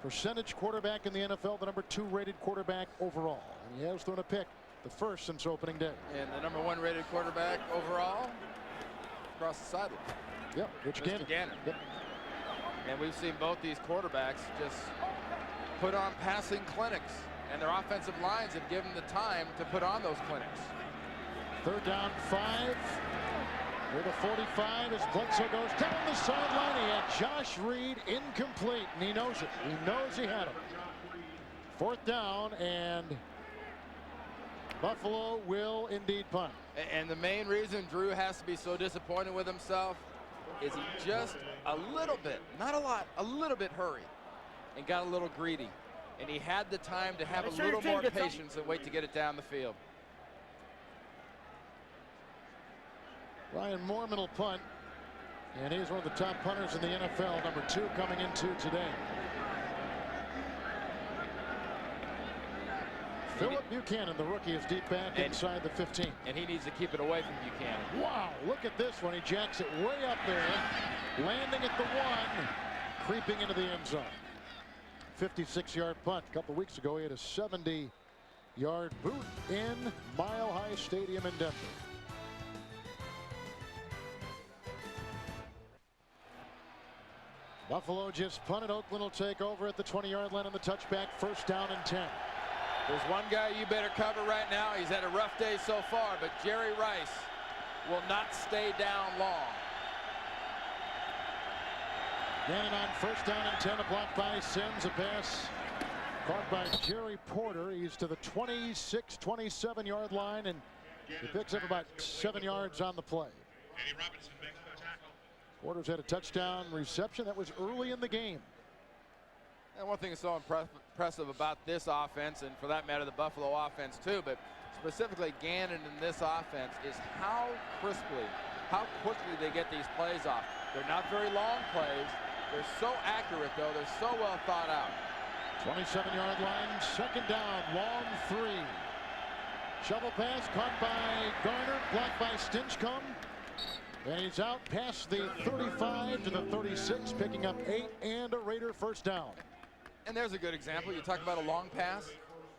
percentage quarterback in the NFL, the #2 rated quarterback overall. And he has thrown a pick, the first since opening day. And the #1 rated quarterback overall across the sideline. Yep, Rich Gannon. Yep. And we've seen both these quarterbacks just put on passing clinics, and their offensive lines have given the time to put on those clinics. 3rd down, 5. With a 45 as Bledsoe goes down the sideline. He had Josh Reed incomplete, and he knows it. He knows he had him. 4th down, and Buffalo will indeed punt. And the main reason Drew has to be so disappointed with himself is he just a little bit, not a lot, a little bit hurried and got a little greedy. And he had the time to have a little more patience and wait to get it down the field. Ryan Moorman will punt, and he's one of the top punters in the NFL, #2 coming into today. Philip Buchanan, the rookie, is deep back inside the 15. And he needs to keep it away from Buchanan. Wow, look at this one. He jacks it way up there, landing at the 1, creeping into the end zone. 56-yard punt. A couple weeks ago, he had a 70-yard boot in Mile High Stadium in Denver. Buffalo just punted. Oakland will take over at the 20-yard line on the touchback. 1st down and 10. There's one guy you better cover right now. He's had a rough day so far, but Jerry Rice will not stay down long. Gannon on 1st down and 10. A block by Sims. A pass caught by Jerry Porter. He's to the 26, 27-yard line, and he picks up about 7 yards on the play. Eddie Robinson makes the tackle. Porter's had a touchdown reception. That was early in the game. And one thing that's so impressive about this offense, and for that matter the Buffalo offense too, but specifically Gannon in this offense, is how quickly they get these plays off. They're not very long plays. They're so accurate, though. They're so well thought out. 27-yard line, 2nd down, long 3. Shovel pass caught by Garner, blocked by Stinchcomb. And he's out past the 35 to the 36, picking up 8 and a Raider 1st down. And there's a good example. You talk about a long pass.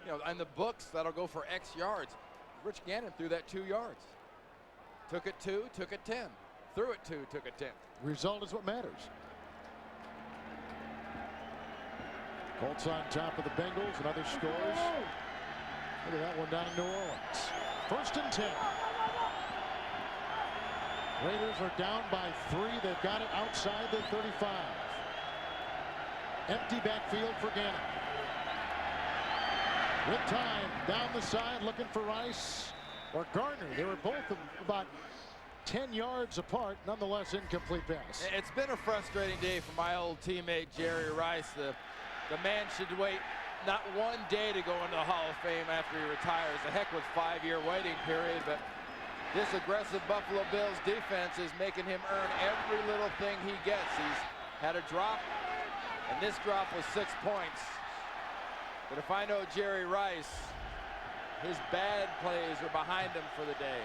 you know, in the books that'll go for X yards. Rich Gannon threw that 2 yards. Took it 2, took it 10. Threw it 2, took it 10. Result is what matters. Colts on top of the Bengals and other scores. Look at that one down in New Orleans. 1st and 10. Raiders are down by 3. They've got it outside their 35. Empty backfield for Gannon. With time, down the side, looking for Rice or Garner. They were both about 10 yards apart. Nonetheless, incomplete pass. It's been a frustrating day for my old teammate Jerry Rice. The man should wait not 1 day to go into the Hall of Fame after he retires. The heck with 5-year waiting period, but this aggressive Buffalo Bills defense is making him earn every little thing he gets. He's had a drop, and this drop was 6 points. But if I know Jerry Rice, his bad plays are behind him for the day.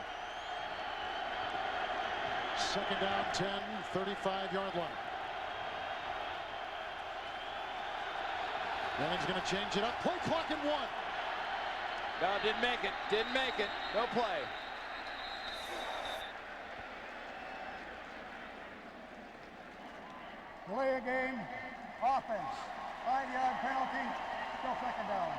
2nd down, 10, 35-yard line. Gannon's going to change it up. Play clock in 1. No, didn't make it. Didn't make it. No play. Delay a game, offense, 5-yard penalty, still 2nd down.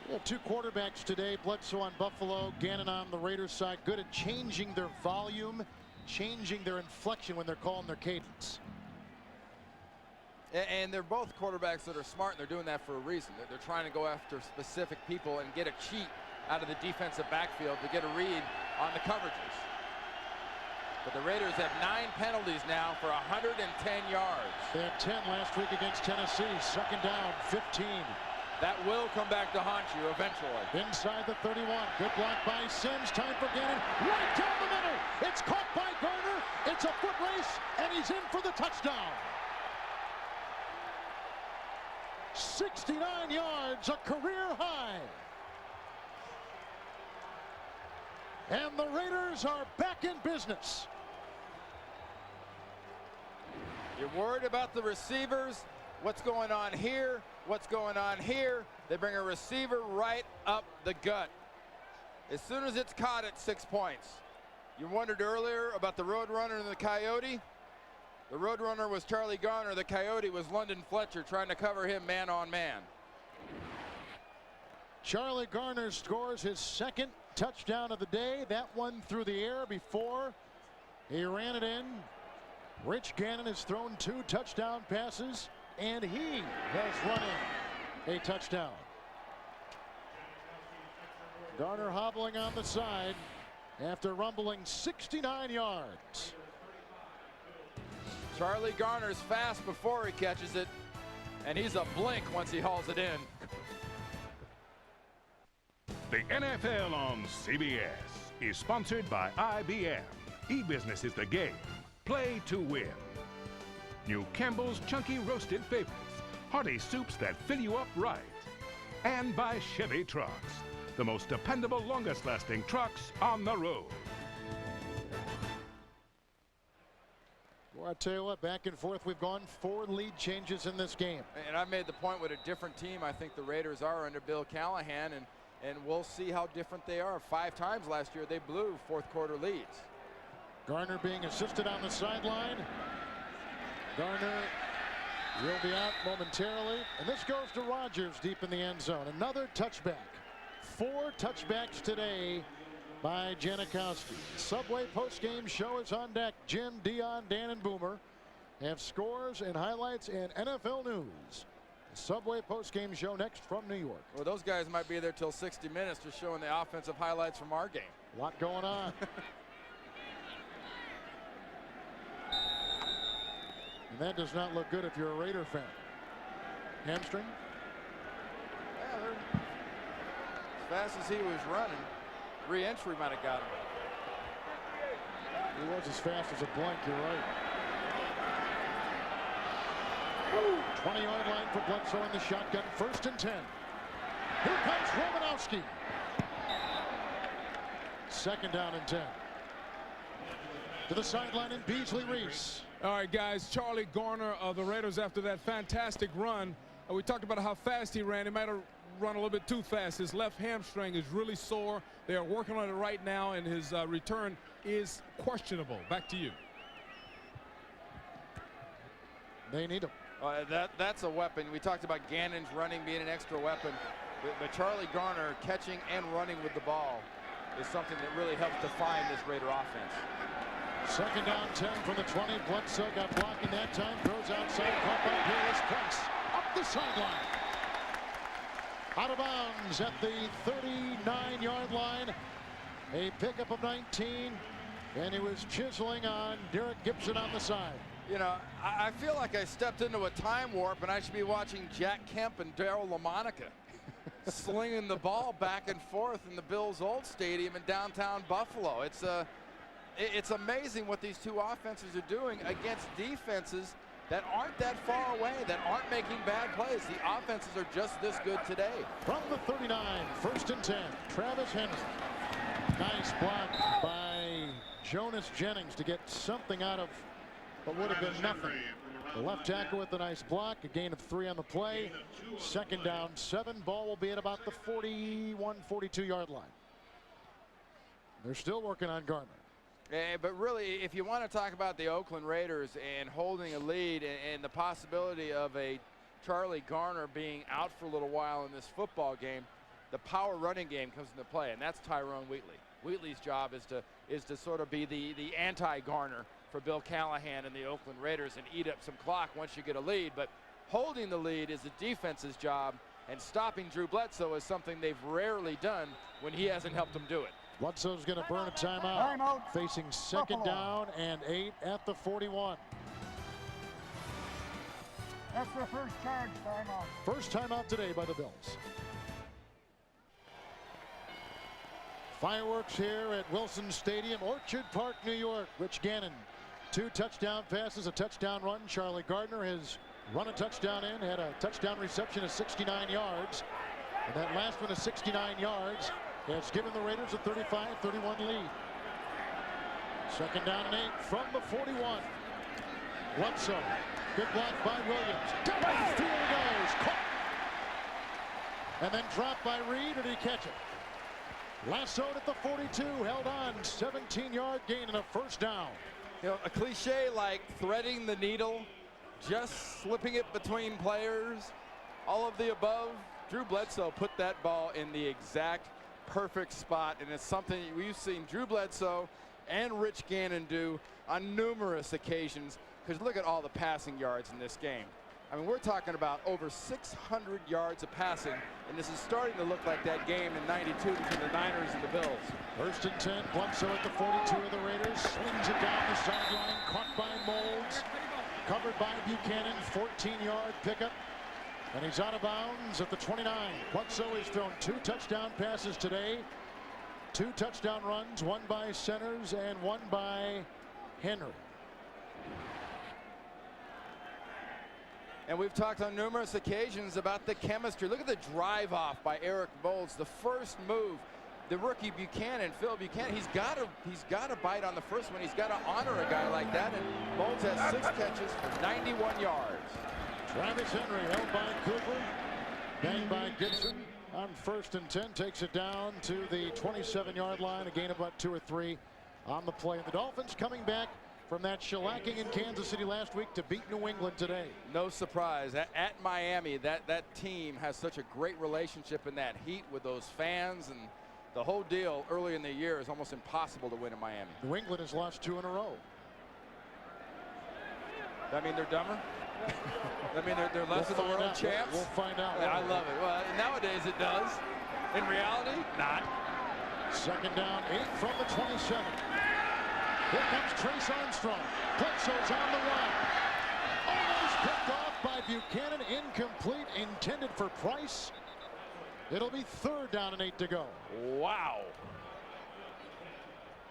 We have 2 quarterbacks today. Bledsoe on Buffalo, Gannon on the Raiders side. Good at changing their volume, changing their inflection when they're calling their cadence. And they're both quarterbacks that are smart, and they're doing that for a reason. They're trying to go after specific people and get a cheat out of the defensive backfield to get a read on the coverages. But the Raiders have 9 penalties now for 110 yards. They had 10 last week against Tennessee. 2nd down, 15. That will come back to haunt you eventually. Inside the 31. Good block by Sims. Time for Gannon. Right down the middle. It's caught by Garner. It's a foot race, and he's in for the touchdown. 69 yards, a career high. And the Raiders are back in business. You're worried about the receivers. What's going on here? What's going on here? They bring a receiver right up the gut. As soon as it's caught at 6 points. You wondered earlier about the Roadrunner and the Coyote. The Roadrunner was Charlie Garner. The Coyote was London Fletcher trying to cover him man on man. Charlie Garner scores his 2nd touchdown of the day. That one through the air before he ran it in. Rich Gannon has thrown 2 touchdown passes, and he has run in a touchdown. Garner hobbling on the side after rumbling 69 yards. Charlie Garner's fast before he catches it, and he's a blink once he hauls it in. The NFL on CBS is sponsored by IBM. E-business is the game. Play to win. New Campbell's Chunky Roasted Favorites. Hearty soups that fill you up right. And by Chevy Trucks. The most dependable, longest-lasting trucks on the road. Well, I tell you what, back and forth we've gone. 4 lead changes in this game. And I made the point with a different team. I think the Raiders are under Bill Callahan, and we'll see how different they are. 5 times last year they blew 4th quarter leads. Garner being assisted on the sideline. Garner will be out momentarily. And this goes to Rodgers deep in the end zone. Another touchback. 4 touchbacks today by Janikowski. Subway postgame show is on deck. Jim, Dion, Dan, and Boomer have scores and highlights and NFL news. The Subway postgame show next from New York. Well, those guys might be there till 60 minutes just showing the offensive highlights from our game. A lot going on. And that does not look good if you're a Raider fan. Hamstring? Yeah, as fast as he was running, re-entry might have got him. He was as fast as a blank, you're right. 20-yard line for Bledsoe in the shotgun. 1st and 10. Here comes Romanowski. 2nd down and 10. To the sideline in Beasley Reese. All right, guys, Charlie Garner of the Raiders, after that fantastic run, We talked about how fast he ran. He might have run a little bit too fast. His left hamstring is really sore. They are working on it right now, and his return is questionable. Back to you. They need him. That's a weapon. We talked about Gannon's running being an extra weapon, but Charlie Garner catching and running with the ball is something that really helps define this Raider offense. Second down 10 from the 20. Bledsoe got blocking that time. Throws outside. Caught by Peerless. Price up the sideline. Out of bounds at the 39-yard line. A pickup of 19. And he was chiseling on Derek Gibson on the side. You know, I feel like I stepped into a time warp and I should be watching Jack Kemp and Darryl LaMonica slinging the ball back and forth in the Bills' old stadium in downtown Buffalo. It's amazing what these two offenses are doing against defenses that aren't that far away, that aren't making bad plays. The offenses are just this good today. From the 39, 1st and 10, Travis Henry. Nice block by Jonas Jennings to get something out of what would have been nothing. The left tackle with a nice block, a gain of 3 on the play. Second down 7. Ball will be at about the 41, 42-yard line. They're still working on Garner. But really, if you want to talk about the Oakland Raiders and holding a lead and the possibility of a Charlie Garner being out for a little while in this football game, the power running game comes into play, and that's Tyrone Wheatley. Wheatley's job is to sort of be the anti-Garner for Bill Callahan and the Oakland Raiders and eat up some clock once you get a lead. But holding the lead is the defense's job, and stopping Drew Bledsoe is something they've rarely done when he hasn't helped them do it. Bledsoe's going to burn a timeout. Timeout. Facing second down and 8 at the 41. That's their first charge timeout. First timeout today by the Bills. Fireworks here at Wilson Stadium, Orchard Park, New York. Rich Gannon, 2 touchdown passes, a touchdown run. Charlie Gardner has run a touchdown in, had a touchdown reception of 69 yards. And that last one of 69 yards has given the Raiders a 35-31 lead. Second down and 8 from the 41. Bledsoe, good block by Williams. Down the field goes, caught. And then dropped by Reed, or did he catch it? Lassoed at the 42, held on, 17-yard gain and a first down. You know, a cliche like threading the needle, just slipping it between players, all of the above. Drew Bledsoe put that ball in the exact perfect spot, and it's something we've seen Drew Bledsoe and Rich Gannon do on numerous occasions, because look at all the passing yards in this game. I mean, we're talking about over 600 yards of passing, and this is starting to look like that game in '92 between the Niners and the Bills. 1st and 10, Bledsoe at the 42 of the Raiders, slings it down the sideline, caught by Moulds, covered by Buchanan, 14-yard pickup. And he's out of bounds at the 29. Bledsoe has thrown 2 touchdown passes today. 2 touchdown runs, one by Centers and one by Henry. And we've talked on numerous occasions about the chemistry. Look at the drive off by Eric Moulds. The first move, the rookie Buchanan, Phil Buchanan, he's got to bite on the first one. He's got to honor a guy like that. And Moulds has 6 catches for 91 yards. Travis Henry held by Cooper, banged by Gibson on 1st and 10, takes it down to the 27-yard line, a gain of about 2 or 3 on the play. And the Dolphins coming back from that shellacking in Kansas City last week to beat New England today. No surprise. At Miami, that team has such a great relationship in that heat with those fans, and the whole deal early in the year is almost impossible to win in Miami. New England has lost 2 in a row. That mean they're dumber? I mean, they're less of the world champs? We'll find out. Yeah, I love it. Well, nowadays it does. In reality, not. Second down, 8 from the 27. Here comes Trace Armstrong. Bledsoe's on the run. Almost picked off by Buchanan. Incomplete, intended for Price. It'll be 3rd down and 8 to go. Wow.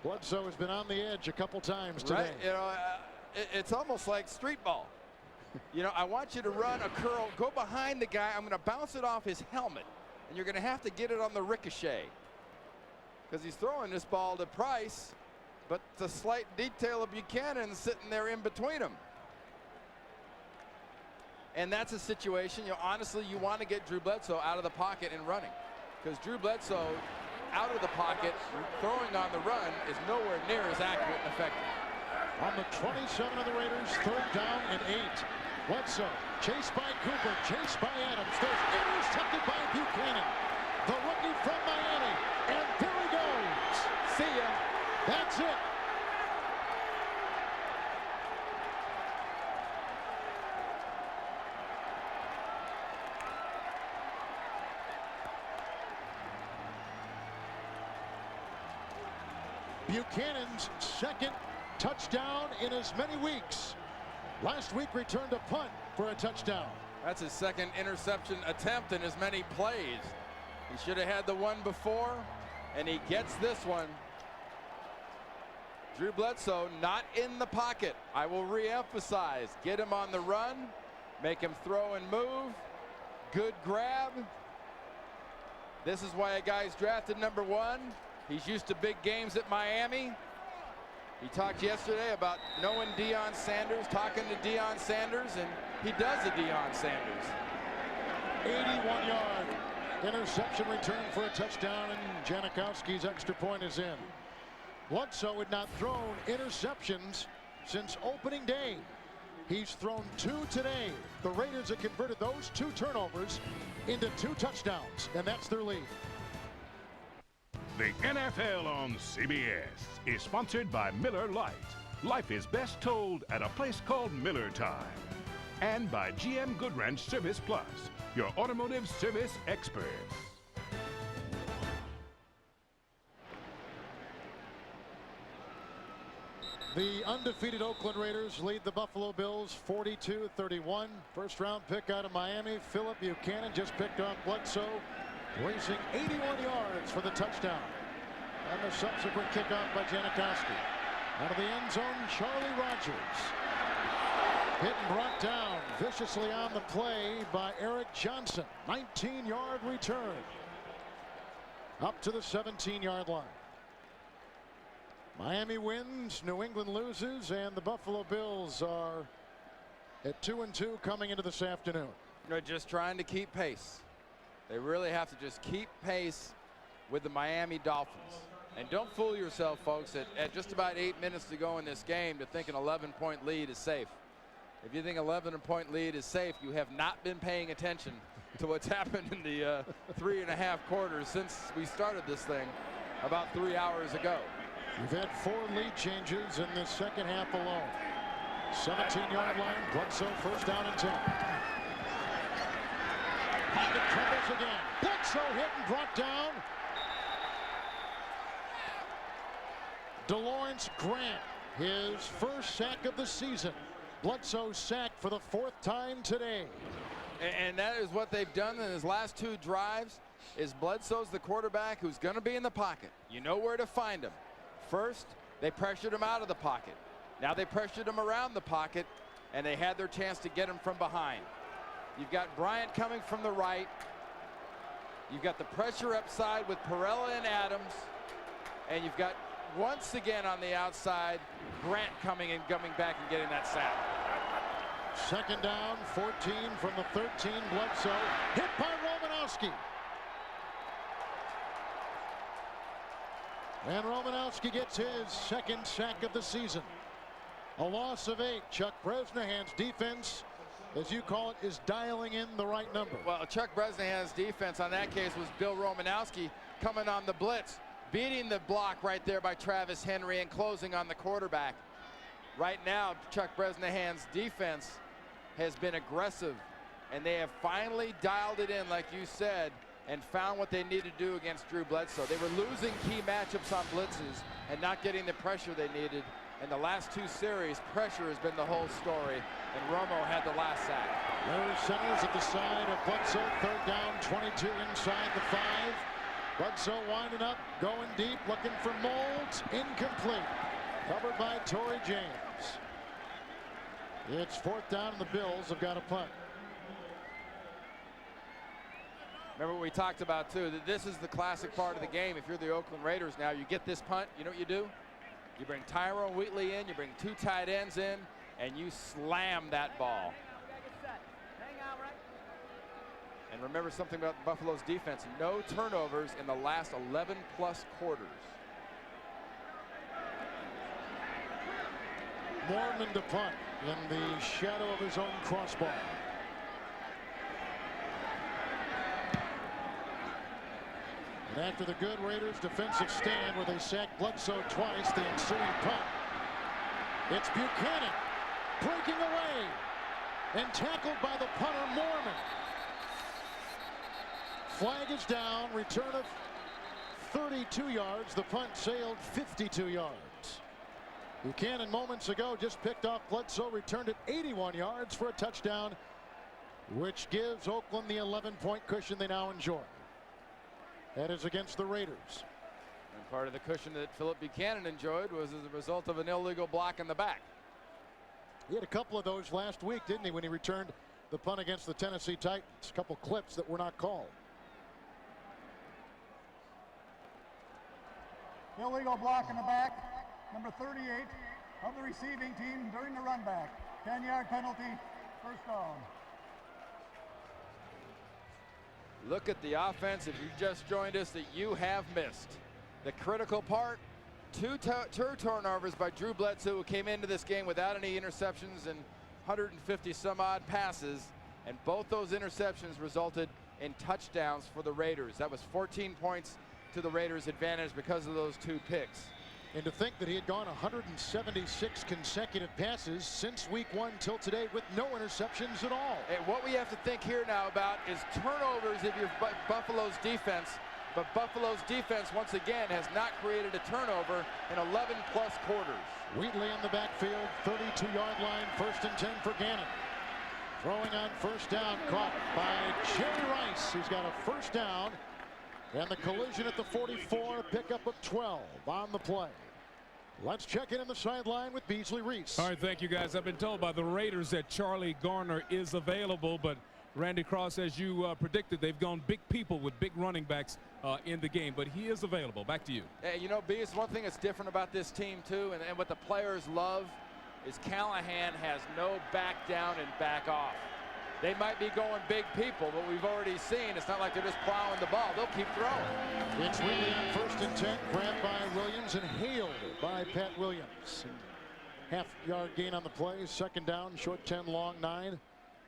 Bledsoe has been on the edge a couple times today. Right? You know, it's almost like street ball. You know, I want you to run a curl, go behind the guy. I'm going to bounce it off his helmet, and you're going to have to get it on the ricochet, because he's throwing this ball to Price, but the slight detail of Buchanan sitting there in between them. And that's a situation, honestly, you want to get Drew Bledsoe out of the pocket and running. Because Drew Bledsoe out of the pocket, throwing on the run, is nowhere near as accurate and effective. On the 27 of the Raiders, 3rd down and 8. Bledsoe, chased by Cooper, chased by Adams. There's intercepted by Buchanan, the rookie from Miami. And there he goes. See ya. That's it. Buchanan's 2nd touchdown in as many weeks. Last week returned a punt for a touchdown. That's his 2nd interception attempt in as many plays. He should have had the one before, and he gets this one. Drew Bledsoe not in the pocket. I will re-emphasize. Get him on the run, make him throw and move. Good grab. This is why a guy's drafted #1. He's used to big games at Miami. He talked yesterday about knowing Deion Sanders, talking to Deion Sanders, and he does a Deion Sanders. 81-yard interception return for a touchdown, and Janikowski's extra point is in. Bledsoe had not thrown interceptions since opening day. He's thrown 2 today. The Raiders have converted those 2 turnovers into 2 touchdowns, and that's their lead. The NFL on CBS is sponsored by Miller Lite. Life is best told at a place called Miller Time. And by GM Goodwrench Service Plus, your automotive service experts. The undefeated Oakland Raiders lead the Buffalo Bills 42-31. First round pick out of Miami, Philip Buchanan, just picked off Bledsoe, racing 81 yards for the touchdown. And the subsequent kickoff by Janikowski. Out of the end zone, Charlie Rogers. Hit and brought down viciously on the play by Eric Johnson. 19-yard return. Up to the 17-yard line. Miami wins, New England loses, and the Buffalo Bills are at 2-2 coming into this afternoon. They're just trying to keep pace. They really have to just keep pace with the Miami Dolphins. And don't fool yourself, folks, at just about 8 minutes to go in this game to think an 11-point lead is safe. If you think 11-point lead is safe, you have not been paying attention to what's happened in the 3.5 quarters since we started this thing about 3 hours ago. We've had 4 lead changes in the second half alone. 17-yard line, Bledsoe first down and 10. Pocket troubles again. Bledsoe hit and brought down. DeLawrence Grant, his first sack of the season. Bledsoe sacked for the 4th time today. And that is what they've done in his last 2 drives. Is Bledsoe's the quarterback who's going to be in the pocket. You know where to find him. First, they pressured him out of the pocket. Now they pressured him around the pocket, and they had their chance to get him from behind. You've got Bryant coming from the right. You've got the pressure upside with Perella and Adams. And you've got, once again on the outside, Grant coming back and getting that sack. Second down, 14 from the 13. Bledsoe hit by Romanowski. And Romanowski gets his 2nd sack of the season. A loss of 8. Chuck Bresnahan's defense, as you call it, is dialing in the right number. Well, Chuck Bresnahan's defense on that case was Bill Romanowski coming on the blitz, beating the block right there by Travis Henry and closing on the quarterback. Right now, Chuck Bresnahan's defense has been aggressive, and they have finally dialed it in, like you said, and found what they need to do against Drew Bledsoe. They were losing key matchups on blitzes and not getting the pressure they needed. In the last 2 series, pressure has been the whole story, and Romo had the last sack. There's centers at the side of Bledsoe. 3rd down, 22 inside the 5. Bledsoe winding up, going deep, looking for Moulds. Incomplete. Covered by Torrey James. It's 4th down, and the Bills have got a punt. Remember what we talked about, too, that this is the classic part of the game. If you're the Oakland Raiders now, you get this punt, you know what you do? You bring Tyrone Wheatley in, you bring 2 tight ends in, and you slam that ball. And remember something about Buffalo's defense. No turnovers in the last 11+ quarters. Mormon to punt in the shadow of his own crossbar. And after the good Raiders defensive stand where they sacked Bledsoe twice, the ensuing punt. It's Buchanan breaking away and tackled by the punter Mormon. Flag is down. Return of 32 yards. The punt sailed 52 yards. Buchanan moments ago just picked off Bledsoe, returned it 81 yards for a touchdown, which gives Oakland the 11-point cushion they now enjoy. That is against the Raiders. And part of the cushion that Philip Buchanan enjoyed was as a result of an illegal block in the back. He had a couple of those last week, didn't he, when he returned the punt against the Tennessee Titans? A couple clips that were not called. Illegal block in the back, number 38 of the receiving team during the run back. 10-yard penalty, first down. Look at the offense, if you just joined us, that you have missed. The critical part, two turnovers by Drew Bledsoe, who came into this game without any interceptions and 150 some odd passes, and both those interceptions resulted in touchdowns for the Raiders. That was 14 points to the Raiders' advantage because of those two picks. And to think that he had gone 176 consecutive passes since week 1 till today with no interceptions at all. And what we have to think here now about is turnovers if you're Buffalo's defense. But Buffalo's defense, once again, has not created a turnover in 11+ quarters. Wheatley in the backfield, 32-yard line, 1st and 10 for Gannon. Throwing on first down, caught by Jerry Rice. He's got a first down. And the collision at the 44, pickup of 12 on the play. Let's check in on the sideline with Beasley Reese. All right, thank you, guys. I've been told by the Raiders that Charlie Garner is available, but Randy Cross, as you predicted, they've gone big people with big running backs in the game, but he is available. Back to you. Hey, you know, B, it's one thing that's different about this team, too, and what the players love is Callahan has no back down and back off. They might be going big people, but we've already seen it's not like they're just plowing the ball. They'll keep throwing. It's Wheatley on 1st and 10, grabbed by Williams and hailed by Pat Williams. Half-yard gain on the play. 2nd down, short 10, long 9.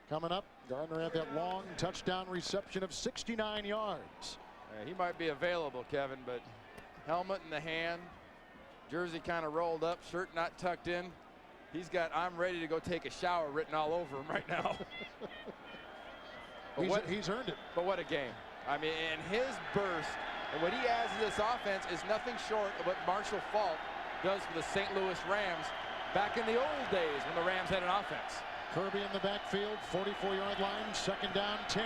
Coming up, Gardner had that long touchdown reception of 69 yards. He might be available, Kevin, but helmet in the hand, jersey kind of rolled up, shirt not tucked in. He's got "I'm ready to go take a shower" written all over him right now. He's earned it. But what a game. I mean, and his burst and what he adds to this offense is nothing short of what Marshall Faulk does for the St. Louis Rams back in the old days when the Rams had an offense. Kirby in the backfield, 44-yard line, 2nd down, 10.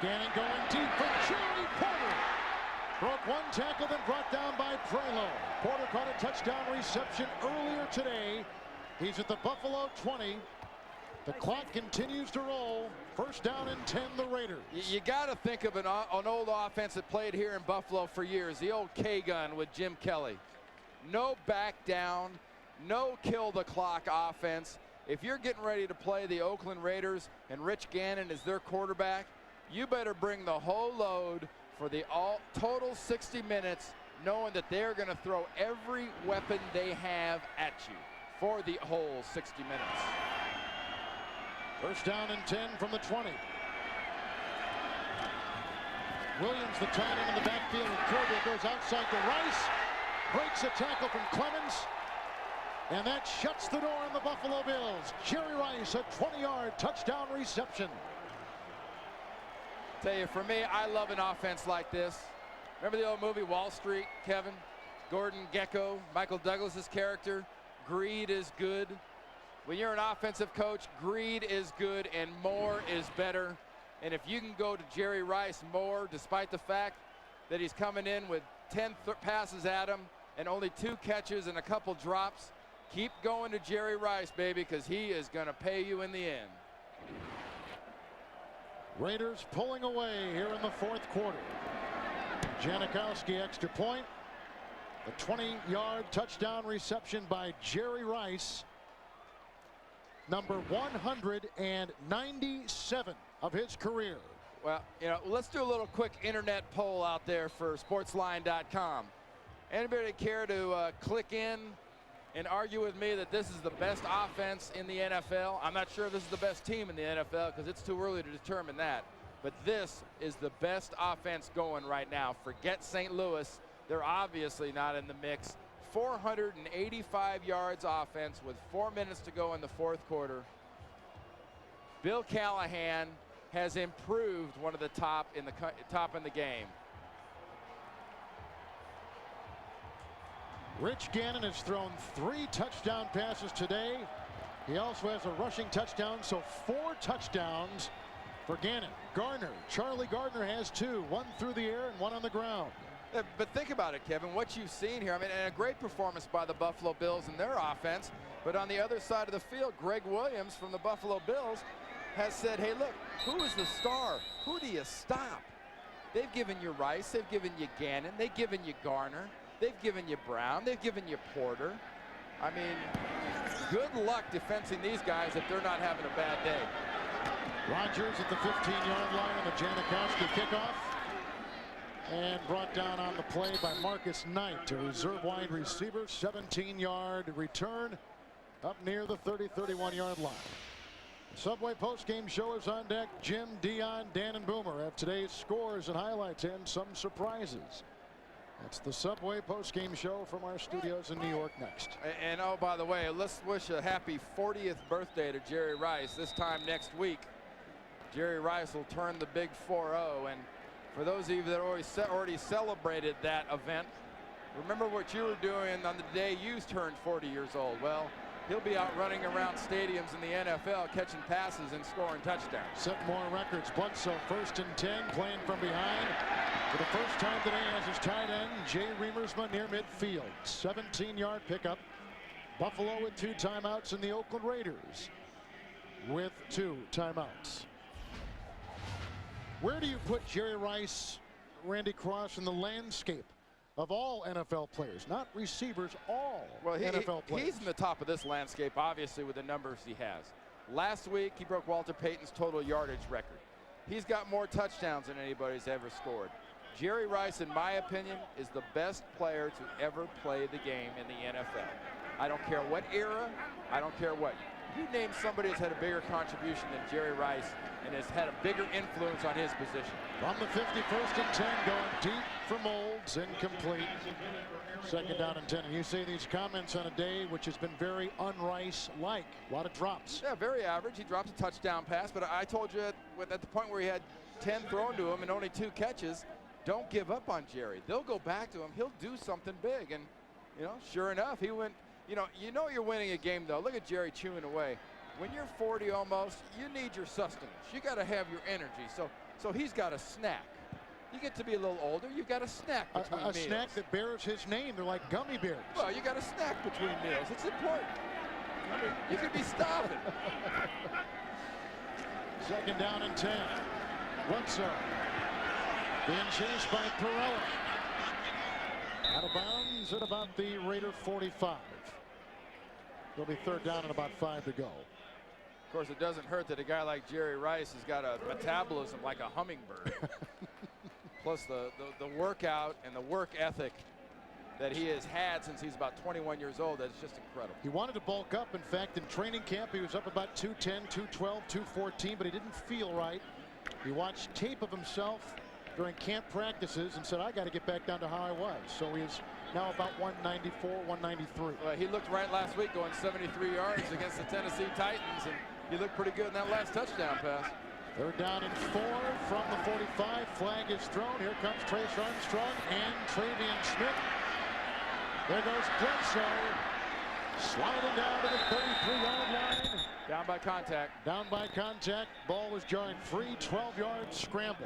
Gannon going deep for Jerry Porter. Broke one tackle, then brought down by Prelo. Porter caught a touchdown reception earlier today. He's at the Buffalo 20. The clock continues to roll. 1st down and 10, the Raiders. You got to think of an old offense that played here in Buffalo for years. The old K-gun with Jim Kelly. No back down, no kill the clock offense. If you're getting ready to play the Oakland Raiders and Rich Gannon is their quarterback, you better bring the whole load for the total 60 minutes, knowing that they're going to throw every weapon they have at you for the whole 60 minutes. 1st down and 10 from the 20. Williams, the tight end in the backfield, and Kirby goes outside to Rice. Breaks a tackle from Clemens. And that shuts the door on the Buffalo Bills. Jerry Rice, a 20-yard touchdown reception. Tell you, for me, I love an offense like this. Remember the old movie Wall Street, Kevin? Gordon Gekko, Michael Douglas's character. Greed is good. When you're an offensive coach, greed is good and more is better. And if you can go to Jerry Rice more, despite the fact that he's coming in with 10 passes at him and only 2 catches and a couple drops, keep going to Jerry Rice, baby, because he is going to pay you in the end. Raiders pulling away here in the 4th quarter. Janikowski extra point. The 20-yard touchdown reception by Jerry Rice. number 197 of his career. Well, you know, let's do a little quick internet poll out there for sportsline.com. Anybody care to click in and argue with me that this is the best offense in the NFL? I'm not sure this is the best team in the NFL because it's too early to determine that. But this is the best offense going right now. Forget St. Louis. They're obviously not in the mix. 485 yards offense with 4 minutes to go in the fourth quarter. Bill Callahan has improved one of the top in the game. Rich Gannon has thrown 3 touchdown passes today. He also has a rushing touchdown, so 4 touchdowns for Gannon. Charlie Gardner has 2, 1 through the air and 1 on the ground. Yeah, but think about it, Kevin, what you've seen here. I mean, and a great performance by the Buffalo Bills and their offense. But on the other side of the field, Greg Williams from the Buffalo Bills has said, hey, look, who is the star? Who do you stop? They've given you Rice. They've given you Gannon. They've given you Garner. They've given you Brown. They've given you Porter. I mean, good luck defending these guys if they're not having a bad day. Rodgers at the 15-yard line on the Janikowski kickoff. And brought down on the play by Marcus Knight, a reserve wide receiver. 17-yard return up near the 30-31-yard line. The Subway postgame show is on deck. Jim, Dion, Dan, and Boomer have today's scores and highlights and some surprises. That's the Subway postgame show from our studios in New York next. And oh, by the way, let's wish a happy 40th birthday to Jerry Rice. This time next week, Jerry Rice will turn the big 4-0. And for those of you that already celebrated that event, remember what you were doing on the day you turned 40 years old. Well, he'll be out running around stadiums in the NFL, catching passes and scoring touchdowns. Set more records. Bledsoe 1st and 10, playing from behind. For the first time today as his tight end, Jay Remersma near midfield. 17-yard pickup. Buffalo with 2 timeouts and the Oakland Raiders with 2 timeouts. Where do you put Jerry Rice, Randy Cross, in the landscape of all NFL players? Not receivers, all NFL players. He's in the top of this landscape, obviously, with the numbers he has. Last week, he broke Walter Payton's total yardage record. He's got more touchdowns than anybody's ever scored. Jerry Rice, in my opinion, is the best player to ever play the game in the NFL. I don't care what era, I don't care what. You name somebody that's had a bigger contribution than Jerry Rice and has had a bigger influence on his position. From the 50, 1st and 10, going deep for Moulds, incomplete. 2nd down and 10. And you say these comments on a day which has been very un-Rice-like. A lot of drops. Yeah, very average. He dropped a touchdown pass, but I told you at the point where he had 10 thrown to him and only 2 catches, don't give up on Jerry. They'll go back to him. He'll do something big. And, you know, sure enough, he went. You know you're winning a game, though. Look at Jerry chewing away. When you're 40 almost, you need your sustenance. You got to have your energy. So he's got a snack. You get to be a little older, you've got a snack between meals. A snack that bears his name. They're like gummy bears. Well, you got a snack between meals. It's important. I mean, you could be stopping. 2nd down and 10. Bledsoe being chased by Pirelli. Out of bounds at about the Raider 45. It'll be 3rd down and about 5 to go. Of course, it doesn't hurt that a guy like Jerry Rice has got a metabolism like a hummingbird. Plus the workout and the work ethic that he has had since he's about 21 years old. That's just incredible. He wanted to bulk up. In fact, in training camp, he was up about 210, 212, 214, but he didn't feel right. He watched tape of himself during camp practices and said, I got to get back down to how I was. So he's now about 194, 193. Well, he looked right last week going 73 yards against the Tennessee Titans, and he looked pretty good in that last touchdown pass. 3rd down and 4 from the 45. Flag is thrown. Here comes Trace Armstrong and Travion Smith. There goes Bledsoe. Sliding down to the 33-yard line. Down by contact. Down by contact. Ball was jarred free. 12-yard scramble.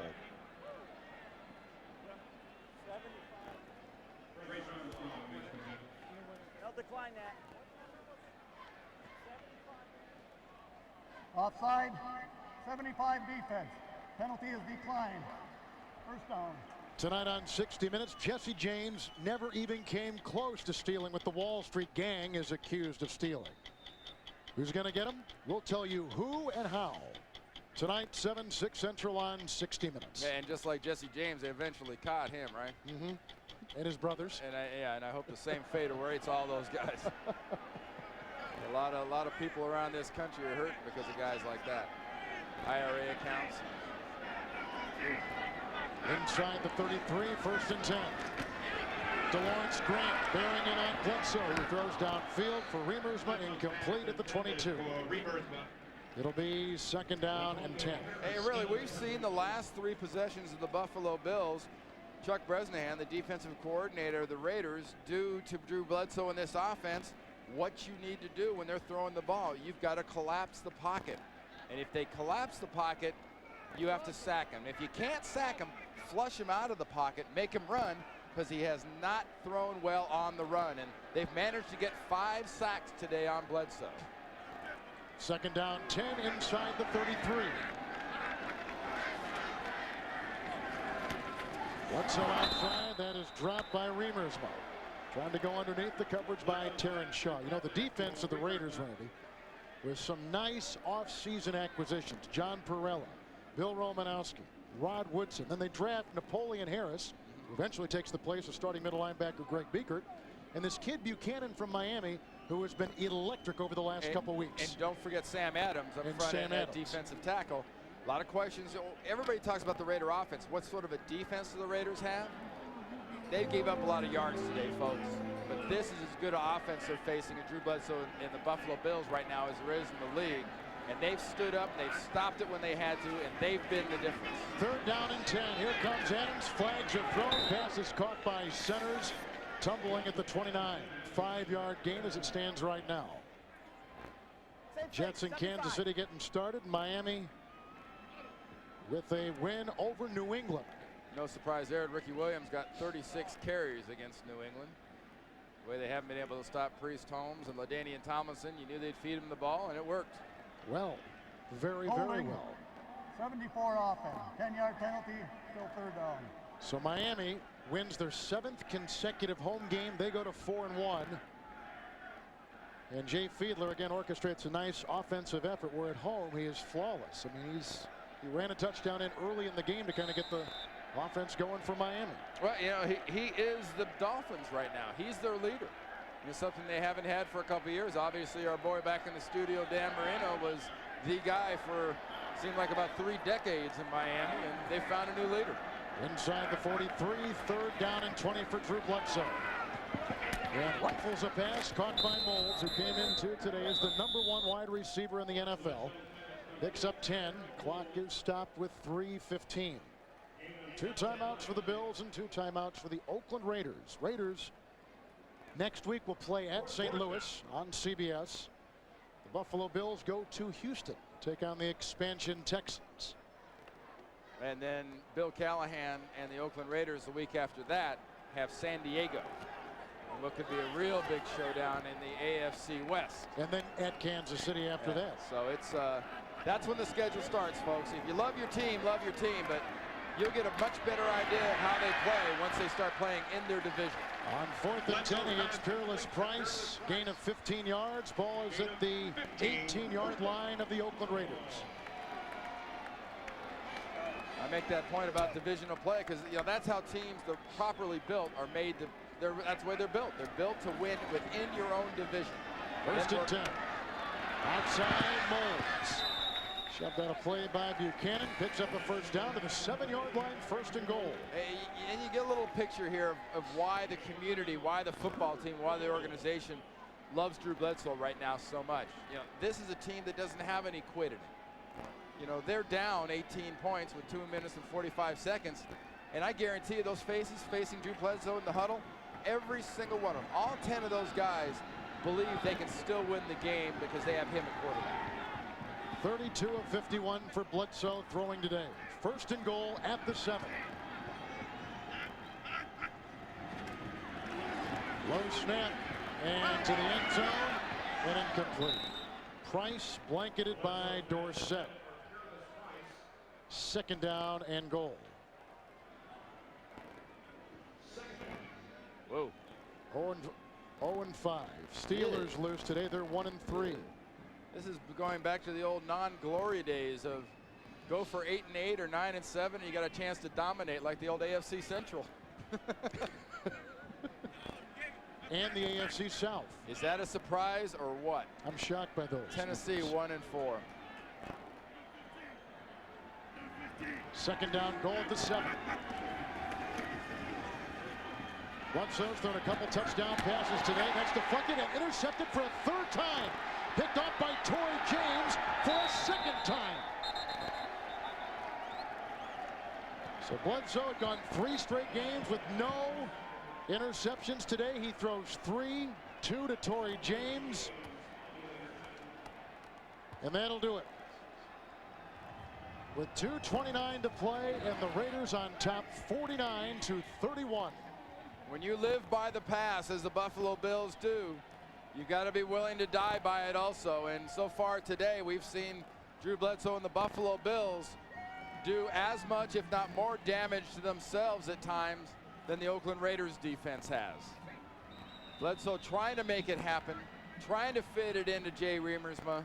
They'll decline that. Offside, 75 defense. Penalty is declined. 1st down. Tonight on 60 Minutes, Jesse James never even came close to stealing what the Wall Street Gang is accused of stealing. Who's going to get him? We'll tell you who and how. Tonight, 7-6 Central on 60 Minutes. And just like Jesse James, they eventually caught him, right? Mm-hmm. And his brothers. And I hope the same fate awaits all those guys. A lot of people around this country are hurting because of guys like that. IRA accounts. Inside the 33, 1st and 10. DeLawrence Grant bearing in on Bledsoe, who throws downfield for Remersma, incomplete at the 22. It'll be 2nd down and 10. Hey, really, we've seen the last 3 possessions of the Buffalo Bills. Chuck Bresnahan, the defensive coordinator of the Raiders, do to Drew Bledsoe in this offense what you need to do when they're throwing the ball. You've got to collapse the pocket. And if they collapse the pocket, you have to sack him. If you can't sack him, flush him out of the pocket, make him run, because he has not thrown well on the run. And they've managed to get 5 sacks today on Bledsoe. 2nd down, 10 inside the 33. Bledsoe outside, that is dropped by Remersma. Trying to go underneath the coverage by Terrence Shaw. You know, the defense of the Raiders, Randy, with some nice off-season acquisitions. John Perella, Bill Romanowski, Rod Woodson. Then they draft Napoleon Harris, who eventually takes the place of starting middle linebacker Greg Biekert. And this kid Buchanan from Miami, who has been electric over the last couple weeks. And don't forget Sam Adams up front at defensive tackle. A lot of questions. Everybody talks about the Raider offense. What sort of a defense do the Raiders have? They gave up a lot of yards today, folks. But this is as good an offense they're facing in Drew Bledsoe and the Buffalo Bills right now as there is in the league. And they've stood up, they've stopped it when they had to, and they've been the difference. 3rd down and 10. Here comes Adams. Flags are thrown. Pass is caught by Centers. Tumbling at the 29. 5-yard gain as it stands right now. Jets in Kansas City getting started. Miami with a win over New England. No surprise there. Ricky Williams got 36 carries against New England. The way they haven't been able to stop Priest Holmes and LaDainian Tomlinson, you knew they'd feed him the ball, and it worked. Well, very well. 74 offense. 10-yard penalty, still 3rd down. So Miami wins their 7th consecutive home game. They go to 4-1. And Jay Fiedler again orchestrates a nice offensive effort. Where at home he is flawless. I mean, he ran a touchdown in early in the game to kind of get the offense going for Miami. Well, you know, he is the Dolphins right now. He's their leader. It's something they haven't had for a couple years. Obviously, our boy back in the studio, Dan Marino, was the guy for seemed like about 3 decades in Miami, and they found a new leader. Inside the 43, 3rd down and 20 for Drew Bledsoe. And rifles a pass caught by Moulds, who came into today as the #1 wide receiver in the NFL. Picks up 10. Clock is stopped with 3:15. 2 timeouts for the Bills and 2 timeouts for the Oakland Raiders. Raiders next week will play at St. Louis on CBS. The Buffalo Bills go to Houston, take on the expansion Texans. And then Bill Callahan and the Oakland Raiders the week after that have San Diego. And what could be a real big showdown in the AFC West. And then at Kansas City after that. So it's that's when the schedule starts, folks. If you love your team, but you'll get a much better idea of how they play once they start playing in their division. On 4th and 10 against Peerless Price, gain of 15 yards. Ball is at the 18-yard line of the Oakland Raiders. I make that point about divisional play because that's how teams that are properly built are made to. That's the way they're built. They're built to win within your own division. 1st and 10. Outside Moulds. Shoved out a play by Buchanan. Picks up a 1st down to the 7-yard line. 1st and goal. And you get a little picture here of why the community, why the football team, why the organization loves Drew Bledsoe right now so much. This is a team that doesn't have any quit in it. They're down 18 points with 2 minutes and 45 seconds. And I guarantee you those faces facing Drew Bledsoe in the huddle, every single one of them, all 10 of those guys believe they can still win the game because they have him at quarterback. 32 of 51 for Bledsoe throwing today. 1st and goal at the 7. Low snap and to the end zone and incomplete. Price blanketed by Dorsett. 2nd down and goal. Whoa. 0-5. Steelers lose today. They're 1-3. This is going back to the old non-glory days of go for 8-8 or 9-7, and you got a chance to dominate like the old AFC Central. And the AFC South. Is that a surprise or what? I'm shocked by those. Tennessee 1-4. Second down, goal at the 7. Bledsoe's thrown a couple touchdown passes today. That's deflected and intercepted for a third time. Picked off by Tory James for a second time. So Bledsoe had gone 3 straight games with no interceptions. Today he throws 3, 2 to Tory James. And that'll do it. With 2:29 to play and the Raiders on top 49-31. When you live by the pass, as the Buffalo Bills do, you got to be willing to die by it also. And so far today, we've seen Drew Bledsoe and the Buffalo Bills do as much, if not more, damage to themselves at times than the Oakland Raiders defense has. Bledsoe trying to make it happen, trying to fit it into Jay Reamersma.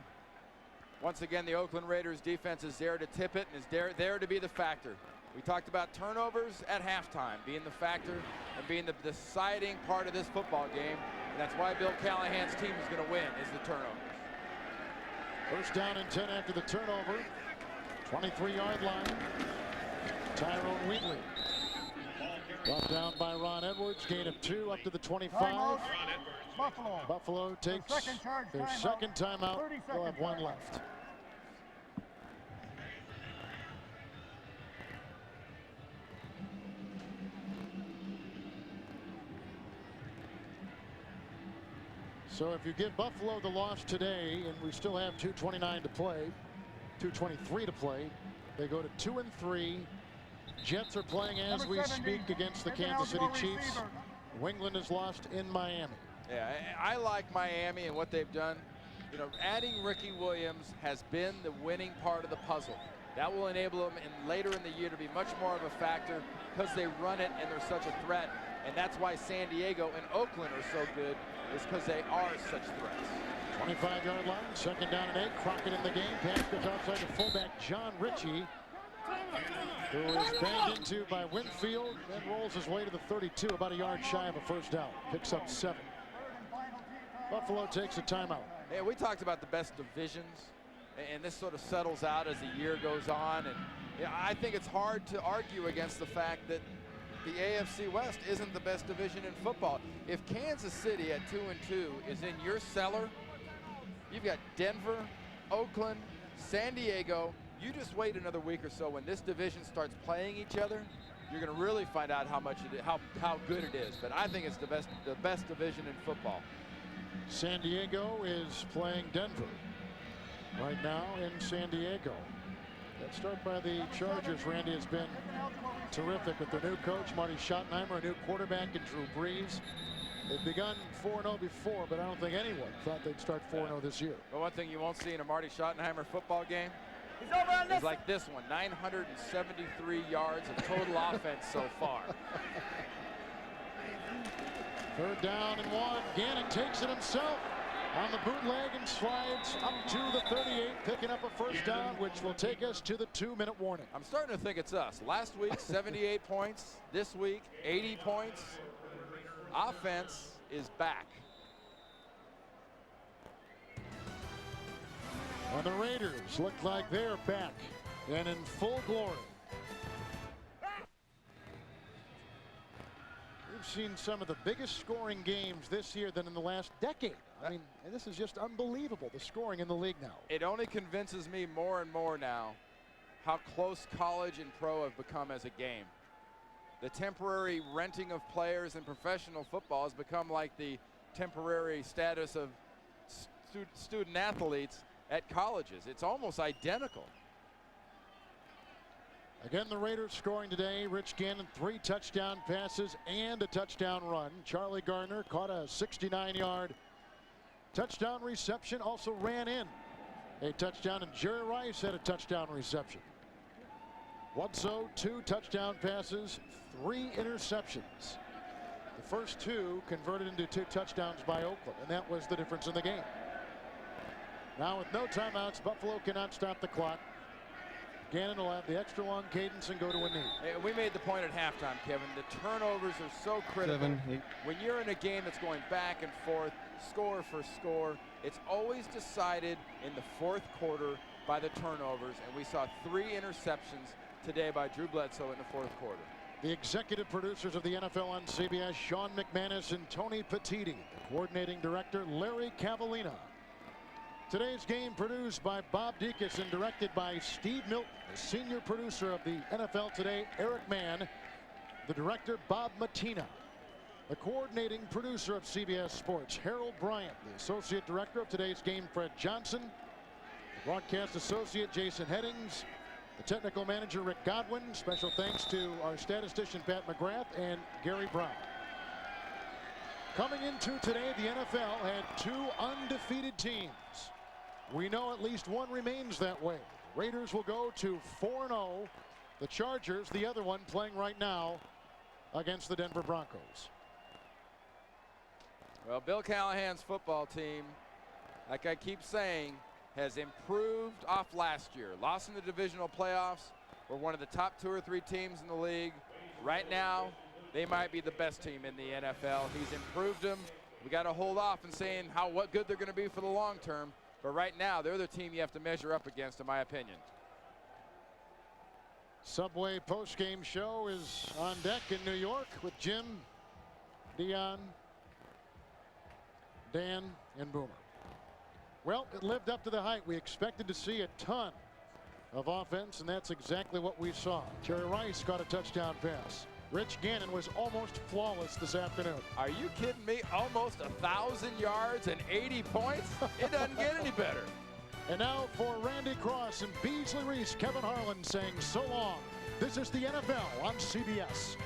Once again, the Oakland Raiders defense is there to tip it and is there to be the factor. We talked about turnovers at halftime being the factor and being the deciding part of this football game. And that's why Bill Callahan's team is going to win, is the turnovers. First down and 10 after the turnover. 23-yard line. Tyrone Wheatley. Brought down by Ron Edwards. Gain of 2 up to the 25. Buffalo takes their second timeout. They'll have 1 left. So if you give Buffalo the loss today, and we still have 2:29 to play, 2:23 to play, they go to 2-3. Jets are playing as we speak against the Kansas City Chiefs. New England is lost in Miami. Yeah, I like Miami and what they've done. You know, adding Ricky Williams has been the winning part of the puzzle. That will enable them later in the year to be much more of a factor because they run it and they're such a threat. And that's why San Diego and Oakland are so good, is because they are such threats. 25-yard line, second down and 8. Crockett in the game. Pass goes outside to fullback John Ritchie, who is banged into by Winfield, then rolls his way to the 32, about a yard shy of a first down. Picks up 7. Buffalo takes a timeout. Yeah, we talked about the best divisions, and this sort of settles out as the year goes on. And yeah, I think it's hard to argue against the fact that the AFC West isn't the best division in football. If Kansas City at 2-2 is in your cellar, you've got Denver, Oakland, San Diego. You just wait another week or so. When this division starts playing each other, you're going to really find out how good it is. But I think it's the best division in football. San Diego is playing Denver right now in San Diego. That start by the Chargers, Randy, has been terrific with their new coach, Marty Schottenheimer, a new quarterback in Drew Brees. They've begun 4-0 before, but I don't think anyone thought they'd start 4-0 this year. Well, one thing you won't see in a Marty Schottenheimer football game is like this one, 973 yards of total offense so far. Third down and 1. Gannon takes it himself on the bootleg and slides up to the 38, picking up a first down, which will take us to the 2-minute warning. I'm starting to think it's us. Last week, 78 points. This week, 80 points. Offense is back. And the Raiders look like they're back and in full glory. We've seen some of the biggest scoring games this year than in the last decade. I mean, this is just unbelievable, the scoring in the league now. It only convinces me more and more now how close college and pro have become as a game. The temporary renting of players in professional football has become like the temporary status of student athletes at colleges. It's almost identical. Again, the Raiders scoring today. Rich Gannon, 3 touchdown passes and a touchdown run. Charlie Gardner caught a 69-yard touchdown reception, also ran in a touchdown, and Jerry Rice had a touchdown reception. Bledsoe, 2 touchdown passes, 3 interceptions. The first 2 converted into 2 touchdowns by Oakland, and that was the difference in the game. Now with no timeouts, Buffalo cannot stop the clock. Gannon will have the extra long cadence and go to a knee. Hey, we made the point at halftime, Kevin. The turnovers are so critical. 7, 8. When you're in a game that's going back and forth, score for score, it's always decided in the fourth quarter by the turnovers. And we saw 3 interceptions today by Drew Bledsoe in the fourth quarter. The executive producers of the NFL on CBS, Sean McManus and Tony Petiti. The coordinating director, Larry Cavallina. Today's game produced by Bob Dekas and directed by Steve Milton. The senior producer of the NFL Today, Eric Mann. The director, Bob Matina. The coordinating producer of CBS Sports, Harold Bryant. The associate director of today's game, Fred Johnson. The broadcast associate, Jason Headings. The technical manager, Rick Godwin. Special thanks to our statistician, Pat McGrath, and Gary Brown. Coming into today, the NFL had 2 undefeated teams. We know at least one remains that way. Raiders will go to 4-0. The Chargers, the other one, playing right now against the Denver Broncos. Well, Bill Callahan's football team, like I keep saying, has improved off last year. Lost in the divisional playoffs. We're one of the top 2 or 3 teams in the league. Right now, they might be the best team in the NFL. He's improved them. We got to hold off and saying what good they're going to be for the long term. But right now, they're the team you have to measure up against, in my opinion. Subway post-game show is on deck in New York with Jim, Dion, Dan, and Boomer. Well, it lived up to the hype. We expected to see a ton of offense, and that's exactly what we saw. Jerry Rice got a touchdown pass. Rich Gannon was almost flawless this afternoon. Are you kidding me? Almost 1,000 yards and 80 points? It doesn't get any better. And now for Randy Cross and Beasley Reese, Kevin Harlan saying so long. This is the NFL on CBS.